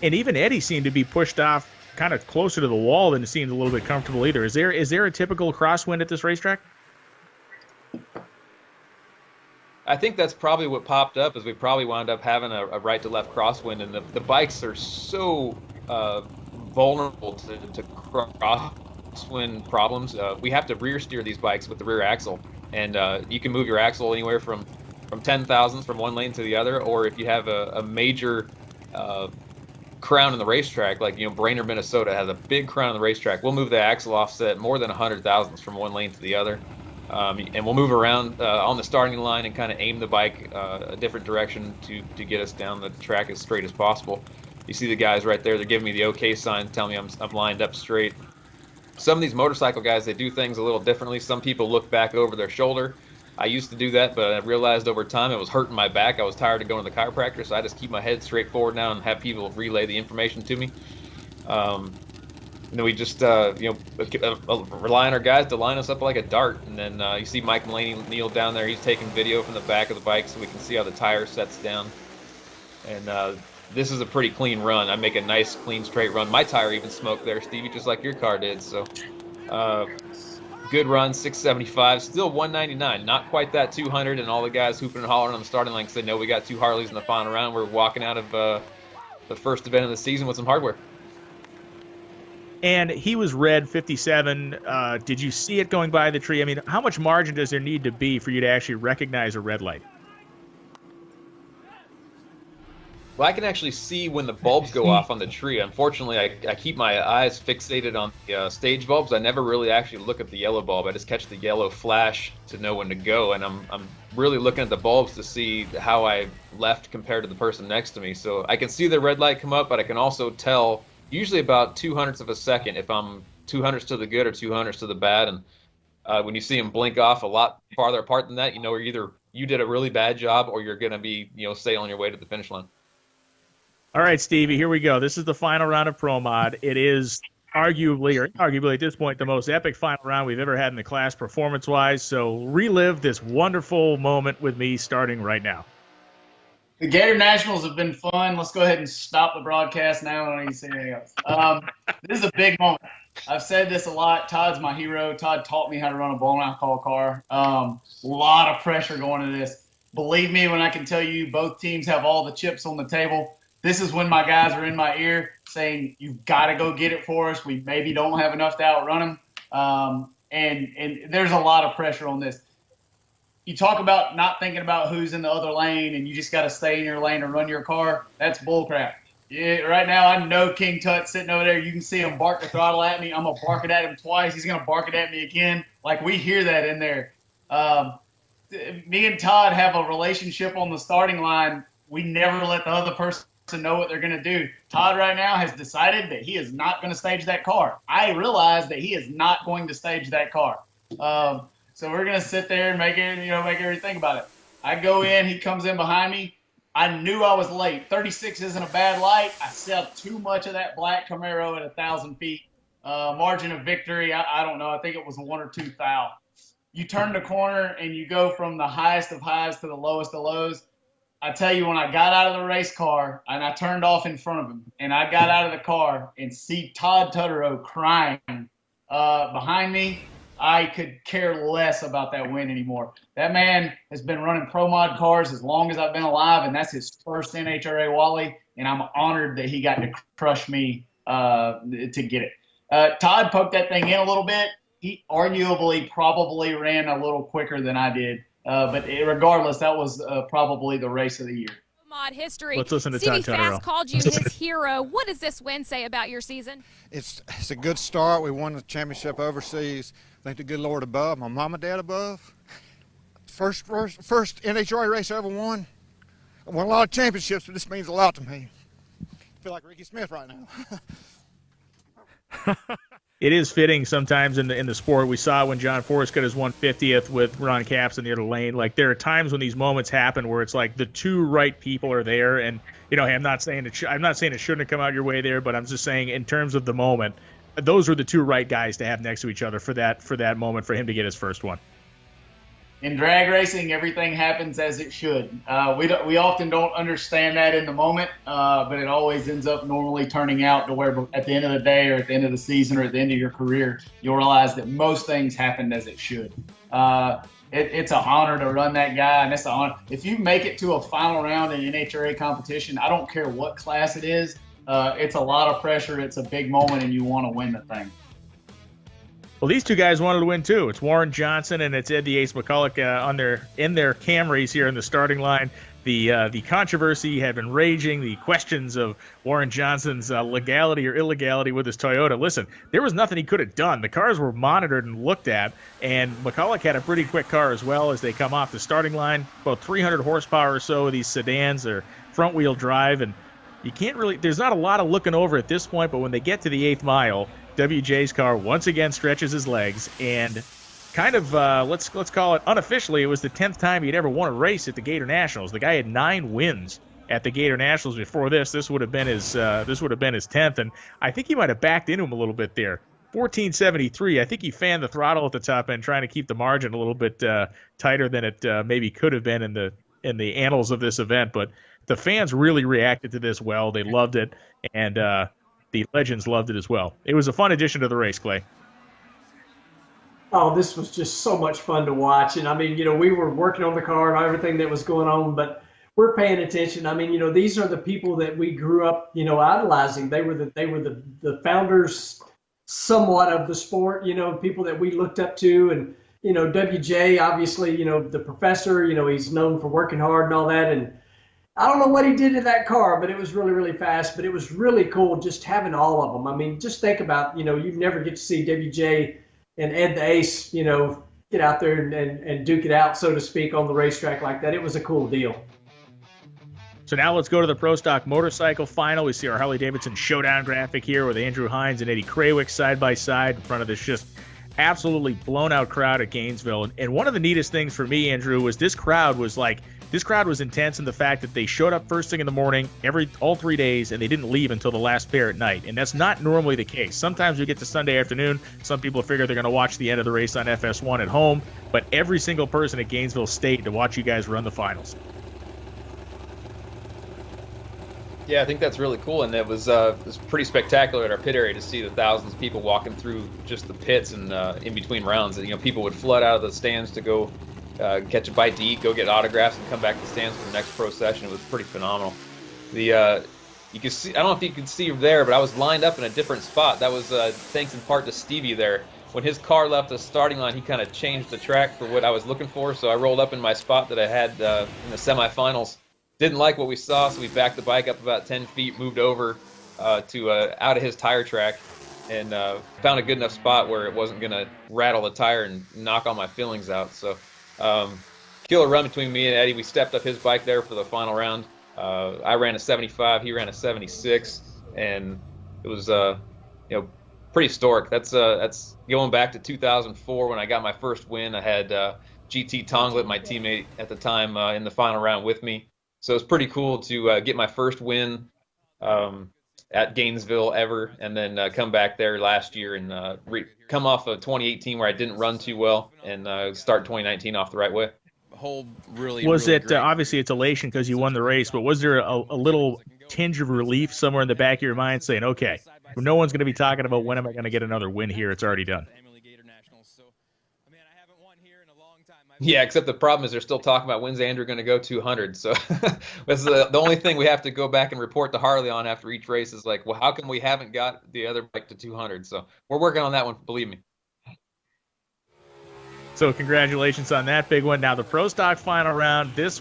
And even Eddie seemed to be pushed off kind of closer to the wall than it seemed a little bit comfortable either. Is there a typical crosswind at this racetrack? I think that's probably what popped up, is we probably wound up having a right to left crosswind, and the bikes are so vulnerable to crosswind problems. We have to rear steer these bikes with the rear axle, and you can move your axle anywhere from 10 thousandths from one lane to the other, or if you have a major crown in the racetrack, like Brainerd, Minnesota has a big crown in the racetrack, we'll move the axle offset more than 100 thousandths from one lane to the other. And we'll move around on the starting line and kind of aim the bike a different direction to get us down the track as straight as possible. You see the guys right there, they're giving me the okay sign, telling me I'm lined up straight. Some of these motorcycle guys, they do things a little differently. Some people look back over their shoulder. I used to do that, but I realized over time it was hurting my back. I was tired of going to the chiropractor, so I just keep my head straight forward now and have people relay the information to me. And then we just rely on our guys to line us up like a dart. And then you see Mike Mulaney down there. He's taking video from the back of the bike so we can see how the tire sets down. And this is a pretty clean run. I make a nice, clean, straight run. My tire even smoked there, Stevie, just like your car did. So good run, 675, still 199. Not quite that 200. And all the guys hooping and hollering on the starting line because they know we got two Harleys in the final round. We're walking out of the first event of the season with some hardware. And he was red 57. Did you see it going by the tree? I mean, how much margin does there need to be for you to actually recognize a red light? Well, I can actually see when the bulbs go off on the tree. Unfortunately, I keep my eyes fixated on the stage bulbs. I never really actually look at the yellow bulb. I just catch the yellow flash to know when to go, and I'm really looking at the bulbs to see how I left compared to the person next to me. So I can see the red light come up, but I can also tell usually about 2/100ths of a second if I'm 2/100ths to the good or 2/100ths to the bad. And when you see them blink off a lot farther apart than that, you know either you did a really bad job or you're going to be sailing your way to the finish line. All right, Stevie, here we go. This is the final round of Pro Mod. It is arguably at this point, the most epic final round we've ever had in the class performance-wise. So relive this wonderful moment with me starting right now. The Gator Nationals have been fun. Let's go ahead and stop the broadcast now. I don't need to say anything else. This is a big moment. I've said this a lot. Todd's my hero. Todd taught me how to run a blown alcohol car. A lot of pressure going into this. Believe me when I can tell you both teams have all the chips on the table. This is when my guys are in my ear saying, you've got to go get it for us. We maybe don't have enough to outrun them. And there's a lot of pressure on this. You talk about not thinking about who's in the other lane and you just got to stay in your lane and run your car. That's bullcrap. Yeah, right now, I know King Tut's sitting over there. You can see him bark the throttle at me. I'm going to bark it at him twice. He's going to bark it at me again. Like, we hear that in there. Me and Todd have a relationship on the starting line. We never let the other person know what they're going to do. Todd right now has decided that he is not going to stage that car. I realize that he is not going to stage that car. So we're going to sit there and make everything think about it. I go in, he comes in behind me. I knew I was late. 36 isn't a bad light. I sell too much of that black Camaro at 1,000 feet. Margin of victory, I don't know. I think it was a 1 or 2 foul. You turn the corner and you go from the highest of highs to the lowest of lows. I tell you, when I got out of the race car and I turned off in front of him and I got out of the car and see Todd Tutterow crying behind me, I could care less about that win anymore. That man has been running Pro Mod cars as long as I've been alive, and that's his first NHRA Wally, and I'm honored that he got to crush me to get it. Todd poked that thing in a little bit. He arguably probably ran a little quicker than I did. But regardless, that was probably the race of the year. Mod history. Let's listen to Stevie Todd Tutterow. Fast called you his hero. What does this win say about your season? It's a good start. We won the championship overseas. Thank the good Lord above, my mom and dad above. First NHRA race I ever won. I won a lot of championships, but this means a lot to me. I feel like Ricky Smith right now. It is fitting sometimes in the sport. We saw when John Forrest got his 150th with Ron Capps in the other lane. Like, there are times when these moments happen where it's like the two right people are there, and I'm not saying it shouldn't have come out your way there, but I'm just saying in terms of the moment, those were the two right guys to have next to each other for that moment for him to get his first one. In drag racing, everything happens as it should. We often don't understand that in the moment, but it always ends up normally turning out to where at the end of the day or at the end of the season or at the end of your career, you'll realize that most things happened as it should. It's an honor to run that guy, and it's an honor. If you make it to a final round in NHRA competition, I don't care what class it is, it's a lot of pressure, it's a big moment, and you want to win the thing. Well, these two guys wanted to win too. It's Warren Johnson and it's Ed the Ace McCulloch in their Camrys here in the starting line. The controversy had been raging. The questions of Warren Johnson's legality or illegality with his Toyota. Listen, there was nothing he could have done. The cars were monitored and looked at, and McCulloch had a pretty quick car as well as they come off the starting line. About 300 horsepower or so of these sedans. They're front-wheel drive, and you can't really – there's not a lot of looking over at this point, but when they get to the 8th mile – WJ's car once again stretches his legs, and kind of let's call it unofficially, it was the 10th time he'd ever won a race at the Gator Nationals. The guy had 9 wins at the Gator Nationals before this. This would have been his 10th, and I think he might have backed into him a little bit there. 1473. I think he fanned the throttle at the top end, trying to keep the margin a little bit tighter than it maybe could have been in the annals of this event. But the fans really reacted to this well. They loved it, and the legends loved it as well. It was a fun addition to the race, Clay. Oh, this was just so much fun to watch. And I mean, we were working on the car and everything that was going on, but we're paying attention. I mean, these are the people that we grew up, idolizing. They were the founders somewhat of the sport, people that we looked up to. And, WJ, obviously, the professor, he's known for working hard and all that. And I don't know what he did to that car, but it was really, really fast. But it was really cool just having all of them. I mean, just think about, you never get to see WJ and Ed the Ace, get out there and duke it out, so to speak, on the racetrack like that. It was a cool deal. So now let's go to the Pro Stock Motorcycle Final. We see our Harley-Davidson Showdown graphic here with Andrew Hines and Eddie Krawick side by side in front of this just absolutely blown-out crowd at Gainesville. And one of the neatest things for me, Andrew, was this crowd was intense in the fact that they showed up first thing in the morning all 3 days, and they didn't leave until the last pair at night. And that's not normally the case. Sometimes we get to Sunday afternoon. Some people figure they're going to watch the end of the race on FS1 at home. But every single person at Gainesville stayed to watch you guys run the finals. Yeah, I think that's really cool, and it was pretty spectacular at our pit area to see the thousands of people walking through just the pits and in between rounds. And people would flood out of the stands to go catch a bite to eat, go get autographs, and come back to the stands for the next pro session. It was pretty phenomenal. You can see, I don't know if you can see there, but I was lined up in a different spot. That was thanks in part to Stevie there. When his car left the starting line, he kind of changed the track for what I was looking for, so I rolled up in my spot that I had in the semifinals. Didn't like what we saw, so we backed the bike up about 10 feet, moved over to out of his tire track, and found a good enough spot where it wasn't going to rattle the tire and knock all my fillings out. So killer run between me and Eddie. We stepped up his bike there for the final round. I ran a 75, he ran a 76, and it was pretty historic. That's going back to 2004 when I got my first win. I had GT Tonglet, my teammate at the time, in the final round with me. So it's pretty cool to get my first win at Gainesville ever, and then come back there last year and come off of 2018 where I didn't run too well, and start 2019 off the right way. Was it obviously it's elation because you won the race, but was there a little tinge of relief somewhere in the back of your mind saying, okay, no one's going to be talking about when am I going to get another win here? It's already done. Yeah, except the problem is they're still talking about when's Andrew going to go 200. So that's the only thing we have to go back and report to Harley on after each race is like, well, how come we haven't got the other bike to 200? So we're working on that one, believe me. So congratulations on that big one. Now the Pro Stock final round, it's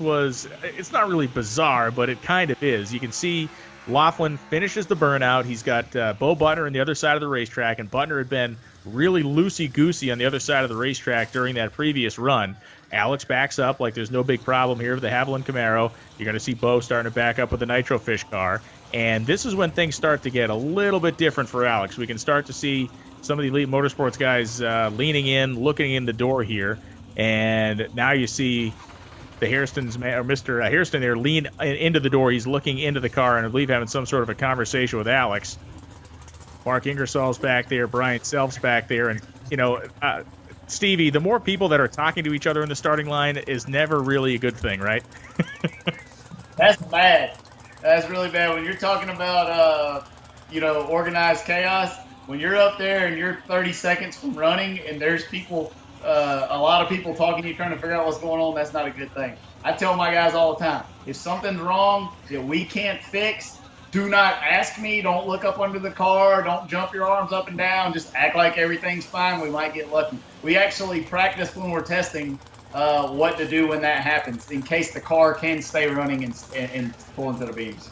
not really bizarre, but it kind of is. You can see Laughlin finishes the burnout. He's got Bo Butner on the other side of the racetrack, and Butner had been really loosey-goosey on the other side of the racetrack during that previous run. Alex backs up like there's no big problem here with the Haviland Camaro. You're going to see Bo starting to back up with the Nitro Fish car. And this is when things start to get a little bit different for Alex. We can start to see some of the Elite Motorsports guys leaning in, looking in the door here. And now you see the Hairston's, or Mr. Hairston there, lean into the door. He's looking into the car and I believe having some sort of a conversation with Alex. Mark Ingersoll's back there, Brian Self's back there, and Stevie, the more people that are talking to each other in the starting line is never really a good thing, right? That's bad. That's really bad. When you're talking about organized chaos, when you're up there and you're 30 seconds from running and there's people, a lot of people talking to you trying to figure out what's going on, that's not a good thing. I tell my guys all the time, if something's wrong that we can't fix, do not ask me. Don't look up under the car. Don't jump your arms up and down. Just act like everything's fine. We might get lucky. We actually practice when we're testing what to do when that happens in case the car can stay running and pull into the beams.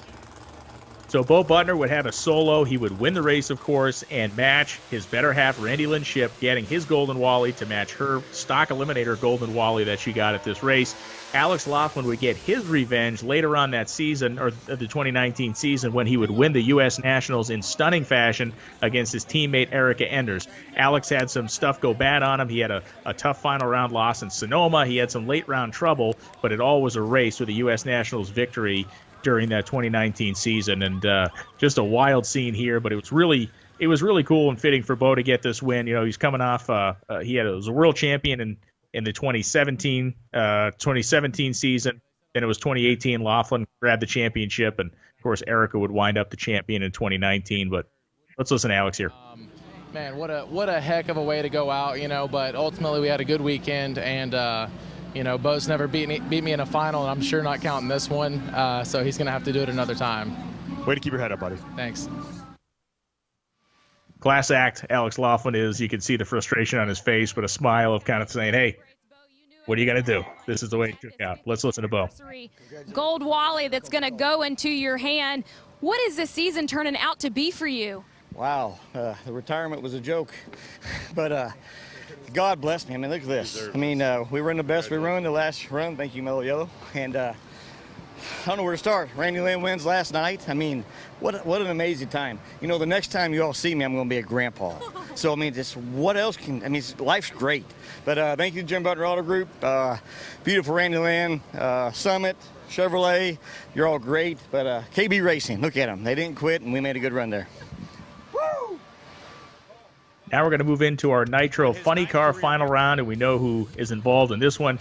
So Bo Butner would have a solo. He would win the race, of course, and match his better half, Randy Lynn Shipp, getting his Golden Wally to match her stock eliminator Golden Wally that she got at this race. Alex Laughlin would get his revenge later on that season, or the 2019 season, when he would win the U.S. Nationals in stunning fashion against his teammate Erica Enders. Alex had some stuff go bad on him. He had a tough final round loss in Sonoma. He had some late round trouble, but it all was a race with a U.S. Nationals victory during that 2019 season. And just a wild scene here, but it was really cool and fitting for Bo to get this win. He's coming off, he was a world champion in the 2017 season. Then it was 2018. Laughlin grabbed the championship, and of course Erica would wind up the champion in 2019. But let's listen to Alex here. Man, what a heck of a way to go out, But ultimately we had a good weekend, and Bo's never beat me in a final, and I'm sure not counting this one. So he's going to have to do it another time. Way to keep your head up, buddy. Thanks. Class act, Alex Laughlin is. You can see the frustration on his face, but a smile of kind of saying, hey, what are you going to do? This is the way it took out. Let's listen to Bo. Gold Wally that's going to go into your hand. What is this season turning out to be for you? Wow, the retirement was a joke, but God bless me. I mean, look at this. I mean, we run the best we run the last run. Thank you, Mellow Yellow. And I don't know where to start. Randy Lynn wins last night. I mean, what an amazing time. You know, the next time you all see me, I'm going to be a grandpa. So, I mean, just what else can, I mean, life's great. But thank you to Jim Butler Auto Group, beautiful Randy Lynn, Summit, Chevrolet. You're all great. But KB Racing, look at them. They didn't quit, and we made a good run there. Now we're going to move into our Nitro Funny Car final round, and we know who is involved in this one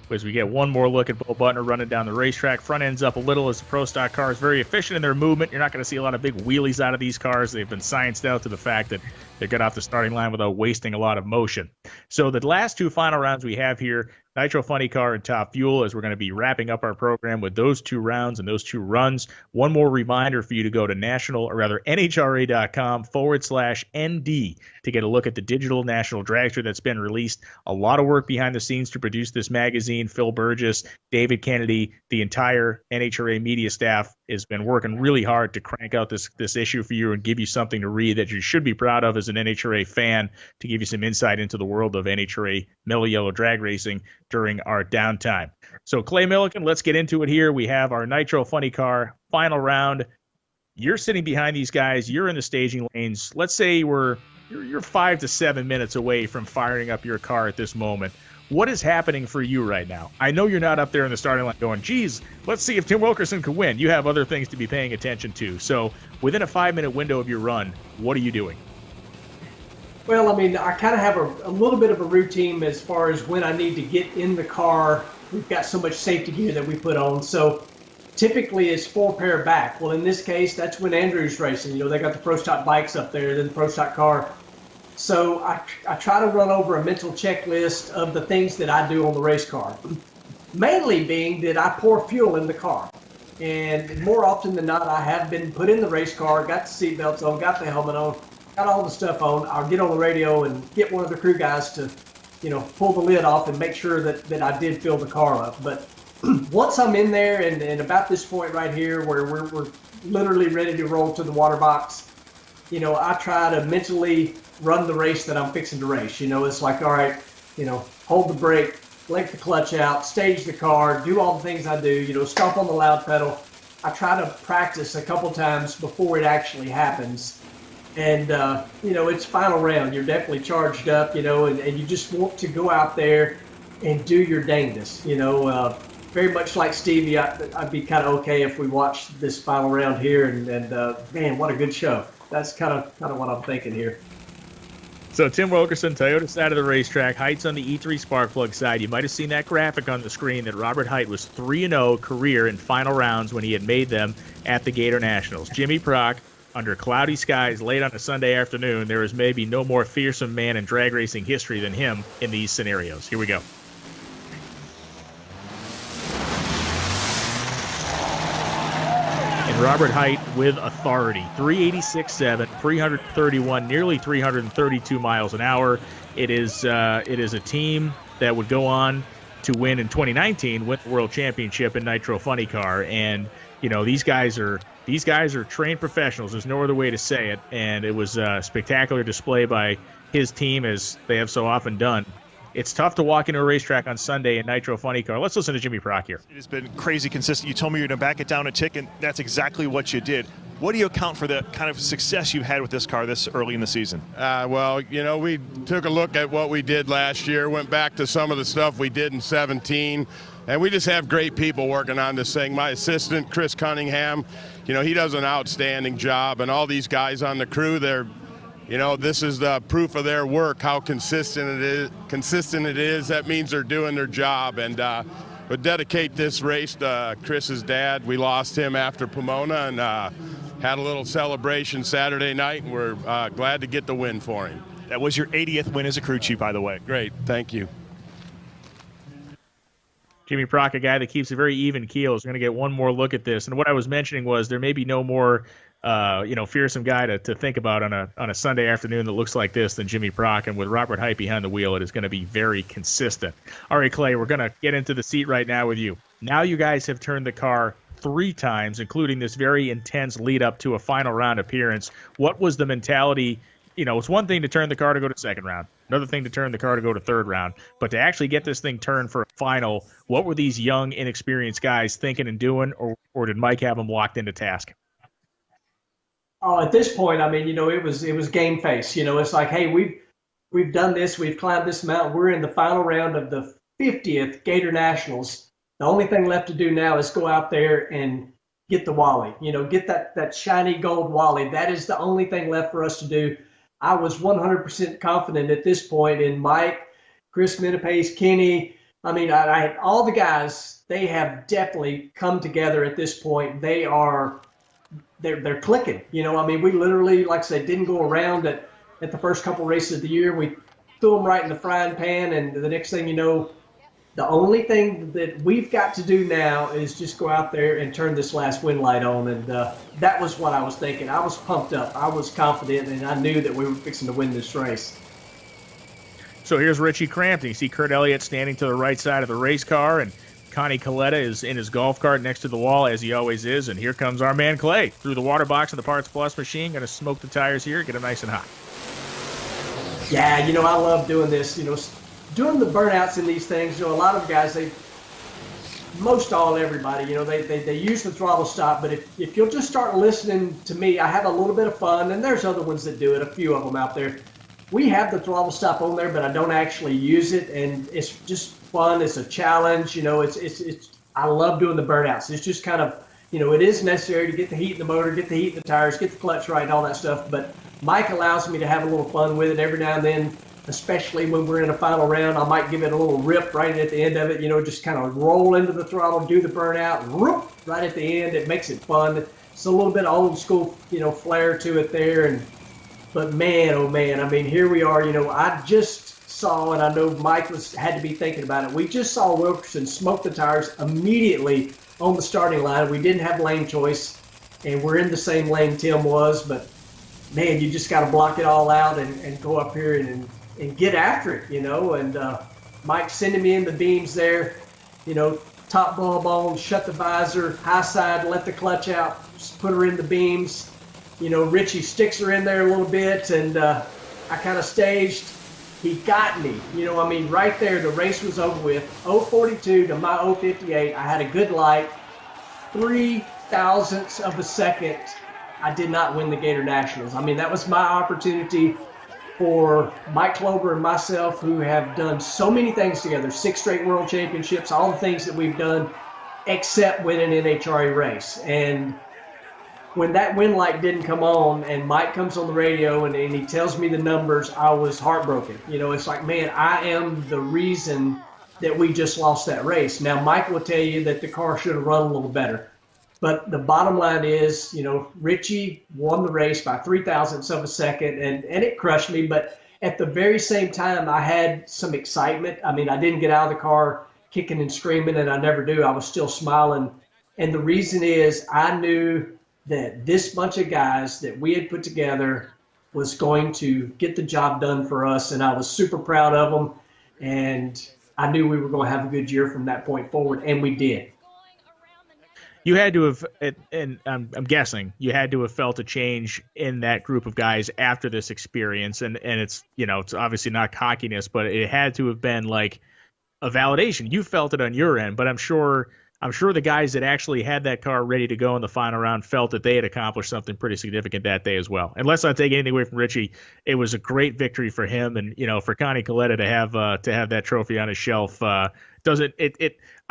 as we get one more look at Bo Butner running down the racetrack. Front ends up a little as the Pro Stock car is very efficient in their movement. You're not going to see a lot of big wheelies out of these cars. They've been scienced out to the fact that they get off the starting line without wasting a lot of motion. So the last two final rounds we have here, Nitro Funny Car and Top Fuel, as we're going to be wrapping up our program with those two rounds and those two runs. One more reminder for you to go to NHRA.com/ND to get a look at the digital national dragster that's been released. A lot of work behind the scenes to produce this magazine. Phil Burgess, David Kennedy, the entire NHRA media staff has been working really hard to crank out this issue for you and give you something to read that you should be proud of as an NHRA fan, to give you some insight into the world of NHRA Mellow Yellow drag racing during our downtime. So Clay Milliken, let's get into it here. We have our Nitro Funny Car final round. You're sitting behind these guys. You're in the staging lanes. Let's say you're 5 to 7 minutes away from firing up your car at this moment. What is happening for you right now? I know you're not up there in the starting line going, geez, let's see if Tim Wilkerson can win. You have other things to be paying attention to. So within a 5-minute window of your run, what are you doing? Well, I mean, I kind of have a little bit of a routine as far as when I need to get in the car. We've got so much safety gear that we put on. So typically it's 4 pair back. Well, in this case, that's when Andrew's racing. You know, they got the Pro Stock bikes up there, then the Pro Stock car. So I try to run over a mental checklist of the things that I do on the race car. Mainly being that I pour fuel in the car. And more often than not, I have been put in the race car, got the seatbelts on, got the helmet on, got all the stuff on. I'll get on the radio and get one of the crew guys to, you know, pull the lid off and make sure that I did fill the car up. But once I'm in there and about this point right here where we're literally ready to roll to the water box, you know, I try to mentally run the race that I'm fixing to race. You know, it's like, all right, you know, hold the brake, let the clutch out, stage the car, do all the things I do, you know, stomp on the loud pedal. I try to practice a couple times before it actually happens. And, you know, it's final round. You're definitely charged up, you know, and you just want to go out there and do your dangest. You know, very much like Stevie, I'd be kind of okay if we watched this final round here. And man, what a good show. That's kind of what I'm thinking here. So Tim Wilkerson, Toyota side of the racetrack, Height's on the E3 Sparkplug side. You might have seen that graphic on the screen that Robert Height was 3-0 career in final rounds when he had made them at the Gator Nationals. Jimmy Prock, under cloudy skies late on a Sunday afternoon, there is maybe no more fearsome man in drag racing history than him in these scenarios. Here we go. Robert Height with authority, 386.7, 331, nearly 332 miles an hour. It is a team that would go on to win in 2019, win the World Championship in Nitro Funny Car, and you know these guys are trained professionals. There's no other way to say it, and it was a spectacular display by his team, as they have so often done. It's tough to walk into a racetrack on Sunday in Nitro Funny Car. Let's listen to Jimmy Prock here. It has been crazy consistent. You told me you're going to back it down a tick, and that's exactly what you did. What do you account for the kind of success you had with this car this early in the season? Well, you know, we took a look at what we did last year, went back to some of the stuff we did in 17, and we just have great people working on this thing. My assistant, Chris Cunningham, you know, he does an outstanding job, and all these guys on the crew, you know, this is the proof of their work, how consistent it is. That means they're doing their job. And would dedicate this race to Chris's dad. We lost him after Pomona and had a little celebration Saturday night, and we're glad to get the win for him. That was your 80th win as a crew chief, by the way. Great, thank you. Jimmy Prock, a guy that keeps a very even keel, is going to get one more look at this. And what I was mentioning was there may be no more fearsome guy to think about on a Sunday afternoon that looks like this than Jimmy Prock. And with Robert Height behind the wheel, it is going to be very consistent. All right, Clay, we're going to get into the seat right now with you. Now you guys have turned the car 3 times, including this very intense lead up to a final round appearance. What was the mentality? It's one thing to turn the car to go to second round, another thing to turn the car to go to third round, but to actually get this thing turned for a final, what were these young, inexperienced guys thinking and doing, or did Mike have them locked into task? Oh, at this point, it was game face. It's like, hey, we've done this, we've climbed this mountain, we're in the final round of the 50th Gator Nationals. The only thing left to do now is go out there and get the Wally. Get that shiny gold Wally. That is the only thing left for us to do. I was 100% confident at this point in Mike, Chris Minipace, Kenny. I all the guys, they have definitely come together at this point. They're clicking. We literally, like I said, didn't go around at the first couple races of the year. We threw them right in the frying pan, and the next thing you know, the only thing that we've got to do now is just go out there and turn this last wind light on. And that was what I was thinking. I was pumped up. I was confident, and I knew that we were fixing to win this race. So here's Richie Crampton. You see Kurt Elliott standing to the right side of the race car, and Connie Coletta is in his golf cart next to the wall, as he always is. And here comes our man Clay through the water box of the Parts Plus machine. Going to smoke the tires here, get them nice and hot. Yeah, I love doing this. Doing the burnouts in these things, a lot of guys, everybody, they use the throttle stop, but if you'll just start listening to me, I have a little bit of fun, and there's other ones that do it, a few of them out there. We have the throttle stop on there, but I don't actually use it, and it's just fun. It's a challenge, I love doing the burnouts. It's just kind of, it is necessary to get the heat in the motor, get the heat in the tires, get the clutch right, and all that stuff, but Mike allows me to have a little fun with it every now and then. Especially when we're in a final round, I might give it a little rip right at the end of it, just kind of roll into the throttle, do the burnout, and whoop, right at the end. It makes it fun. It's a little bit of old school, flair to it there. But man, oh man, here we are. I just saw, and I know Mike had to be thinking about it. We just saw Wilkerson smoke the tires immediately on the starting line. We didn't have lane choice, and we're in the same lane Tim was, but man, you just got to block it all out and go up here and get after it, and Mike sending me in the beams there, top bulb on, shut the visor, high side, let the clutch out, just put her in the beams. Richie sticks her in there a little bit, and I kind of staged. He got me, right there, the race was over with. 042 to my 058. I had a good light, 3 thousandths of a second. I did not win the Gator Nationals. That was my opportunity for Mike Klober and myself, who have done so many things together, 6 straight world championships, all the things that we've done except win an NHRA race. And when that win light didn't come on and Mike comes on the radio and he tells me the numbers, I was heartbroken. It's like, man, I am the reason that we just lost that race. Now, Mike will tell you that the car should have run a little better. But the bottom line is, Richie won the race by 3 thousandths of a second, and it crushed me. But at the very same time, I had some excitement. I didn't get out of the car kicking and screaming, and I never do. I was still smiling. And the reason is I knew that this bunch of guys that we had put together was going to get the job done for us, and I was super proud of them. And I knew we were going to have a good year from that point forward, and we did. You had to have, and I'm guessing, you had to have felt a change in that group of guys after this experience. And it's, it's obviously not cockiness, but it had to have been like a validation. You felt it on your end, but I'm sure the guys that actually had that car ready to go in the final round felt that they had accomplished something pretty significant that day as well. And let's not take anything away from Richie. It was a great victory for him, and for Connie Coletta to have that trophy on his shelf. I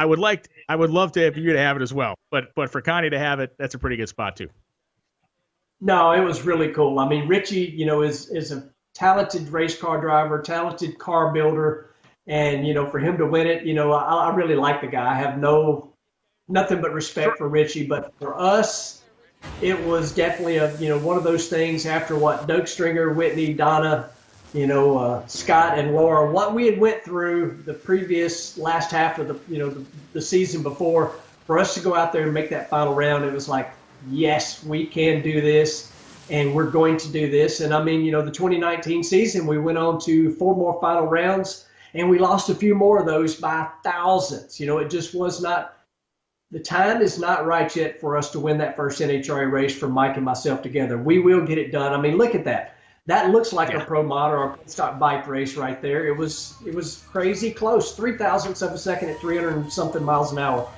would love for you to have it as well, but for Connie to have it, that's a pretty good spot too. No, it was really cool. Richie, is a talented race car driver, talented car builder, and for him to win it, I really like the guy. I have nothing but respect for Richie, but for us, it was definitely one of those things after what Doug Stringer, Whitney, Donna, Scott and Laura, what we had went through the previous last half of the season before, for us to go out there and make that final round, it was like, yes, we can do this, and we're going to do this. And I mean, you know, the 2019 season, we went on to 4 more final rounds, and we lost a few more of those by thousands. You know, it just was not, the time is not right yet for us to win that first NHRA race for Mike and myself together. We will get it done. I mean, look at that. That looks like a pro mod or a stock bike race right there. It was crazy close, 0.003 of a second at 300 and something miles an hour.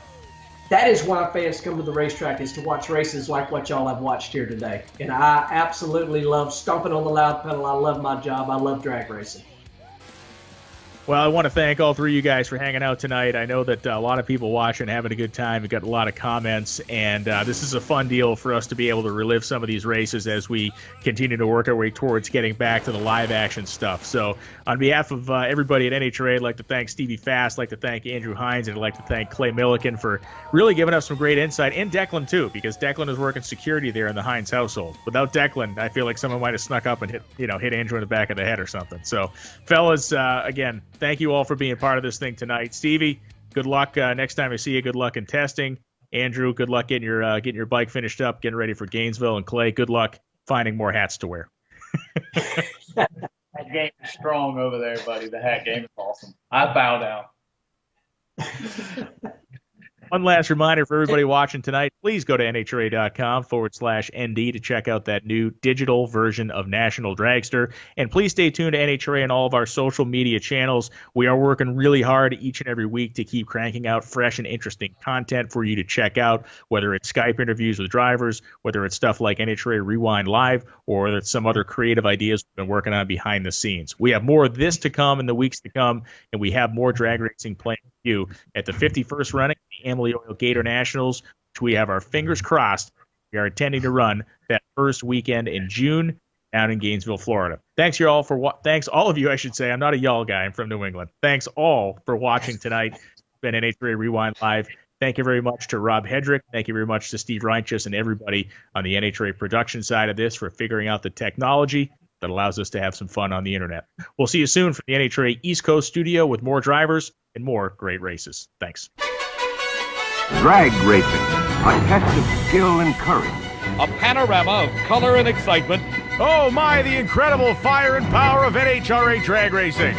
That is why fans come to the racetrack, is to watch races like what y'all have watched here today. And I absolutely love stomping on the loud pedal. I love my job. I love drag racing. Well, I want to thank all three of you guys for hanging out tonight. I know that a lot of people watching, having a good time. We got a lot of comments, and this is a fun deal for us to be able to relive some of these races as we continue to work our way towards getting back to the live action stuff. So on behalf of everybody at NHRA, I'd like to thank Stevie Fast, I'd like to thank Andrew Hines, and I'd like to thank Clay Milliken for really giving us some great insight, and Declan too, because Declan is working security there in the Hines household. Without Declan, I feel like someone might have snuck up and hit Andrew in the back of the head or something. So fellas, again, thank you all for being part of this thing tonight. Stevie, good luck next time I see you. Good luck in testing. Andrew, good luck getting your bike finished up, getting ready for Gainesville. And Clay, good luck finding more hats to wear. That game is strong over there, buddy. The hat game is awesome. I bow down. One last reminder for everybody watching tonight, please go to NHRA.com/ND to check out that new digital version of National Dragster. And please stay tuned to NHRA and all of our social media channels. We are working really hard each and every week to keep cranking out fresh and interesting content for you to check out, whether it's Skype interviews with drivers, whether it's stuff like NHRA Rewind Live, or whether it's some other creative ideas we've been working on behind the scenes. We have more of this to come in the weeks to come, and we have more drag racing planned for you at the 51st running the Emily Oil Gator Nationals, which we have our fingers crossed. We are intending to run that first weekend in June down in Gainesville, Florida. Thanks all of you, I should say. I'm not a y'all guy. I'm from New England. Thanks all for watching tonight. It's been NHRA Rewind Live. Thank you very much to Rob Hedrick. Thank you very much to Steve Reinches and everybody on the NHRA production side of this for figuring out the technology that allows us to have some fun on the internet. We'll see you soon from the NHRA East Coast studio with more drivers and more great races. Thanks. Drag racing, a test of skill and courage. A panorama of color and excitement. Oh my, the incredible fire and power of NHRA drag racing.